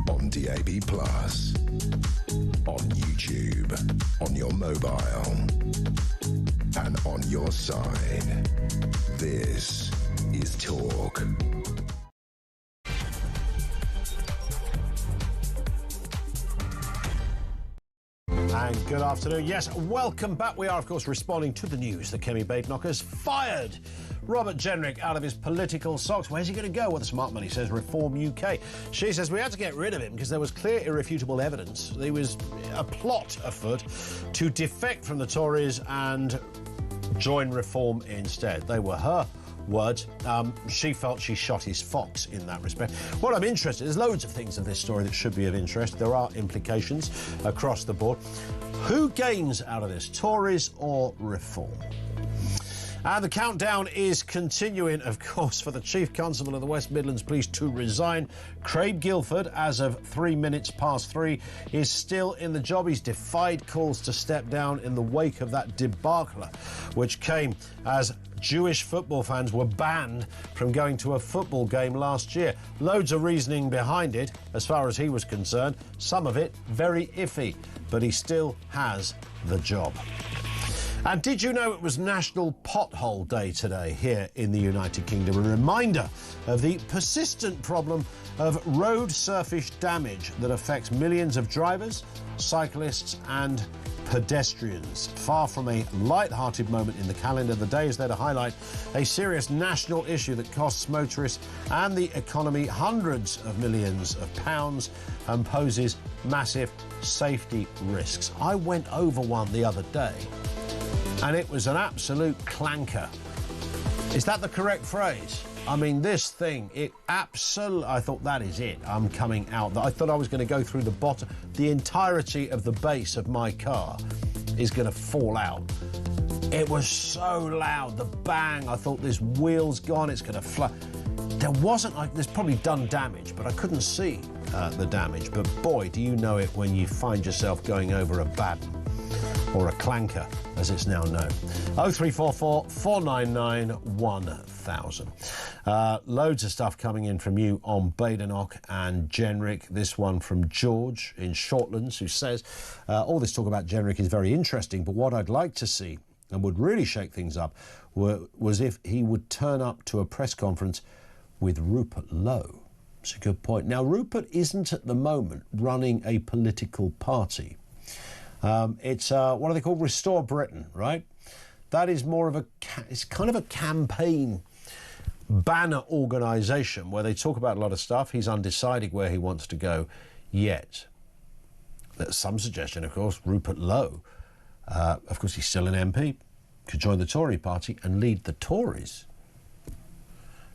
On DAB+. On YouTube. On your mobile. And on your side. This is Talk. And good afternoon. Yes, welcome back. We are, of course, responding to the news that Kemi Badenoch has fired Robert Jenrick out of his political socks. Where's he going to go? Well, the smart money says Reform UK. She says we had to get rid of him because there was clear, irrefutable evidence. There was a plot afoot to defect from the Tories and join Reform instead. They were her words. She felt she shot his fox in that respect. What I'm interested in, there's loads of things in this story that should be of interest. There are implications across the board. Who gains out of this, Tories or Reform? And the countdown is continuing, of course, for the Chief Constable of the West Midlands Police to resign. Craig Guilford, as of 3 minutes past 3, is still in the job. He's defied calls to step down in the wake of that debacle, which came as Jewish football fans were banned from going to a football game last year. Loads of reasoning behind it, as far as he was concerned. Some of it very iffy, but he still has the job. And did you know it was National Pothole Day today here in the United Kingdom? A reminder of the persistent problem of road surface damage that affects millions of drivers, cyclists and pedestrians. Far from a light-hearted moment in the calendar, the day is there to highlight a serious national issue that costs motorists and the economy hundreds of millions of pounds and poses massive safety risks. I went over one the other day, and it was an absolute clanker. Is that the correct phrase? I mean, this thing, it absolutely... I thought, that is it. I'm coming out. I thought I was going to go through the bottom. The entirety of the base of my car is going to fall out. It was so loud. The bang. I thought, this wheel's gone. It's going to fly. There wasn't... there's probably done damage, but I couldn't see the damage. But boy, do you know it when you find yourself going over a baden. Or a clanker, as it's now known. 0344 499 1000. Loads of stuff coming in from you on Badenoch and Jenrick. This one from George in Shortlands, who says, all this talk about Jenrick is very interesting, but what I'd like to see, and would really shake things up, was if he would turn up to a press conference with Rupert Lowe. It's a good point. Now, Rupert isn't at the moment running a political party. It's what are they called? Restore Britain, right? That is more of a... it's kind of a campaign banner organisation where they talk about a lot of stuff. He's undecided where he wants to go yet. There's some suggestion, of course, Rupert Lowe, of course, he's still an MP, could join the Tory party and lead the Tories.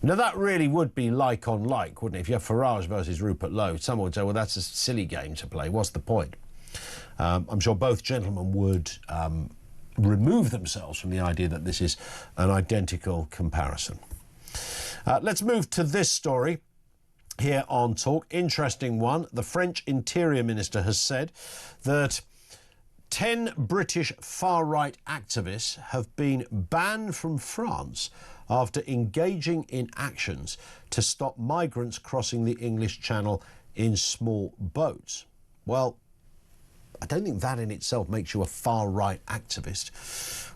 Now, that really would be like on like, wouldn't it? If you have Farage versus Rupert Lowe, someone would say, well, that's a silly game to play. What's the point? I'm sure both gentlemen would remove themselves from the idea that this is an identical comparison. Let's move to this story here on Talk. Interesting one. The French Interior Minister has said that 10 British far-right activists have been banned from France after engaging in actions to stop migrants crossing the English Channel in small boats. Well, I don't think that in itself makes you a far-right activist.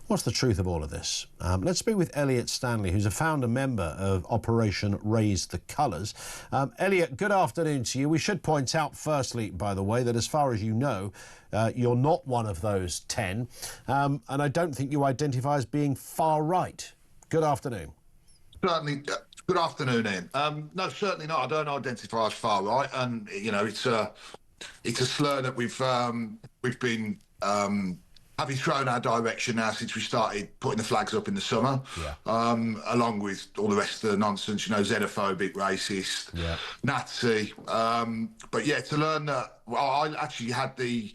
What's the truth of all of this? Let's speak with Elliot Stanley, who's a founder member of Operation Raise the Colours. Elliot, good afternoon to you. We should point out, firstly, by the way, that as far as you know, you're not one of those 10, and I don't think you identify as being far-right. Good afternoon. Certainly. Good afternoon, Ian. No, certainly not. I don't identify as far-right, and, you know, it's a slur that we've been having thrown our direction now since we started putting the flags up in the summer, along with all the rest of the nonsense, you know, xenophobic, racist, Nazi. But yeah, to learn that, well, I actually had the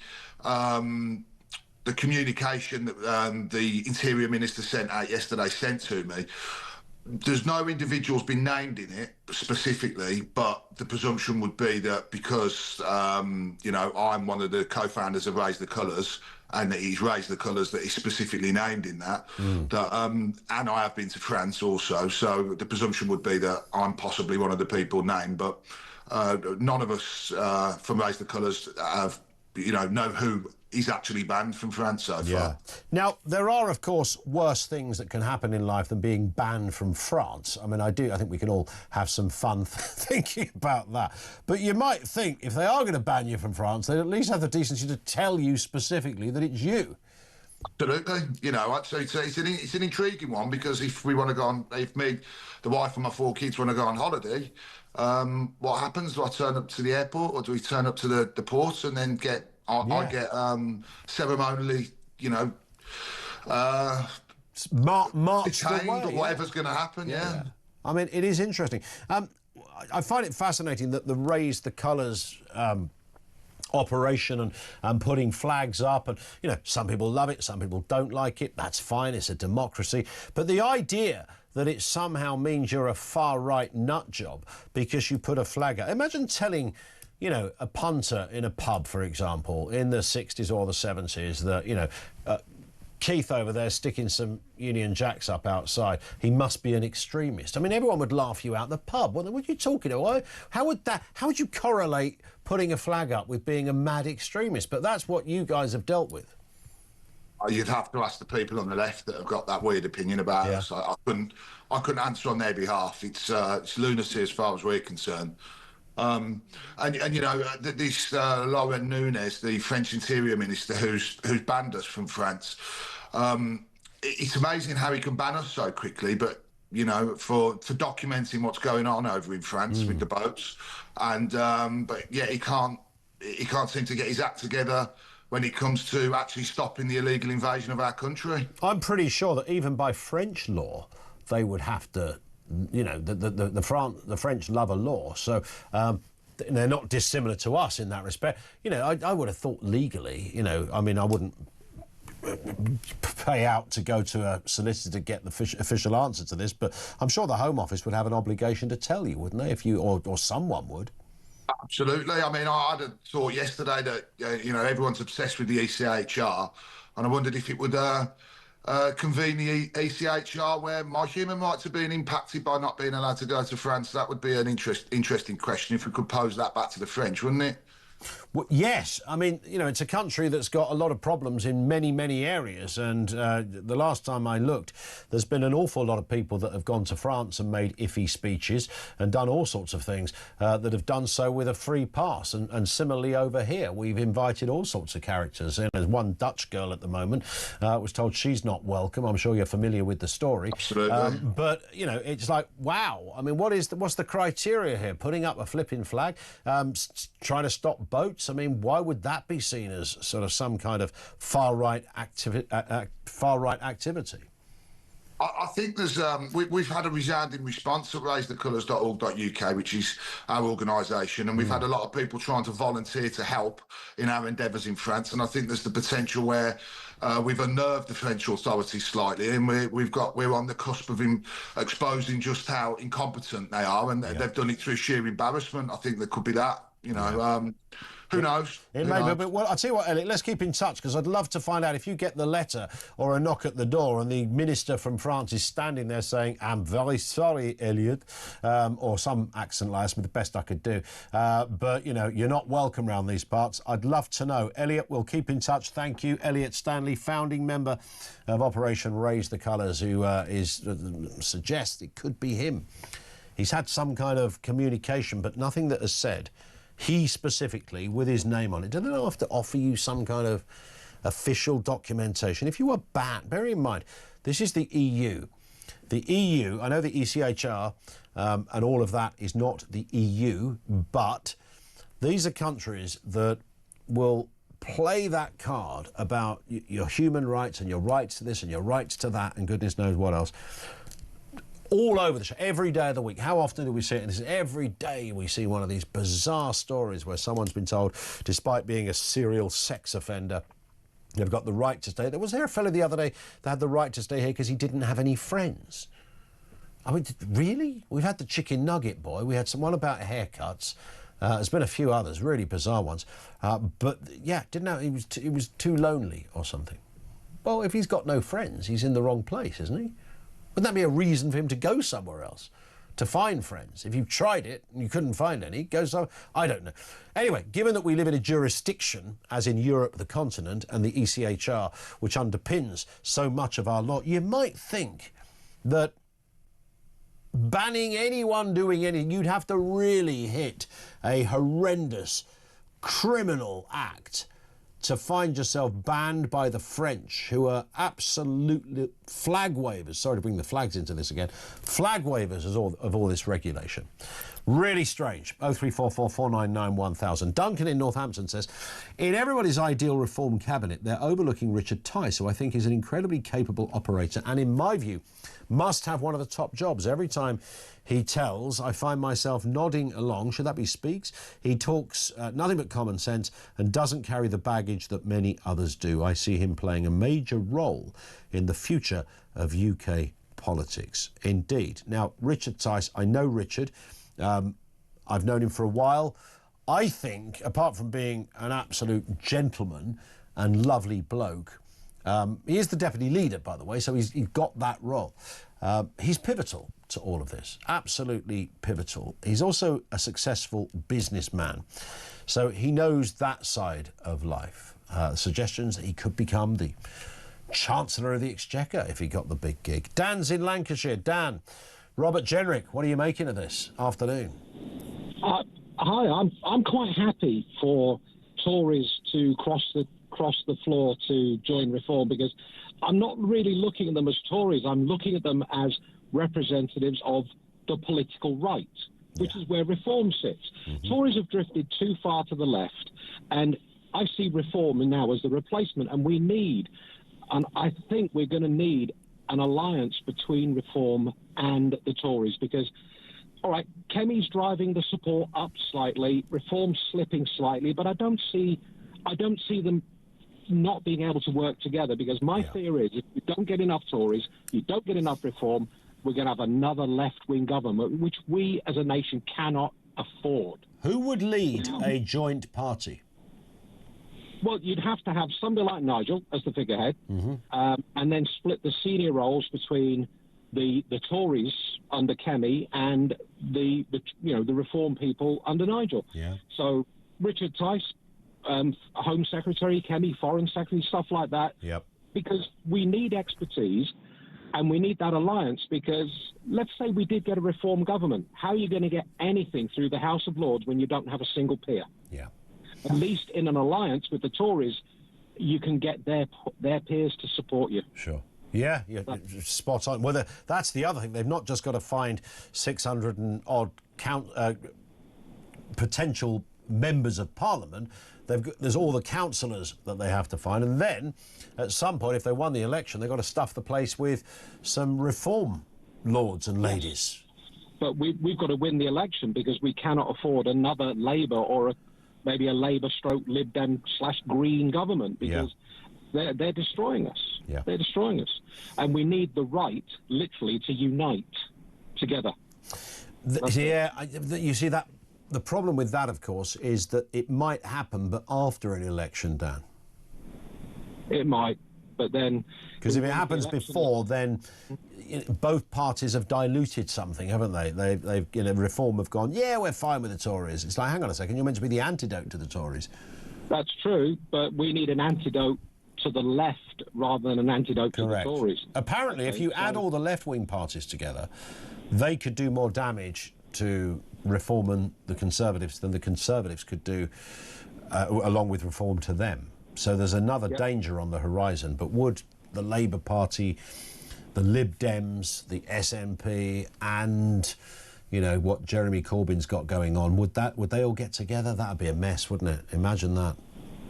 communication that the Interior Minister sent out yesterday sent to me. there's no individuals been named in it specifically, but the presumption would be that because, you know, I'm one of the co-founders of Raise the Colours, and that he's raised the colours that he's specifically named in that, and I have been to France also, so the presumption would be that I'm possibly one of the people named, but none of us from Raise the Colours have, you know who is actually banned from France so far. Now, there are, of course, worse things that can happen in life than being banned from France. I mean, I think we can all have some fun thinking about that. But you might think if they are going to ban you from France, they'd at least have the decency to tell you specifically that it's you. Absolutely. You know, it's an intriguing one, because if we want to go on, if me, the wife and my 4 kids want to go on holiday, what happens? Do I turn up to the airport, or do we turn up to the port and then get... I get ceremonially, you know, marched away, or whatever's going to happen. Yeah. I mean, it is interesting. I find it fascinating that the Raise the Colours operation and putting flags up, and you know, some people love it, some people don't like it. That's fine. It's a democracy. But the idea that it somehow means you're a far-right nut job because you put a flag up. Imagine telling, you know, a punter in a pub, for example, in the 60s or the 70s, that, you know, Keith over there sticking some Union Jacks up outside, he must be an extremist. I mean, everyone would laugh you out the pub. What are you talking about? How would you correlate putting a flag up with being a mad extremist? But that's what you guys have dealt with. You'd have to ask the people on the left that have got that weird opinion about us. I couldn't answer on their behalf. It's lunacy as far as we're concerned. And you know, this Laurent Nunez, the French Interior Minister, who's banned us from France. It's amazing how he can ban us so quickly, but you know, for documenting what's going on over in France with the boats, and but yeah, he can't seem to get his act together when it comes to actually stopping the illegal invasion of our country. I'm pretty sure that even by French law, they would have to. You know, the French love a law, so they're not dissimilar to us in that respect. You know, I would have thought legally, you know, I mean, I wouldn't pay out to go to a solicitor to get the official answer to this, but I'm sure the Home Office would have an obligation to tell you, wouldn't they, if you or someone would. Absolutely. I mean, I had thought yesterday that you know, everyone's obsessed with the ECHR, and I wondered if it would convene the ECHR where my human rights have been impacted by not being allowed to go to France. That would be an interesting question if we could pose that back to the French, wouldn't it? Well, yes. I mean, you know, it's a country that's got a lot of problems in many, many areas. And the last time I looked, there's been an awful lot of people that have gone to France and made iffy speeches and done all sorts of things that have done so with a free pass. And similarly over here, we've invited all sorts of characters. And there's one Dutch girl at the moment was told she's not welcome. I'm sure you're familiar with the story. Absolutely. But, you know, it's like, wow. I mean, what's the criteria here? Putting up a flipping flag, trying to stop boats. I mean, why would that be seen as sort of some kind of far-right activity? I think there's we've had a resounding response at raisethecolours.org.uk, which is our organisation, and we've had a lot of people trying to volunteer to help in our endeavours in France, and I think there's the potential where we've unnerved the French authorities slightly, and we're on the cusp of exposing just how incompetent they are, and they've done it through sheer embarrassment. I think there could be that, you know. Who knows? It may be, but well, I'll tell you what, Elliot, let's keep in touch, because I'd love to find out if you get the letter or a knock at the door and the minister from France is standing there saying, "I'm very sorry, Elliot," or some accent like that's the best I could do. But, you know, you're not welcome around these parts. I'd love to know. Elliot, we'll keep in touch. Thank you. Elliot Stanley, founding member of Operation Raise the Colours, who suggests it could be him. He's had some kind of communication, but nothing that has said he specifically with his name on it. Do they not have to offer you some kind of official documentation? If you were banned, bear in mind, this is the EU. The EU, I know the ECHR and all of that is not the EU, but these are countries that will play that card about your human rights and your rights to this and your rights to that and goodness knows what else. All over the show, every day of the week. How often do we see it? And every day we see one of these bizarre stories where someone's been told, despite being a serial sex offender, they've got the right to stay. There was a fellow the other day that had the right to stay here because he didn't have any friends. I mean, really? We've had the chicken nugget boy. We had one about haircuts. There's been a few others, really bizarre ones. But yeah, didn't know he was too lonely or something. Well, if he's got no friends, he's in the wrong place, isn't he? Wouldn't that be a reason for him to go somewhere else? To find friends? If you've tried it and you couldn't find any, go somewhere. I don't know. Anyway, given that we live in a jurisdiction, as in Europe, the continent, and the ECHR, which underpins so much of our law, you might think that banning anyone doing anything, you'd have to really hit a horrendous criminal act to find yourself banned by the French, who are absolutely flag wavers. Sorry to bring the flags into this again. Flag wavers of all this regulation. Really strange. 0344 499 1000. Duncan in Northampton says, in everybody's ideal reform cabinet, they're overlooking Richard Tice, who I think is an incredibly capable operator and, in my view, must have one of the top jobs. Every time he tells, I find myself nodding along. Should that be speaks? He talks nothing but common sense and doesn't carry the baggage that many others do. I see him playing a major role in the future of UK politics. Indeed. Now, Richard Tice, I know Richard. I've known him for a while. I think, apart from being an absolute gentleman and lovely bloke, he is the deputy leader, by the way, so he's got that role. He's pivotal to all of this, absolutely pivotal. He's also a successful businessman, so he knows that side of life. Suggestions that he could become the Chancellor of the Exchequer if he got the big gig. Dan's in Lancashire. Dan, Robert Jenrick, what are you making of this afternoon? Hi, I'm quite happy for Tories to cross the floor to join Reform, because I'm not really looking at them as Tories. I'm looking at them as representatives of the political right, which is where Reform sits. Tories have drifted too far to the left, and I see Reform now as the replacement, and I think we're going to need an alliance between Reform and the Tories, because, all right, Kemi's driving the support up slightly, Reform's slipping slightly, but I don't see them not being able to work together, because my fear is if you don't get enough Tories, you don't get enough Reform, we're going to have another left-wing government, which we as a nation cannot afford. Who would lead a joint party? Well, you'd have to have somebody like Nigel as the figurehead, and then split the senior roles between the Tories under Kemi and the Reform people under Nigel. Yeah. So Richard Tice, Home Secretary, Kemi, Foreign Secretary, stuff like that. Yep. Because we need expertise, and we need that alliance, because let's say we did get a Reform government. How are you going to get anything through the House of Lords when you don't have a single peer? Yeah. At least in an alliance with the Tories, you can get their peers to support you. Sure. Yeah, you're spot on. Well, that's the other thing. They've not just got to find 600 and odd potential members of Parliament. There's all the councillors that they have to find. And then, at some point, if they won the election, they've got to stuff the place with some Reform lords and ladies. But we've got to win the election, because we cannot afford another Labour or maybe a Labour/Lib Dem/Green government, because they're destroying us. Yeah. They're destroying us. And we need the right, literally, to unite together. You see, that the problem with that, of course, is that it might happen, but after an election, Dan. It might, but then... Because if it happens before, then both parties have diluted something, haven't they? They've Reform have gone, yeah, we're fine with the Tories. It's like, hang on a second, you're meant to be the antidote to the Tories. That's true, but we need an antidote to the left rather than an antidote to the Tories. Apparently, if you add all the left-wing parties together, they could do more damage to Reform and the Conservatives than the Conservatives could do, along with Reform, to them. So there's another danger on the horizon. But would the Labour Party, the Lib Dems, the SNP, and what Jeremy Corbyn's got going on, would they all get together? That'd be a mess, wouldn't it? Imagine that.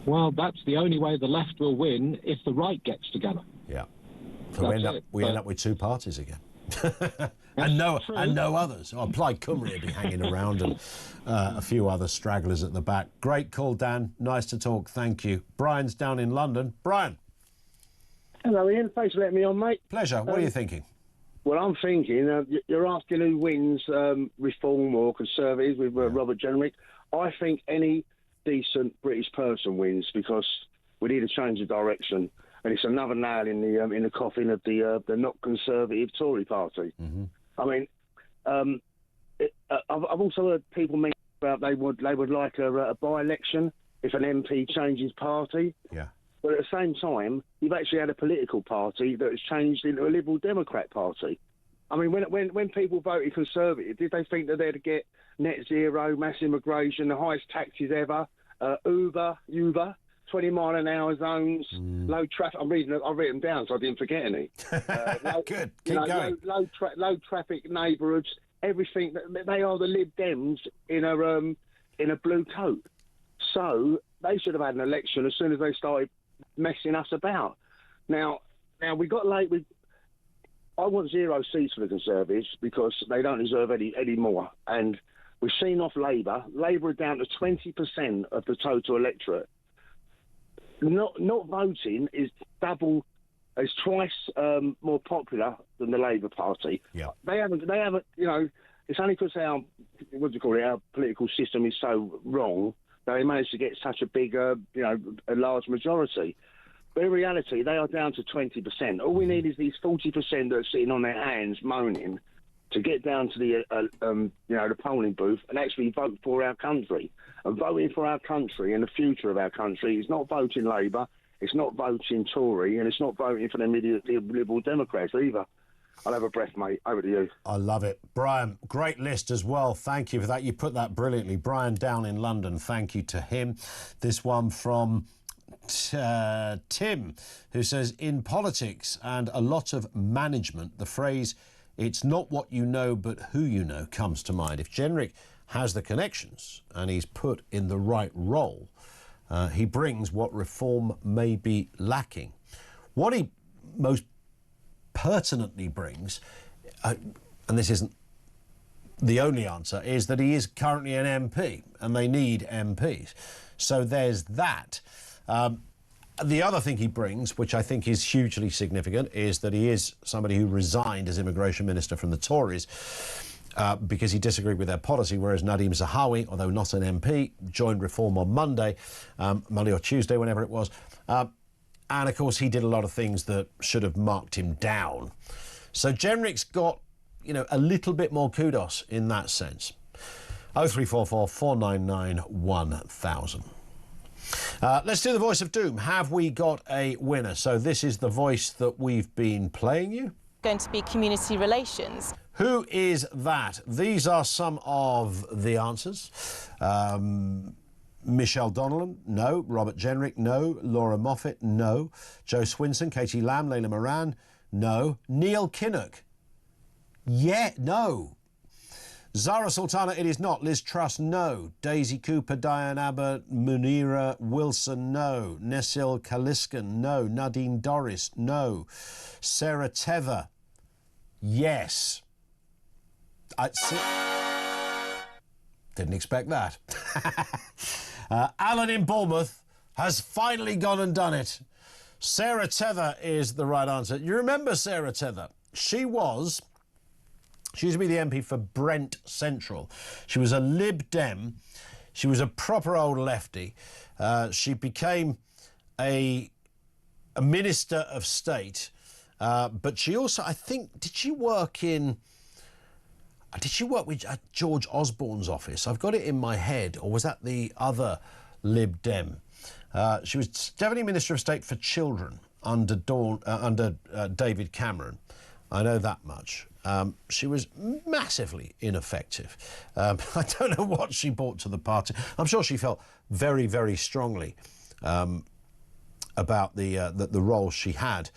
Well, that's the only way the left will win, if the right gets together. Yeah. So we end up with two parties again. and no others. Oh, Plaid Cymru will be hanging around, and a few other stragglers at the back. Great call, Dan. Nice to talk. Thank you. Brian's down in London. Brian. Hello, Ian. Thanks for letting me on, mate. Pleasure. What are you thinking? Well, I'm thinking you're asking who wins Reform or Conservative with Robert Jenrick. I think any decent British person wins because we need to change of direction, and it's another nail in the coffin of the not Conservative Tory party. Mm-hmm. I mean, I've also heard people mention about they would like a by-election if an MP changes party. Yeah. But at the same time, you've actually had a political party that has changed into a Liberal Democrat party. I mean, when people voted Conservative, did they think that they'd get net zero, mass immigration, the highest taxes ever, Uber, 20-mile-an-hour zones, low traffic? I've written them down so I didn't forget any. Good, keep going. Low traffic neighbourhoods, everything. They are the Lib Dems in a blue coat. So they should have had an election as soon as they started messing us about. Now we got late. I want 0 seats for the Conservatives because they don't deserve any more. And we've seen off Labour. Labour are down to 20% of the total electorate. Not voting is twice more popular than the Labour Party. Yeah. They haven't. You know, it's only because our political system is so wrong that they managed to get such a big, a large majority. But in reality, they are down to 20%. All we need is these 40% that are sitting on their hands moaning to get down to the polling booth and actually vote for our country. And voting for our country and the future of our country is not voting Labour, it's not voting Tory, and it's not voting for the Liberal Democrats either. I'll have a breath, mate. Over to you. I love it. Brian, great list as well. Thank you for that. You put that brilliantly. Brian down in London, thank you to him. This one from Tim, who says, in politics and a lot of management, the phrase, it's not what you know, but who you know, comes to mind. If Jenrick has the connections and he's put in the right role, he brings what reform may be lacking. What he most pertinently brings, and this isn't the only answer, is that he is currently an MP and they need MPs. So there's that. The other thing he brings, which I think is hugely significant, is that he is somebody who resigned as immigration minister from the Tories because he disagreed with their policy, whereas Nadeem Zahawi, although not an MP, joined Reform on Monday or Tuesday, whenever it was. And, of course, he did a lot of things that should have marked him down. So Jenrick's got, a little bit more kudos in that sense. 0344 499 1000. Let's do the voice of doom. Have we got a winner? So this is the voice that we've been playing you. Going to be community relations. Who is that? These are some of the answers. Michelle Donnellan, no. Robert Jenrick, no. Laura Moffat, no. Joe Swinson, Katie Lamb, Layla Moran, no. Neil Kinnock, no. Zara Sultana, it is not. Liz Truss, no. Daisy Cooper, Diane Abbott, Munira Wilson, no. Nessil Kaliskan, no. Nadine Dorris, no. Sarah Tether, yes. Didn't expect that. Alan in Bournemouth has finally gone and done it. Sarah Tether is the right answer. You remember Sarah Tether? She used to be the MP for Brent Central. She was a Lib Dem. She was a proper old lefty. She became a Minister of State. But she also, I think, did she work with George Osborne's office? I've got it in my head. Or was that the other Lib Dem? She was Deputy Minister of State for Children under David Cameron. I know that much. She was massively ineffective. I don't know what she brought to the party. I'm sure she felt very, very strongly about the role she had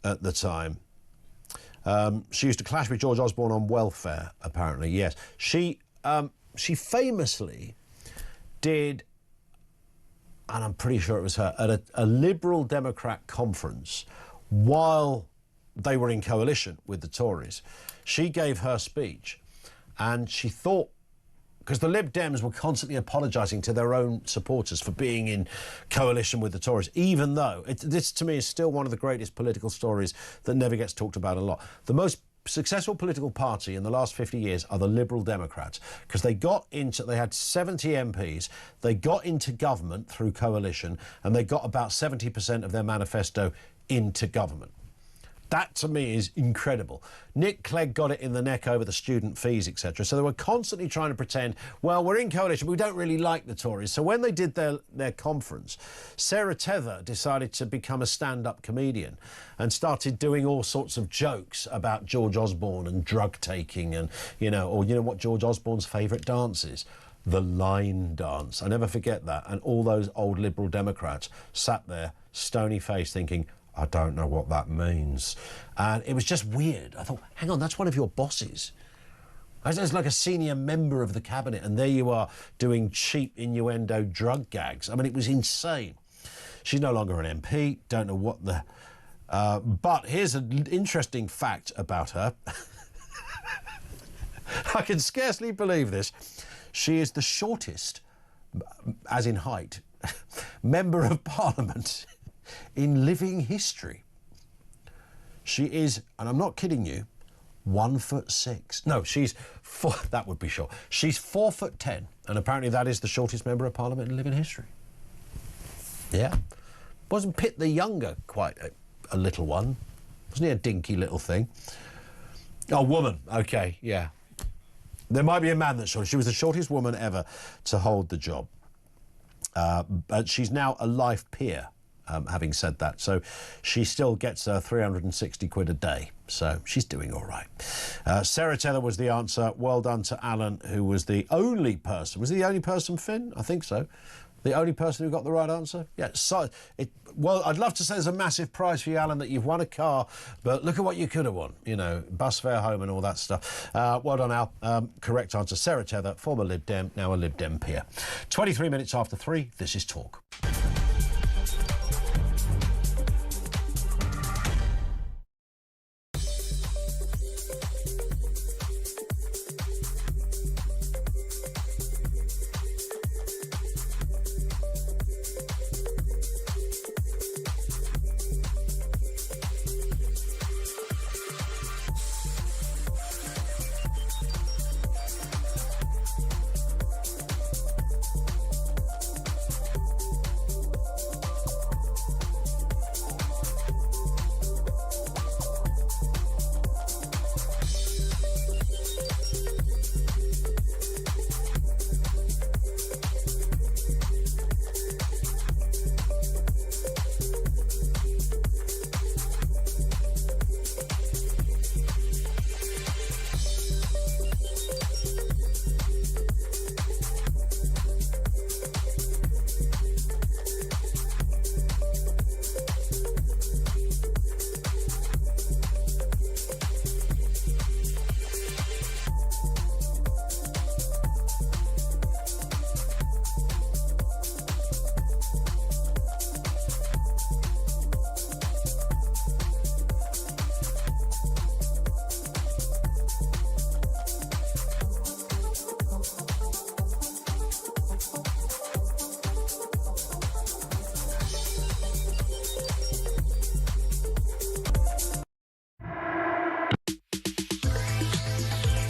at the time. She used to clash with George Osborne on welfare, apparently, yes. She famously did, and I'm pretty sure it was her, at a Liberal Democrat conference while they were in coalition with the Tories. She gave her speech and she thought, because the Lib Dems were constantly apologising to their own supporters for being in coalition with the Tories, even though this to me is still one of the greatest political stories that never gets talked about a lot. The most successful political party in the last 50 years are the Liberal Democrats, because they had 70 MPs, they got into government through coalition, and they got about 70% of their manifesto into government. That, to me, is incredible. Nick Clegg got it in the neck over the student fees, etc. So they were constantly trying to pretend, well, we're in coalition, but we don't really like the Tories. So when they did their conference, Sarah Tether decided to become a stand-up comedian and started doing all sorts of jokes about George Osborne and drug taking and, what George Osborne's favourite dance is. The line dance. I never forget that. And all those old Liberal Democrats sat there, stony-faced, thinking, I don't know what that means. And it was just weird. I thought, hang on, that's one of your bosses. That's like a senior member of the cabinet, and there you are doing cheap innuendo drug gags. I mean, it was insane. She's no longer an MP, don't know what the... but here's an interesting fact about her. I can scarcely believe this. She is the shortest, as in height, member of Parliament in living history. She is, and I'm not kidding you, 1'6". No, she's that would be short. She's 4'10", and apparently that is the shortest member of Parliament in living history. Yeah. Wasn't Pitt the Younger quite a little one? Wasn't he a dinky little thing? Oh, woman. Okay, yeah. There might be a man that's short. She was the shortest woman ever to hold the job. But she's now a life peer. Having said that, so she still gets 360 quid a day, so she's doing all right. Sarah Tether was the answer. Well done to Alan, who was the only person. Was he the only person, Finn? I think so. The only person who got the right answer? Yeah. So, well, I'd love to say there's a massive prize for you, Alan, that you've won a car, but look at what you could have won. Bus fare home and all that stuff. Well done, Al. Correct answer. Sarah Tether, former Lib Dem, now a Lib Dem peer. 23 minutes after 3, this is Talk.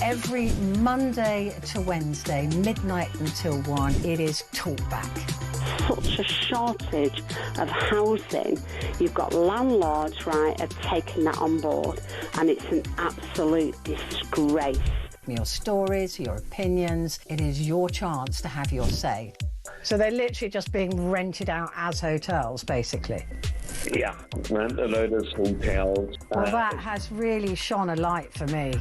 Every Monday to Wednesday, midnight until 1, it is Talkback. Such a shortage of housing. You've got landlords, right, have taken that on board, and it's an absolute disgrace. Your stories, your opinions, it is your chance to have your say. So they're literally just being rented out as hotels, basically. Yeah, rent a load of hotels. Well, that has really shone a light for me.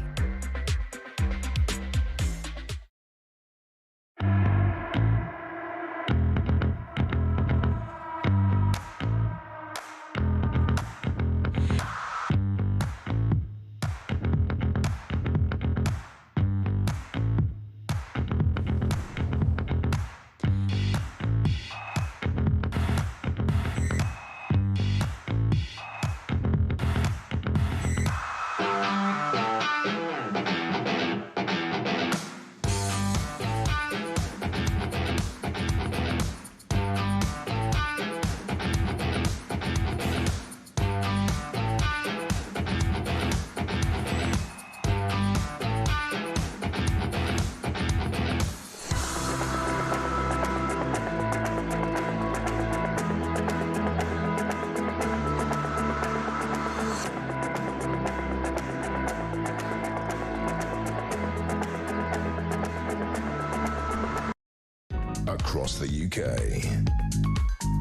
across the UK,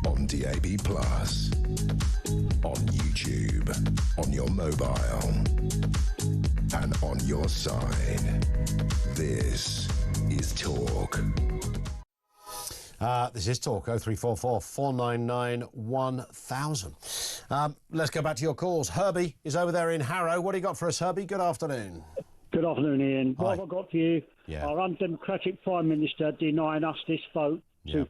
on DAB+, on YouTube, on your mobile, and on your side. This is Talk. This is Talk, 0344 499 1000. Let's go back to your calls. Herbie is over there in Harrow. What do you got for us, Herbie? Good afternoon. Good afternoon, Ian. Hi. What have I got for you? Yeah. Our undemocratic Prime Minister denying us this vote to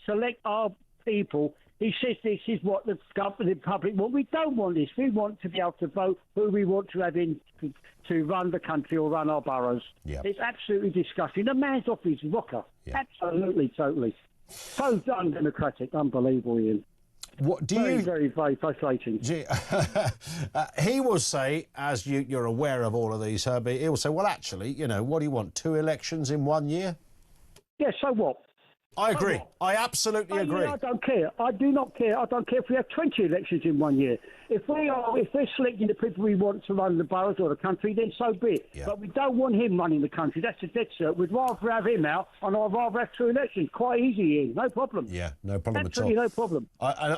select our people. He says this is what the government, the public want. We don't want this. We want to be able to vote who we want to have in to run the country or run our boroughs. Yeah. It's absolutely disgusting. The man's off his rocker. Yeah. Absolutely, totally. So undemocratic, unbelievable, Ian. What do very, you? Very, very frustrating. He will say, as you're aware of all of these, Herbie, he will say, well, actually, you know, what do you want, 2 elections in 1 year? Yeah, so what? I agree. I absolutely agree. I don't care. I do not care. I don't care if we have 20 elections in 1 year. If they're selecting the people we want to run the boroughs or the country, then so be it. Yeah. But we don't want him running the country. That's a dead cert. We'd rather have him out, and I'd rather have 2 elections. Quite easy, Ian. No problem. Yeah, no problem Absolutely at all. no problem.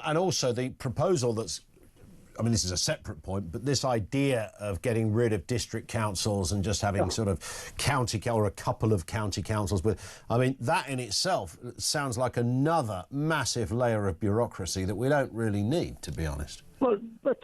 And also the proposal that's, I mean, this is a separate point, but this idea of getting rid of district councils and just having sort of or a couple of county councils I mean, that in itself sounds like another massive layer of bureaucracy that we don't really need, to be honest. Well, but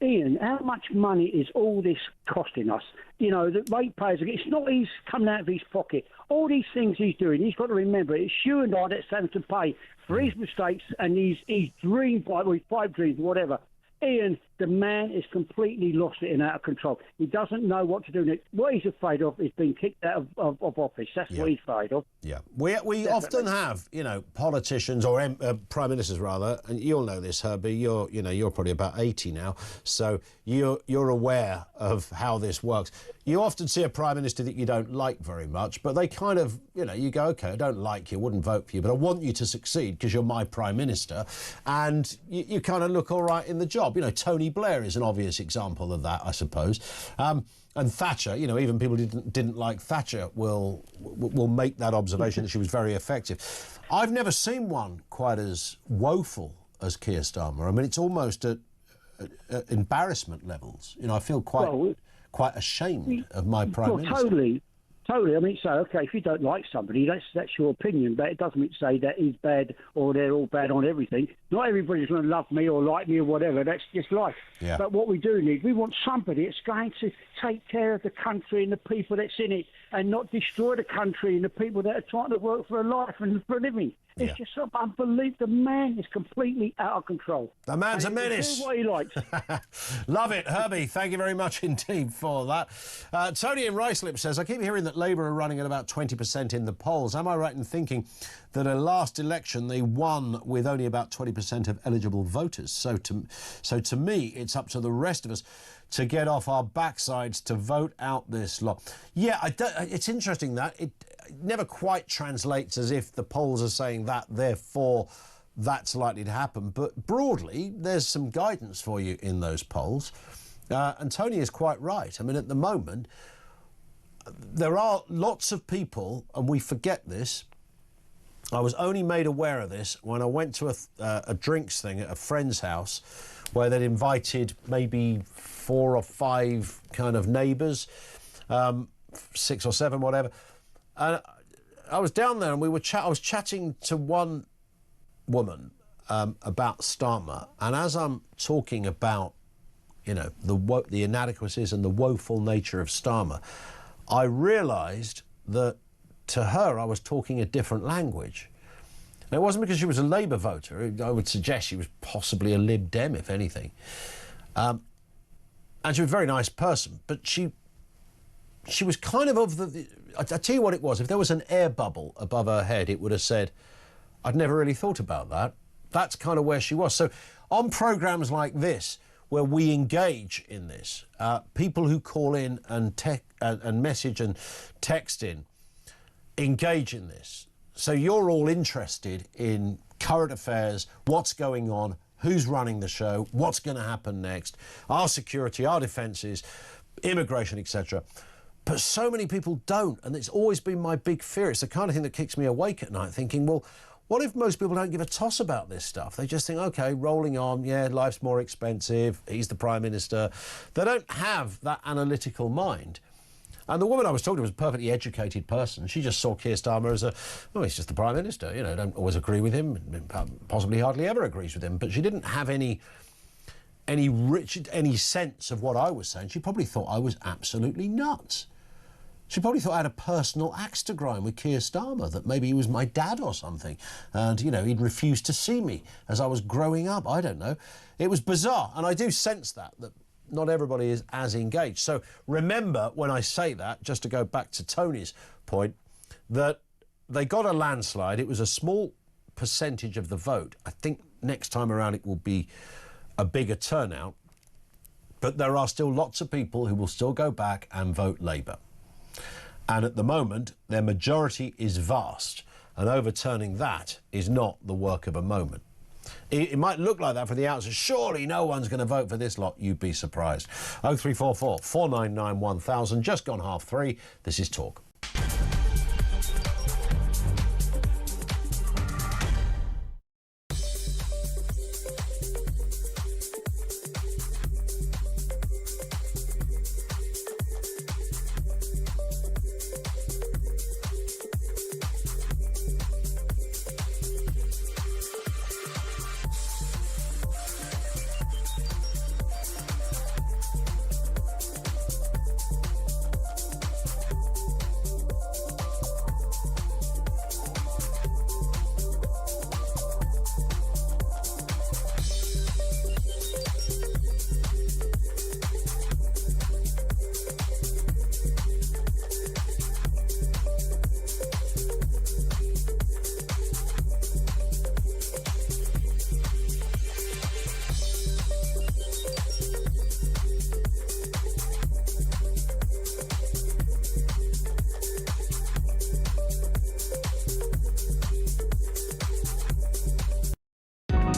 Ian, how much money is all this costing us? You know, the ratepayers, it's not he's coming out of his pocket. All these things he's doing, he's got to remember, it's you and I that's having to pay for his mistakes and his dream, or his pipe dreams, whatever. Ian, the man is completely lost it and out of control. He doesn't know what to do next. What he's afraid of is being kicked out of office. That's what he's afraid of. Yeah. We often have, you know, politicians or prime ministers rather, and you'll know this, Herbie. You're probably about 80 now, so you're aware of how this works. You often see a prime minister that you don't like very much, but they kind of, you know, you go, okay, I don't like you, wouldn't vote for you, but I want you to succeed because you're my prime minister, and you kind of look all right in the job. You know, Tony Blair is an obvious example of that, I suppose. And Thatcher, you know, even people who didn't like Thatcher will make that observation that she was very effective. I've never seen one quite as woeful as Keir Starmer. I mean, it's almost at embarrassment levels. You know, I feel quite ashamed of my prime minister. Totally. I mean, so, okay, if you don't like somebody, that's your opinion, but it doesn't say that he's bad or they're all bad on everything. Not everybody's going to love me or like me or whatever. That's just life. Yeah. But what we do need, we want somebody that's going to take care of the country and the people that's in it and not destroy the country and the people that are trying to work for a life and for a living. It's just so unbelievable. The man is completely out of control. The man's a menace. Do what he likes. Love it, Herbie. Thank you very much indeed for that. Tony in Ruislip says, I keep hearing that Labour are running at about 20% in the polls. Am I right in thinking that at last election they won with only about 20% of eligible voters? So to me, it's up to the rest of us to get off our backsides to vote out this lot. Yeah, it's interesting that it never quite translates as if the polls are saying that, therefore that's likely to happen. But broadly, there's some guidance for you in those polls. And Tony is quite right. I mean, at the moment, there are lots of people, and we forget this. I was only made aware of this when I went to a drinks thing at a friend's house where they'd invited maybe 4 or 5 kind of neighbours, 6 or 7, whatever. And I was down there and I was chatting to one woman about Starmer. And as I'm talking about, you know, the inadequacies and the woeful nature of Starmer, I realised that to her I was talking a different language. And it wasn't because she was a Labour voter. I would suggest she was possibly a Lib Dem, if anything. And she was a very nice person, but she was kind of the... I tell you what it was. If there was an air bubble above her head, it would have said, I'd never really thought about that. That's kind of where she was. So on programmes like this, where we engage in this, people who call in and message and text in, engage in this. So you're all interested in current affairs, what's going on, who's running the show, what's going to happen next, our security, our defences, immigration, etc. But so many people don't, and it's always been my big fear. It's the kind of thing that keeps me awake at night, thinking, well, what if most people don't give a toss about this stuff? They just think, OK, rolling on, yeah, life's more expensive, he's the Prime Minister. They don't have that analytical mind. And the woman I was talking to was a perfectly educated person. She just saw Keir Starmer as he's just the Prime Minister. You know, don't always agree with him, possibly hardly ever agrees with him. But she didn't have any sense of what I was saying. She probably thought I was absolutely nuts. She probably thought I had a personal axe to grind with Keir Starmer, that maybe he was my dad or something. And, you know, he'd refused to see me as I was growing up. I don't know. It was bizarre. And I do sense that not everybody is as engaged. So remember when I say that, just to go back to Tony's point, that they got a landslide. It was a small percentage of the vote. I think next time around it will be a bigger turnout. But there are still lots of people who will still go back and vote Labour. And at the moment, their majority is vast, and overturning that is not the work of a moment. It might look like that from the outside. Surely no one's going to vote for this lot. You'd be surprised. 0344 499 1000, just gone 3:30. This is Talk.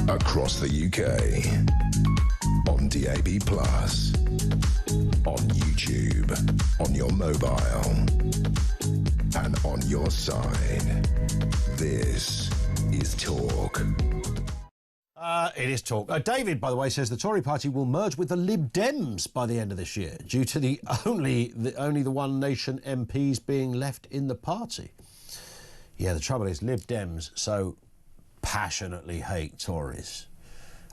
Across the UK, on DAB+, on YouTube, on your mobile, and on your side. This is Talk. It is Talk. David, by the way, says the Tory party will merge with the Lib Dems by the end of this year due to the only the One Nation MPs being left in the party. Yeah, the trouble is Lib Dems so passionately hate Tories.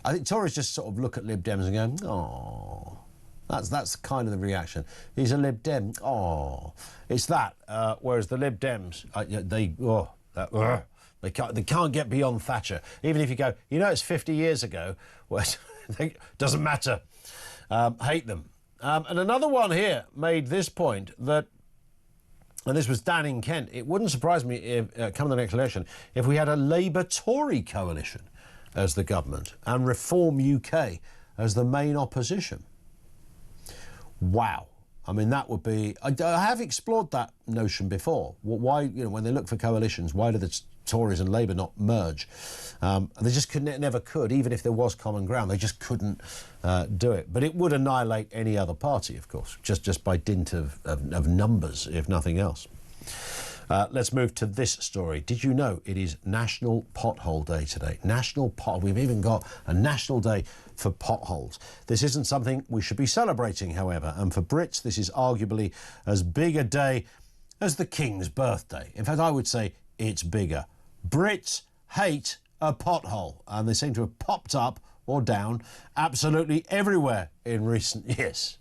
I think Tories just sort of look at Lib Dems and go, oh, that's kind of the reaction. He's a Lib Dem. Oh, it's that. Whereas the Lib Dems, they can't get beyond Thatcher. Even if you go, you know, it's 50 years ago. Well, it doesn't matter. Hate them. And another one here made this point that, and this was Dan in Kent, it wouldn't surprise me if, come the next election, if we had a Labour-Tory coalition as the government and Reform UK as the main opposition. Wow. I mean, that would be... I have explored that notion before. Why, you know, when they look for coalitions, why do the Tories and Labour not merge? They just never could, even if there was common ground. They just couldn't do it. But it would annihilate any other party, of course, just by dint of numbers, if nothing else. Let's move to this story. Did you know it is National Pothole Day today? National Pothole. We've even got a national day for potholes. This isn't something we should be celebrating, however, and for Brits this is arguably as big a day as the King's birthday. In fact, I would say it's bigger. Brits hate a pothole, and they seem to have popped up or down absolutely everywhere in recent years.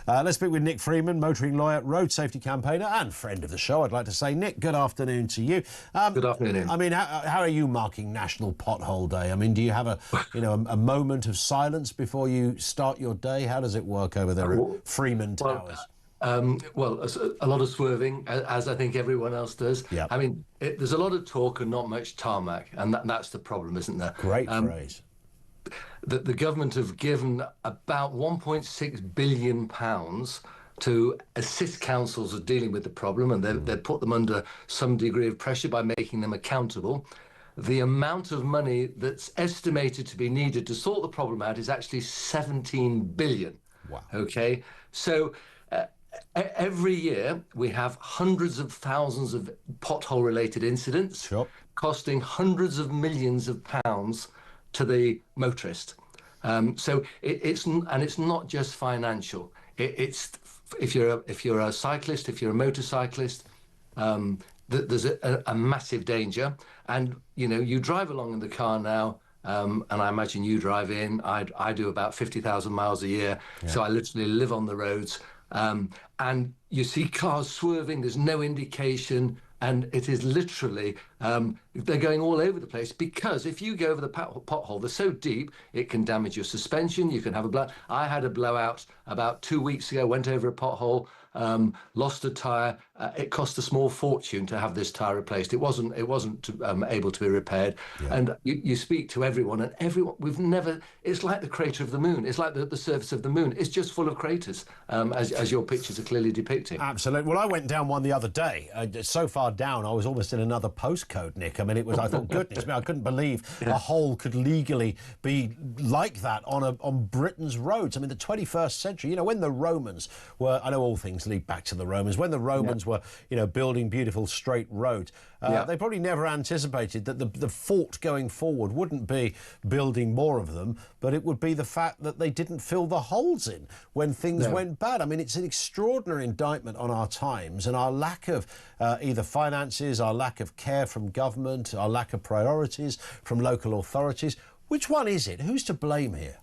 Let's speak with Nick Freeman, motoring lawyer, road safety campaigner and friend of the show, I'd like to say. Nick, good afternoon to you. Good afternoon. I mean, how are you marking National Pothole Day? I mean, do you have a moment of silence before you start your day? How does it work over there at Freeman Towers? Well, a lot of swerving, as I think everyone else does. Yep. I mean, there's a lot of talk and not much tarmac, and that's the problem, isn't there? Great phrase. The government have given about £1.6 billion to assist councils with dealing with the problem, and they've put them under some degree of pressure by making them accountable. The amount of money that's estimated to be needed to sort the problem out is actually 17 billion. Wow. Okay, so Every year we have hundreds of thousands of pothole-related incidents, costing hundreds of millions of pounds to the motorist. So it's not just financial. It's if you're a cyclist, if you're a motorcyclist, there's a massive danger. And you drive along in the car now. And I imagine you drive in. I do about 50,000 miles a year, so I literally live on the roads. And you see cars swerving. There's no indication, and it is literally they're going all over the place, because if you go over the pothole, they're so deep it can damage your suspension. You can have a blowout. I had a blowout about 2 weeks ago. Went over a pothole. Lost a tyre. It cost a small fortune to have this tyre replaced. It wasn't able to be repaired. And you speak to everyone, and everyone, it's like the crater of the moon. It's like the surface of the moon. It's just full of craters, as your pictures are clearly depicting. Absolutely. Well, I went down one the other day. So far down, I was almost in another postcode, Nick. I mean, I thought, goodness me, I couldn't believe a hole could legally be like that on Britain's roads. I mean, the 21st century, when the Romans were, I know all things lead back to the Romans, when the Romans were, building beautiful straight roads, they probably never anticipated that the fault going forward wouldn't be building more of them, but it would be the fact that they didn't fill the holes in when things went bad. I mean, it's an extraordinary indictment on our times and our lack of either finances, our lack of care from government, our lack of priorities from local authorities. Which one is it? Who's to blame here?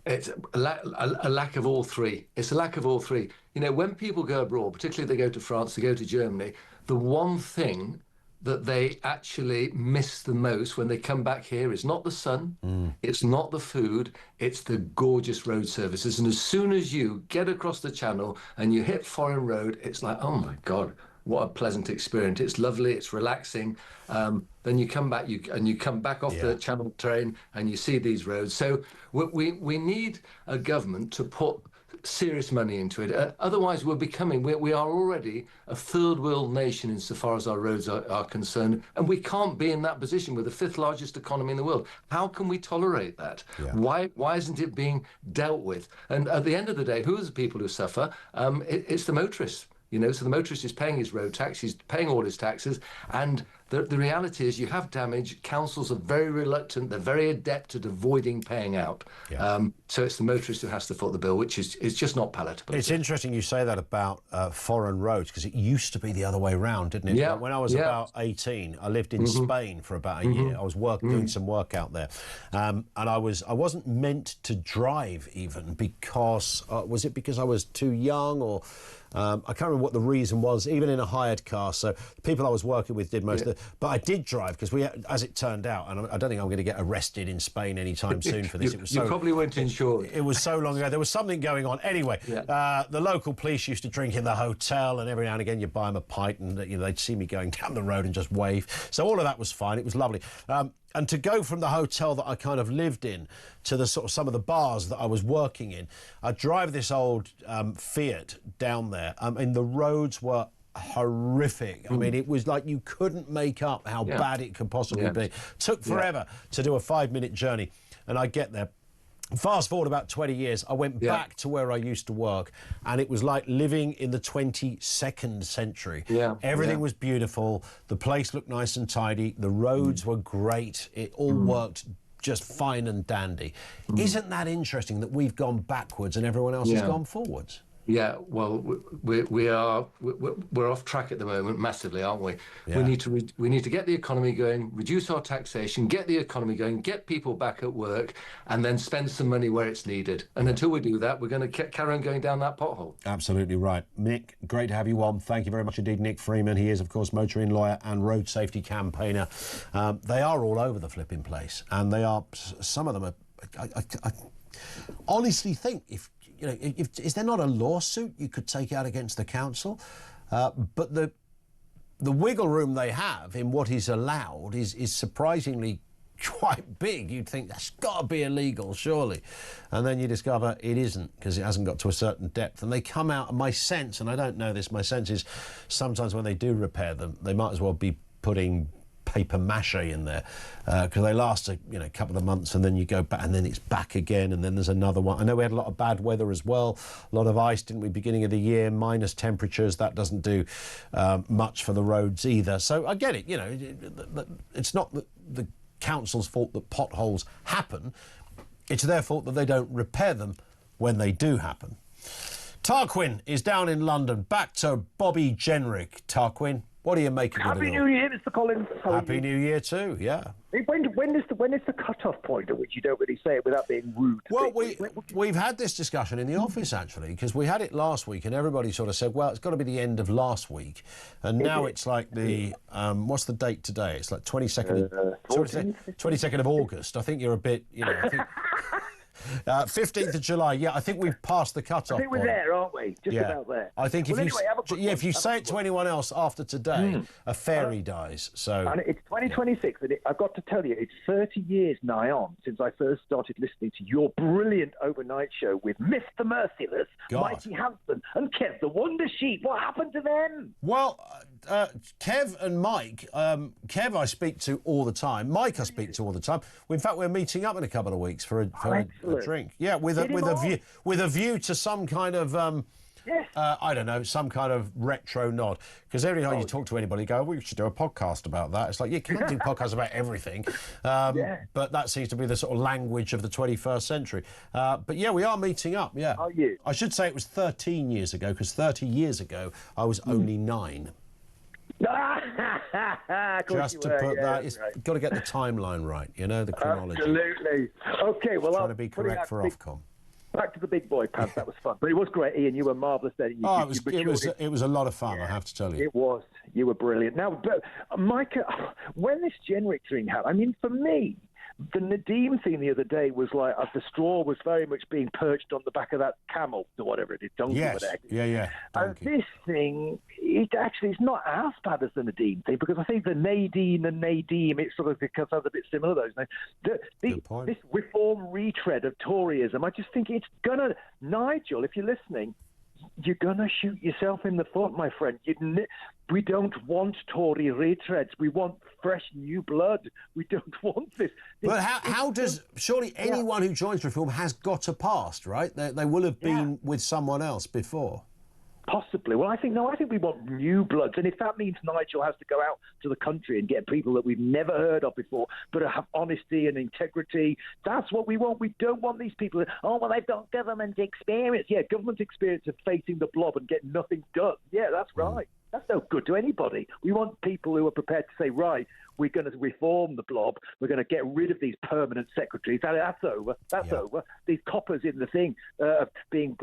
It's a lack of all three. It's a lack of all three. When people go abroad, particularly they go to France, they go to Germany, the one thing that they actually miss the most when they come back here is not the sun, it's not the food, it's the gorgeous road services. And as soon as you get across the channel and you hit foreign road, it's like, oh my God, what a pleasant experience. It's lovely, it's relaxing. Then you come back, you come back off the Channel train and you see these roads. So we need a government to put serious money into it. Otherwise, we are already a third world nation insofar as our roads are concerned, and we can't be in that position. We're the fifth largest economy in the world. How can we tolerate that? Why isn't it being dealt with? And at the end of the day, who are the people who suffer? It's the motorists. So the motorist is paying his road tax, he's paying all his taxes, and the reality is you have damage. Councils are very reluctant, they're very adept at avoiding paying out. So it's the motorist who has to foot the bill, which is just not palatable. It's interesting you say that about foreign roads, because it used to be the other way around, didn't it? When I was about 18, I lived in Spain for about a year. I was doing some work out there, and I wasn't meant to drive even because was it because I was too young, or I can't remember what the reason was, even in a hired car. So the people I was working with did most of it. But I did drive because as it turned out, and I don't think I'm going to get arrested in Spain anytime soon for this. You probably weren't insured. It was so long ago. There was something going on. Anyway, the local police used to drink in the hotel, and every now and again you'd buy them a pint, and they'd see me going down the road and just wave. So all of that was fine. It was lovely. And to go from the hotel that I kind of lived in to the sort of some of the bars that I was working in, I'd drive this old Fiat down there. And the roads were horrific. I mean, it was like you couldn't make up how bad it could possibly be. Took forever to do a 5-minute journey, and I get there. Fast forward about 20 years, I went back to where I used to work, and it was like living in the 22nd century. Everything was beautiful. The place looked nice and tidy. The roads were great. It all worked just fine and dandy. Isn't that interesting that we've gone backwards and everyone else has gone forwards? Yeah, well, we're off track at the moment massively, aren't we? We need to get the economy going, reduce our taxation, get the economy going, get people back at work, and then spend some money where it's needed. And until we do that, we're going to carry on going down that pothole. Absolutely right. Nick, great to have you on. Thank you very much indeed, Nick Freeman. He is, of course, motoring lawyer and road safety campaigner. They are all over the flipping place, and they are. Some of them are. I honestly think is there not a lawsuit you could take out against the council? But the wiggle room they have in what is allowed is surprisingly quite big. You'd think that's got to be illegal, surely. And then you discover it isn't, because it hasn't got to a certain depth. And they come out, and my sense, and I don't know this, my sense is sometimes when they do repair them, they might as well be putting paper mache in there, because they last a couple of months, and then you go back, and then it's back again, and then there's another one. I know we had a lot of bad weather as well, a lot of ice, didn't we, beginning of the year, minus temperatures. That doesn't do much for the roads either. So I get it, it's not the council's fault that potholes happen. It's their fault that they don't repair them when they do happen. Tarquin is down in London. Back to Bobby Jenrick. Tarquin, what are you making of it all? Happy New Year, Mr. Collins. Happy New Year too, yeah. When is the cut-off point at which you don't really say it without being rude? Well, we've had this discussion in the office, actually, because we had it last week and everybody sort of said, well, it's got to be the end of last week. And now it's like the, what's the date today? It's like 22nd of August. I think you're a bit, I think... 15th of July, yeah, I think we've passed the cut-off I think we're point. there, aren't we? Just about there. I think if you say it to anyone else after today, a fairy dies. So and it's 2026, and I've got to tell you, it's 30 years nigh on since I first started listening to your brilliant overnight show with Mr. Merciless, Mighty Hanson, and Kev the Wonder Sheep. What happened to them? Well, Kev and Mike, Kev I speak to all the time, Mike I speak to all the time. In fact, we're meeting up in a couple of weeks for a drink. Yeah, with a view to some kind of I don't know, some kind of retro nod. Because every time you talk to anybody, you go, we should do a podcast about that. It's like, you can't do podcasts about everything. But that seems to be the sort of language of the 21st century. But yeah, we are meeting up, yeah. Are you? I should say it was 13 years ago, because 30 years ago, I was only 9. Just to put that, it's got to get the timeline right, the chronology. Absolutely. Okay, well, trying to be correct for Ofcom. Back to the big boy pants. That was fun, but it was great, Ian. You were marvellous then. It was a lot of fun. I have to tell you. It was. You were brilliant. Now, but Micah, when this Jenrick thing happened, I mean, for me, the Nadeem thing the other day was like the straw was very much being perched on the back of that camel or whatever it is, donkey. Yes, yeah. And this thing, it's not as bad as the Nadeem thing, because I think the Nadine and Nadeem, it sort of sounds a bit similar, those names. This reform retread of Toryism, I just think it's gonna, Nigel, if you're listening, you're gonna shoot yourself in the foot, my friend. We don't want Tory retreads. We want fresh new blood. We don't want this. But how does... Surely anyone who joins Reform has got a past, right? They will have been with someone else before. Possibly. Well, I think we want new bloods. And if that means Nigel has to go out to the country and get people that we've never heard of before, but have honesty and integrity, that's what we want. We don't want these people that, they've got government experience. Yeah, government experience of facing the blob and getting nothing done. Yeah, that's right. That's no good to anybody. We want people who are prepared to say, right, we're going to reform the blob. We're going to get rid of these permanent secretaries. That's over. That's over. These coppers in the thing, being,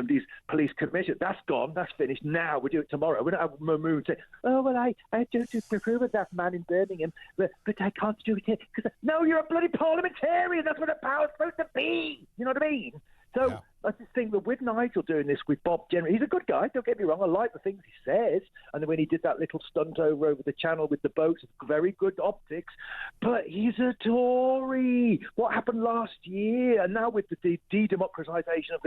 these police commissioners, that's gone. That's finished. Now we do it tomorrow. We don't have Mahmood say, I don't approve of that man in Birmingham, but I can't do it here. No, you're a bloody parliamentarian. That's what the power's supposed to be. You know what I mean? So I just think that with Nigel doing this with Bob Jenrick, he's a good guy, don't get me wrong. I like the things he says. And then when he did that little stunt over the channel with the boats, very good optics. But he's a Tory. What happened last year? And now with the de-democratisation of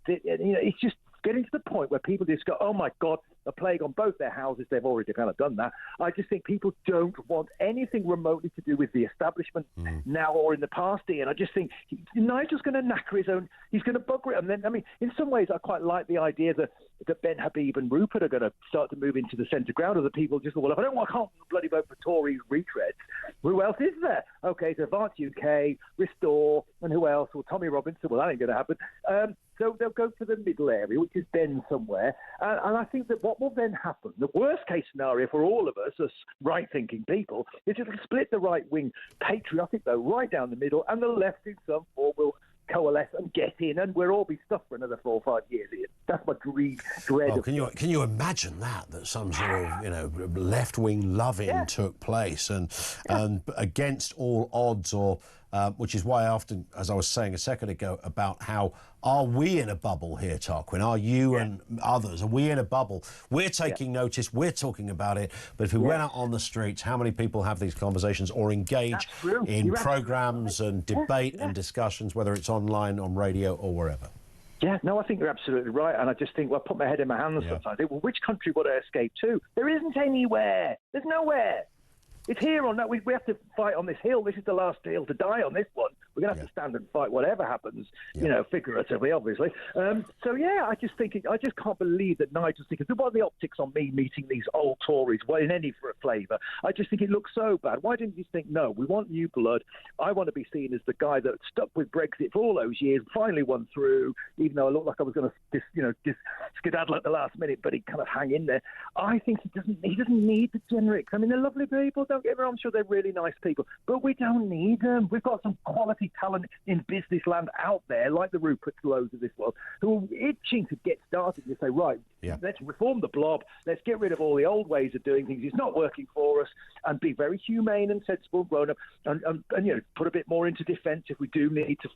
it's just getting to the point where people just go, oh, my God, a plague on both their houses. They've already kind of done that. I just think people don't want anything remotely to do with the establishment now or in the past, Ian. I just think Nigel's going to knacker his own. He's going to bugger it. And then, I mean, in some ways, I quite like the idea that Ben Habib and Rupert are going to start to move into the centre ground. Other people just go, well, if I can't bloody vote for Tory retreads. Who else is there? Okay, so Advance UK, Restore, and who else? Well, Tommy Robinson. Well, that ain't going to happen. So they'll go for the middle area, which is Ben somewhere. And I think that what will then happen, the worst-case scenario for all of us as right-thinking people, is it'll split the right-wing patriotic, though, right down the middle, and the left in some form will coalesce and get in, and we'll all be stuck for another 4 or 5 years, Ian. That's my dread. Can you imagine that some sort of left-wing loving took place and against all odds, or which is why I often, as I was saying a second ago, about how are we in a bubble here, Tarquin? Are you and others, are we in a bubble? We're taking notice, we're talking about it, but if we went out on the streets, how many people have these conversations or engage in programmes and debate and discussions, whether it's online, on radio or wherever? Yeah, no, I think you're absolutely right. And I just think, I put my head in my hands sometimes. I think, well, which country would I escape to? There isn't anywhere. There's nowhere. It's here or no. We have to fight on this hill. This is the last hill to die on this one. We're going to have to stand and fight whatever happens, figuratively, obviously. I just think I just can't believe that Nigel's thinking, what are the optics on me meeting these old Tories, in any for a flavour? I just think it looks so bad. Why didn't you think, no, we want new blood. I want to be seen as the guy that stuck with Brexit for all those years, finally won through, even though I looked like I was going to skedaddle at the last minute, but he kind of hang in there. I think he doesn't need the generics. I mean, they're lovely people. Don't get me wrong. I'm sure they're really nice people, but we don't need them. We've got some quality talent in business land out there, like the Rupert Lows of this world, who are itching to get started and say, right, let's reform the blob. Let's get rid of all the old ways of doing things. It's not working for us, and be very humane and sensible and grown up, and put a bit more into defence if we do need to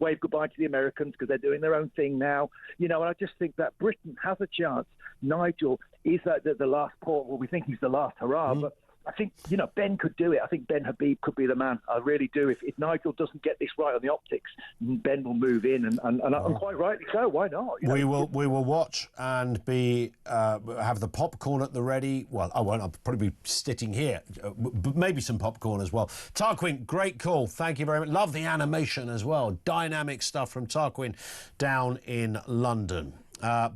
wave goodbye to the Americans because they're doing their own thing now. And I just think that Britain has a chance. Nigel is the last port. Well, we think he's the last hurrah, but I think, Ben could do it. I think Ben Habib could be the man. I really do. If Nigel doesn't get this right on the optics, Ben will move in, and quite rightly so. Why not? We will watch and have the popcorn at the ready. Well, I won't. I'll probably be sitting here, but maybe some popcorn as well. Tarquin, great call. Thank you very much. Love the animation as well. Dynamic stuff from Tarquin down in London.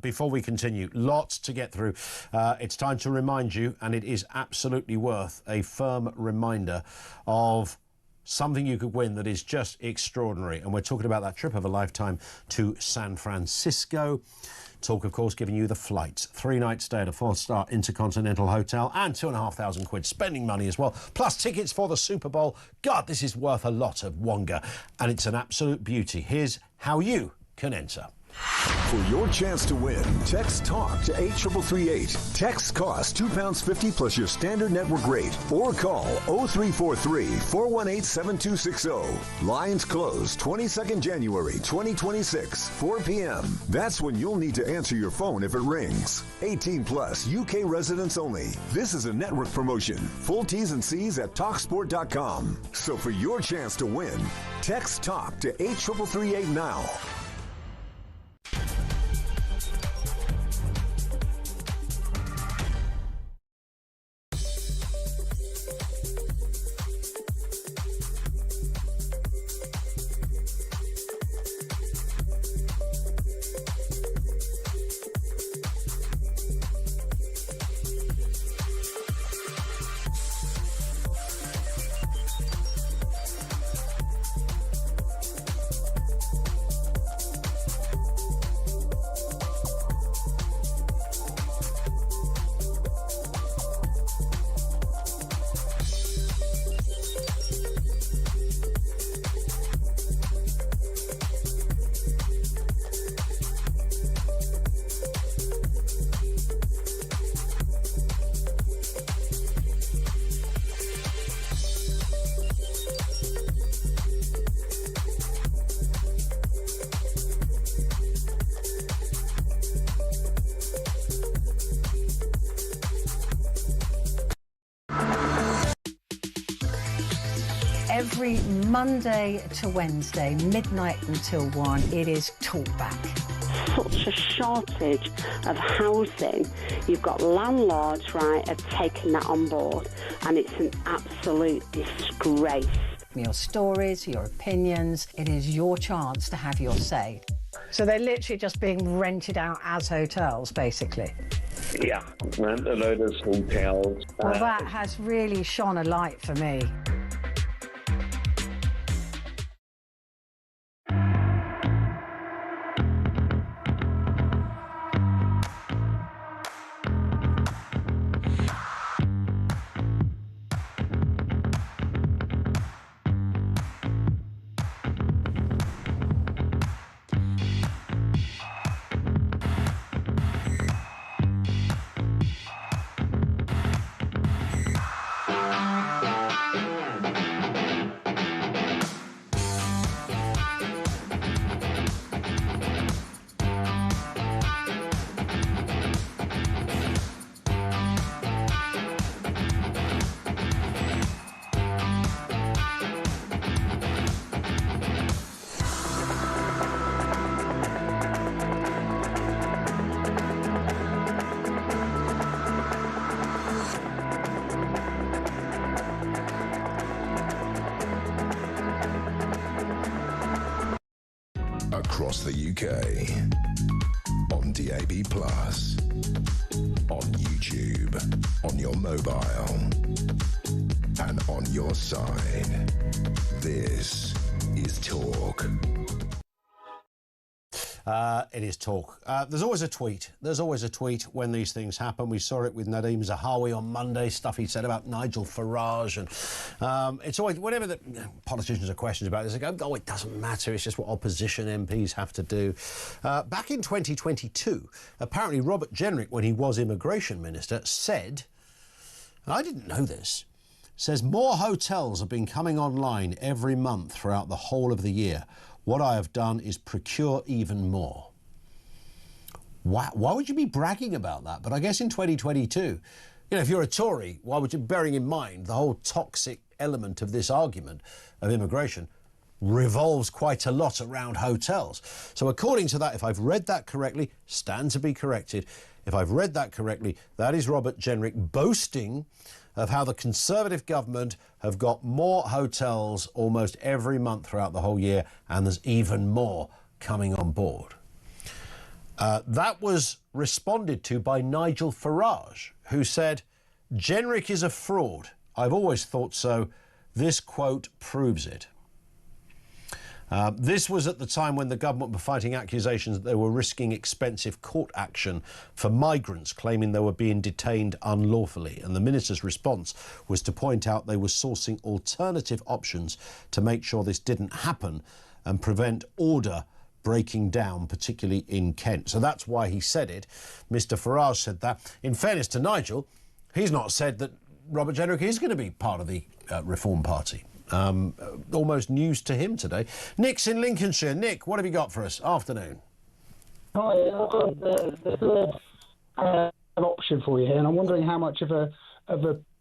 Before we continue, lots to get through. It's time to remind you, and it is absolutely worth a firm reminder of something you could win that is just extraordinary. And we're talking about that trip of a lifetime to San Francisco. Talk, of course, giving you the flights. 3-night stay at a 4-star Intercontinental Hotel and £2,500 spending money as well. Plus tickets for the Super Bowl. God, this is worth a lot of wonga. And it's an absolute beauty. Here's how you can enter. For your chance to win, text TALK to 83338. Text costs £2.50 plus your standard network rate. Or call 0343 418 7260. Lines close 22nd January 2026, 4 p.m. That's when you'll need to answer your phone if it rings. 18 plus, UK residents only. This is a network promotion. Full T's and C's at TalkSport.com. So for your chance to win, text TALK to 83338 now. Every Monday to Wednesday, midnight until 1, it is Talkback. Such a shortage of housing. You've got landlords, right, have taken that on board, and it's an absolute disgrace. Your stories, your opinions, it is your chance to have your say. So they're literally just being rented out as hotels, basically. Yeah, rent a load of hotels. Well, that has really shone a light for me. across the UK. On DAB+, on YouTube, on your mobile, and on your side. This is Talk. It is Talk. There's always a tweet. There's always a tweet when these things happen. We saw it with Nadeem Zahawi on Monday, stuff he said about Nigel Farage. And it's always, whenever the politicians are questioned about this, they go, oh, it doesn't matter. It's just what opposition MPs have to do. Back in 2022, apparently Robert Jenrick, when he was Immigration Minister, said, and I didn't know this, says more hotels have been coming online every month throughout the whole of the year. What I have done is procure even more. Why would you be bragging about that? But I guess in 2022, you know, if you're a Tory, why would you, bearing in mind the whole toxic element of this argument of immigration revolves quite a lot around hotels. So according to that, if I've read that correctly, stand to be corrected. If I've read that correctly, that is Robert Jenrick boasting of how the Conservative government have got more hotels almost every month throughout the whole year, and there's even more coming on board. That was responded to by Nigel Farage, who said, Jenrick is a fraud. I've always thought so. This quote proves it. This was at the time when the government were fighting accusations that they were risking expensive court action for migrants claiming they were being detained unlawfully. And the minister's response was to point out they were sourcing alternative options to make sure this didn't happen and prevent order breaking down, particularly in Kent. So that's why he said it. Mr Farage said that. In fairness to Nigel, he's not said that Robert Jenrick is going to be part of the Reform Party. Almost news to him today. Nick's in Lincolnshire. Nick, what have you got for us? Afternoon. Hi, I've got an option for you here, and I'm wondering how much of a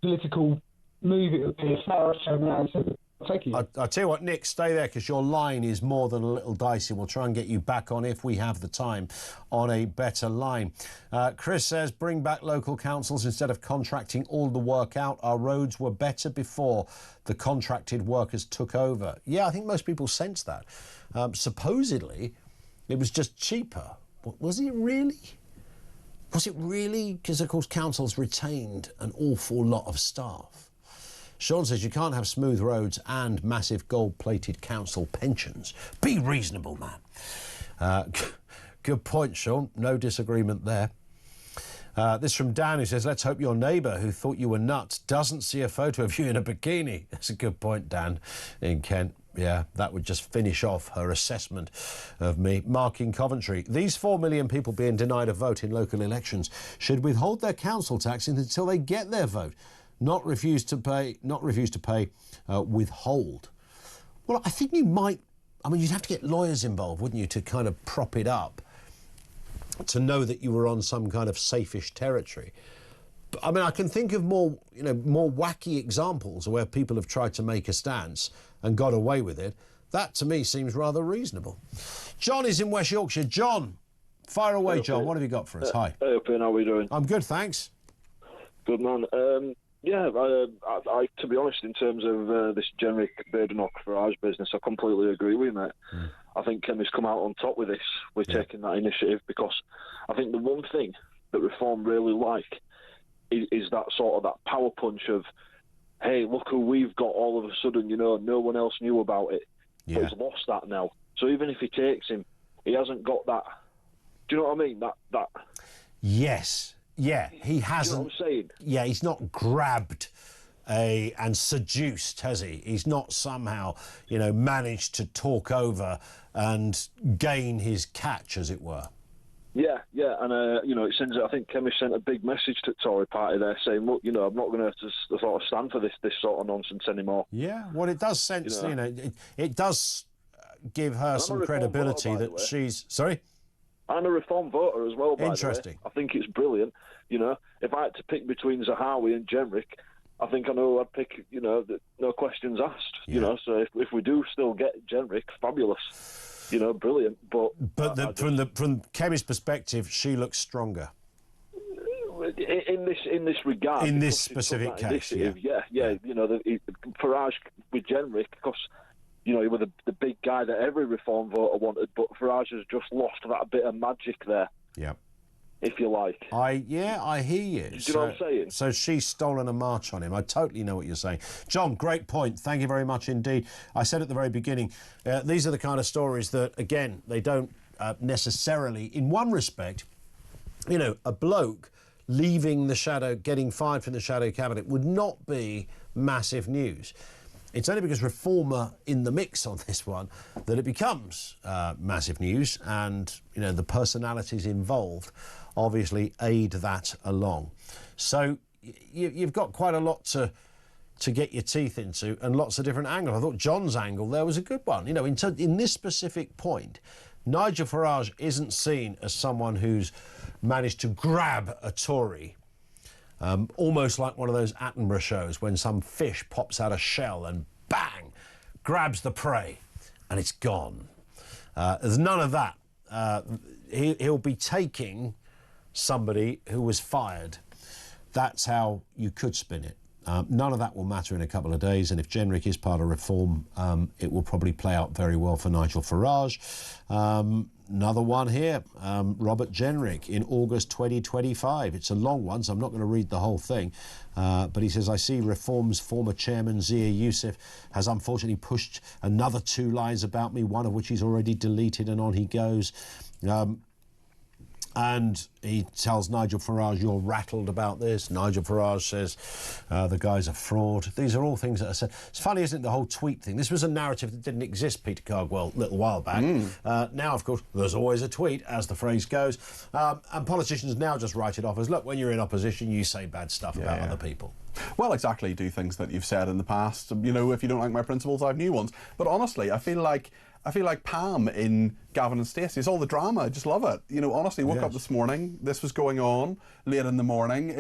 political move it would be if Farage turned around and said, thank you. I'll tell you what, Nick, stay there because your line is more than a little dicey. We'll try and get you back on, if we have the time, on a better line. Chris says, bring back local councils instead of contracting all the work out. Our roads were better before the contracted workers took over. Yeah, I think most people sense that. Supposedly, it was just cheaper. Was it really? Was it really? Because, of course, councils retained an awful lot of staff. Sean says you can't have smooth roads and massive gold-plated council pensions. Be reasonable, man. Good point, Sean. No disagreement there. This from Dan, who says, let's hope your neighbour who thought you were nuts doesn't see a photo of you in a bikini. That's a good point, Dan, in Kent. Yeah, that would just finish off her assessment of me. Mark in Coventry. These 4 million people being denied a vote in local elections should withhold their council tax until they get their vote. Not refuse to pay, withhold. Well, I think you might, I mean, you'd have to get lawyers involved, wouldn't you, to kind of prop it up, to know that you were on some kind of safe-ish territory. But, I mean, I can think of more wacky examples where people have tried to make a stance and got away with it. That, to me, seems rather reasonable. John is in West Yorkshire. John, fire away, John. What have you got for us? Hi. Hey, Pin, how are we doing? I'm good, thanks. Good, man. Yeah, I to be honest, in terms of this Jenrick Badenoch Farage business, I completely agree with you, mate. I think Kemi's come out on top with this, with taking that initiative, because I think the one thing that Reform really like is that sort of that power punch of, hey, look who we've got all of a sudden, you know, no one else knew about it. Yeah. But he's lost that now. So even if he takes him, he hasn't got that. Do you know what I mean? That. Yes. Yeah, he hasn't. You know what I'm saying? Yeah, he's not grabbed and seduced, has he? He's not somehow, you know, managed to talk over and gain his catch, as it were. Yeah, and you know, it sends. I think Kemi sent a big message to the Tory party there, saying, "Look, you know, I'm not going to sort of stand for this sort of nonsense anymore." Yeah, well, it does sense, you know, it does give her some credibility that she's. Sorry. I'm a Reform voter as well, by Interesting. the way. I think it's brilliant. You know, if I had to pick between Zahawi and Jenrick, I think I know I'd pick, you know, no questions asked. Yeah. You know, so if we do still get Jenrick, fabulous. You know, brilliant. But from Kemi's perspective, she looks stronger. In this regard, in this specific case, yeah. You know, Farage with Jenrick, because you know, he was the big guy that every Reform voter wanted, but Farage has just lost that bit of magic there. Yeah. If you like. I hear you. Do you know what I'm saying? So she's stolen a march on him. I totally know what you're saying. John, great point. Thank you very much indeed. I said at the very beginning, these are the kind of stories that, again, they don't necessarily, in one respect, you know, a bloke leaving the shadow, getting fired from the shadow cabinet would not be massive news. It's only because Reform are in the mix on this one that it becomes massive news, and you know the personalities involved obviously aid that along. So you've got quite a lot to get your teeth into, and lots of different angles. I thought John's angle there was a good one. You know, in this specific point, Nigel Farage isn't seen as someone who's managed to grab a Tory. Almost like one of those Attenborough shows when some fish pops out a shell and bang, grabs the prey and it's gone. There's none of that. He'll be taking somebody who was fired. That's how you could spin it. None of that will matter in a couple of days, and if Jenrick is part of Reform, it will probably play out very well for Nigel Farage. Another one here, Robert Jenrick in August 2025. It's a long one, so I'm not going to read the whole thing. But he says, I see Reform's former chairman, Zia Youssef, has unfortunately pushed another 2 lies about me, one of which he's already deleted, and on he goes. And he tells Nigel Farage, you're rattled about this. Nigel Farage says, the guy's a fraud. These are all things that are said. It's funny, isn't it, the whole tweet thing? This was a narrative that didn't exist, Peter Cardwell, a little while back. Now, of course, there's always a tweet, as the phrase goes. And politicians now just write it off as, look, when you're in opposition, you say bad stuff about other people. Well, exactly, do things that you've said in the past. You know, if you don't like my principles, I have new ones. But honestly, I feel like Pam in Gavin and Stacey. It's all the drama. I just love it. You know, honestly, woke up this morning. This was going on late in the morning.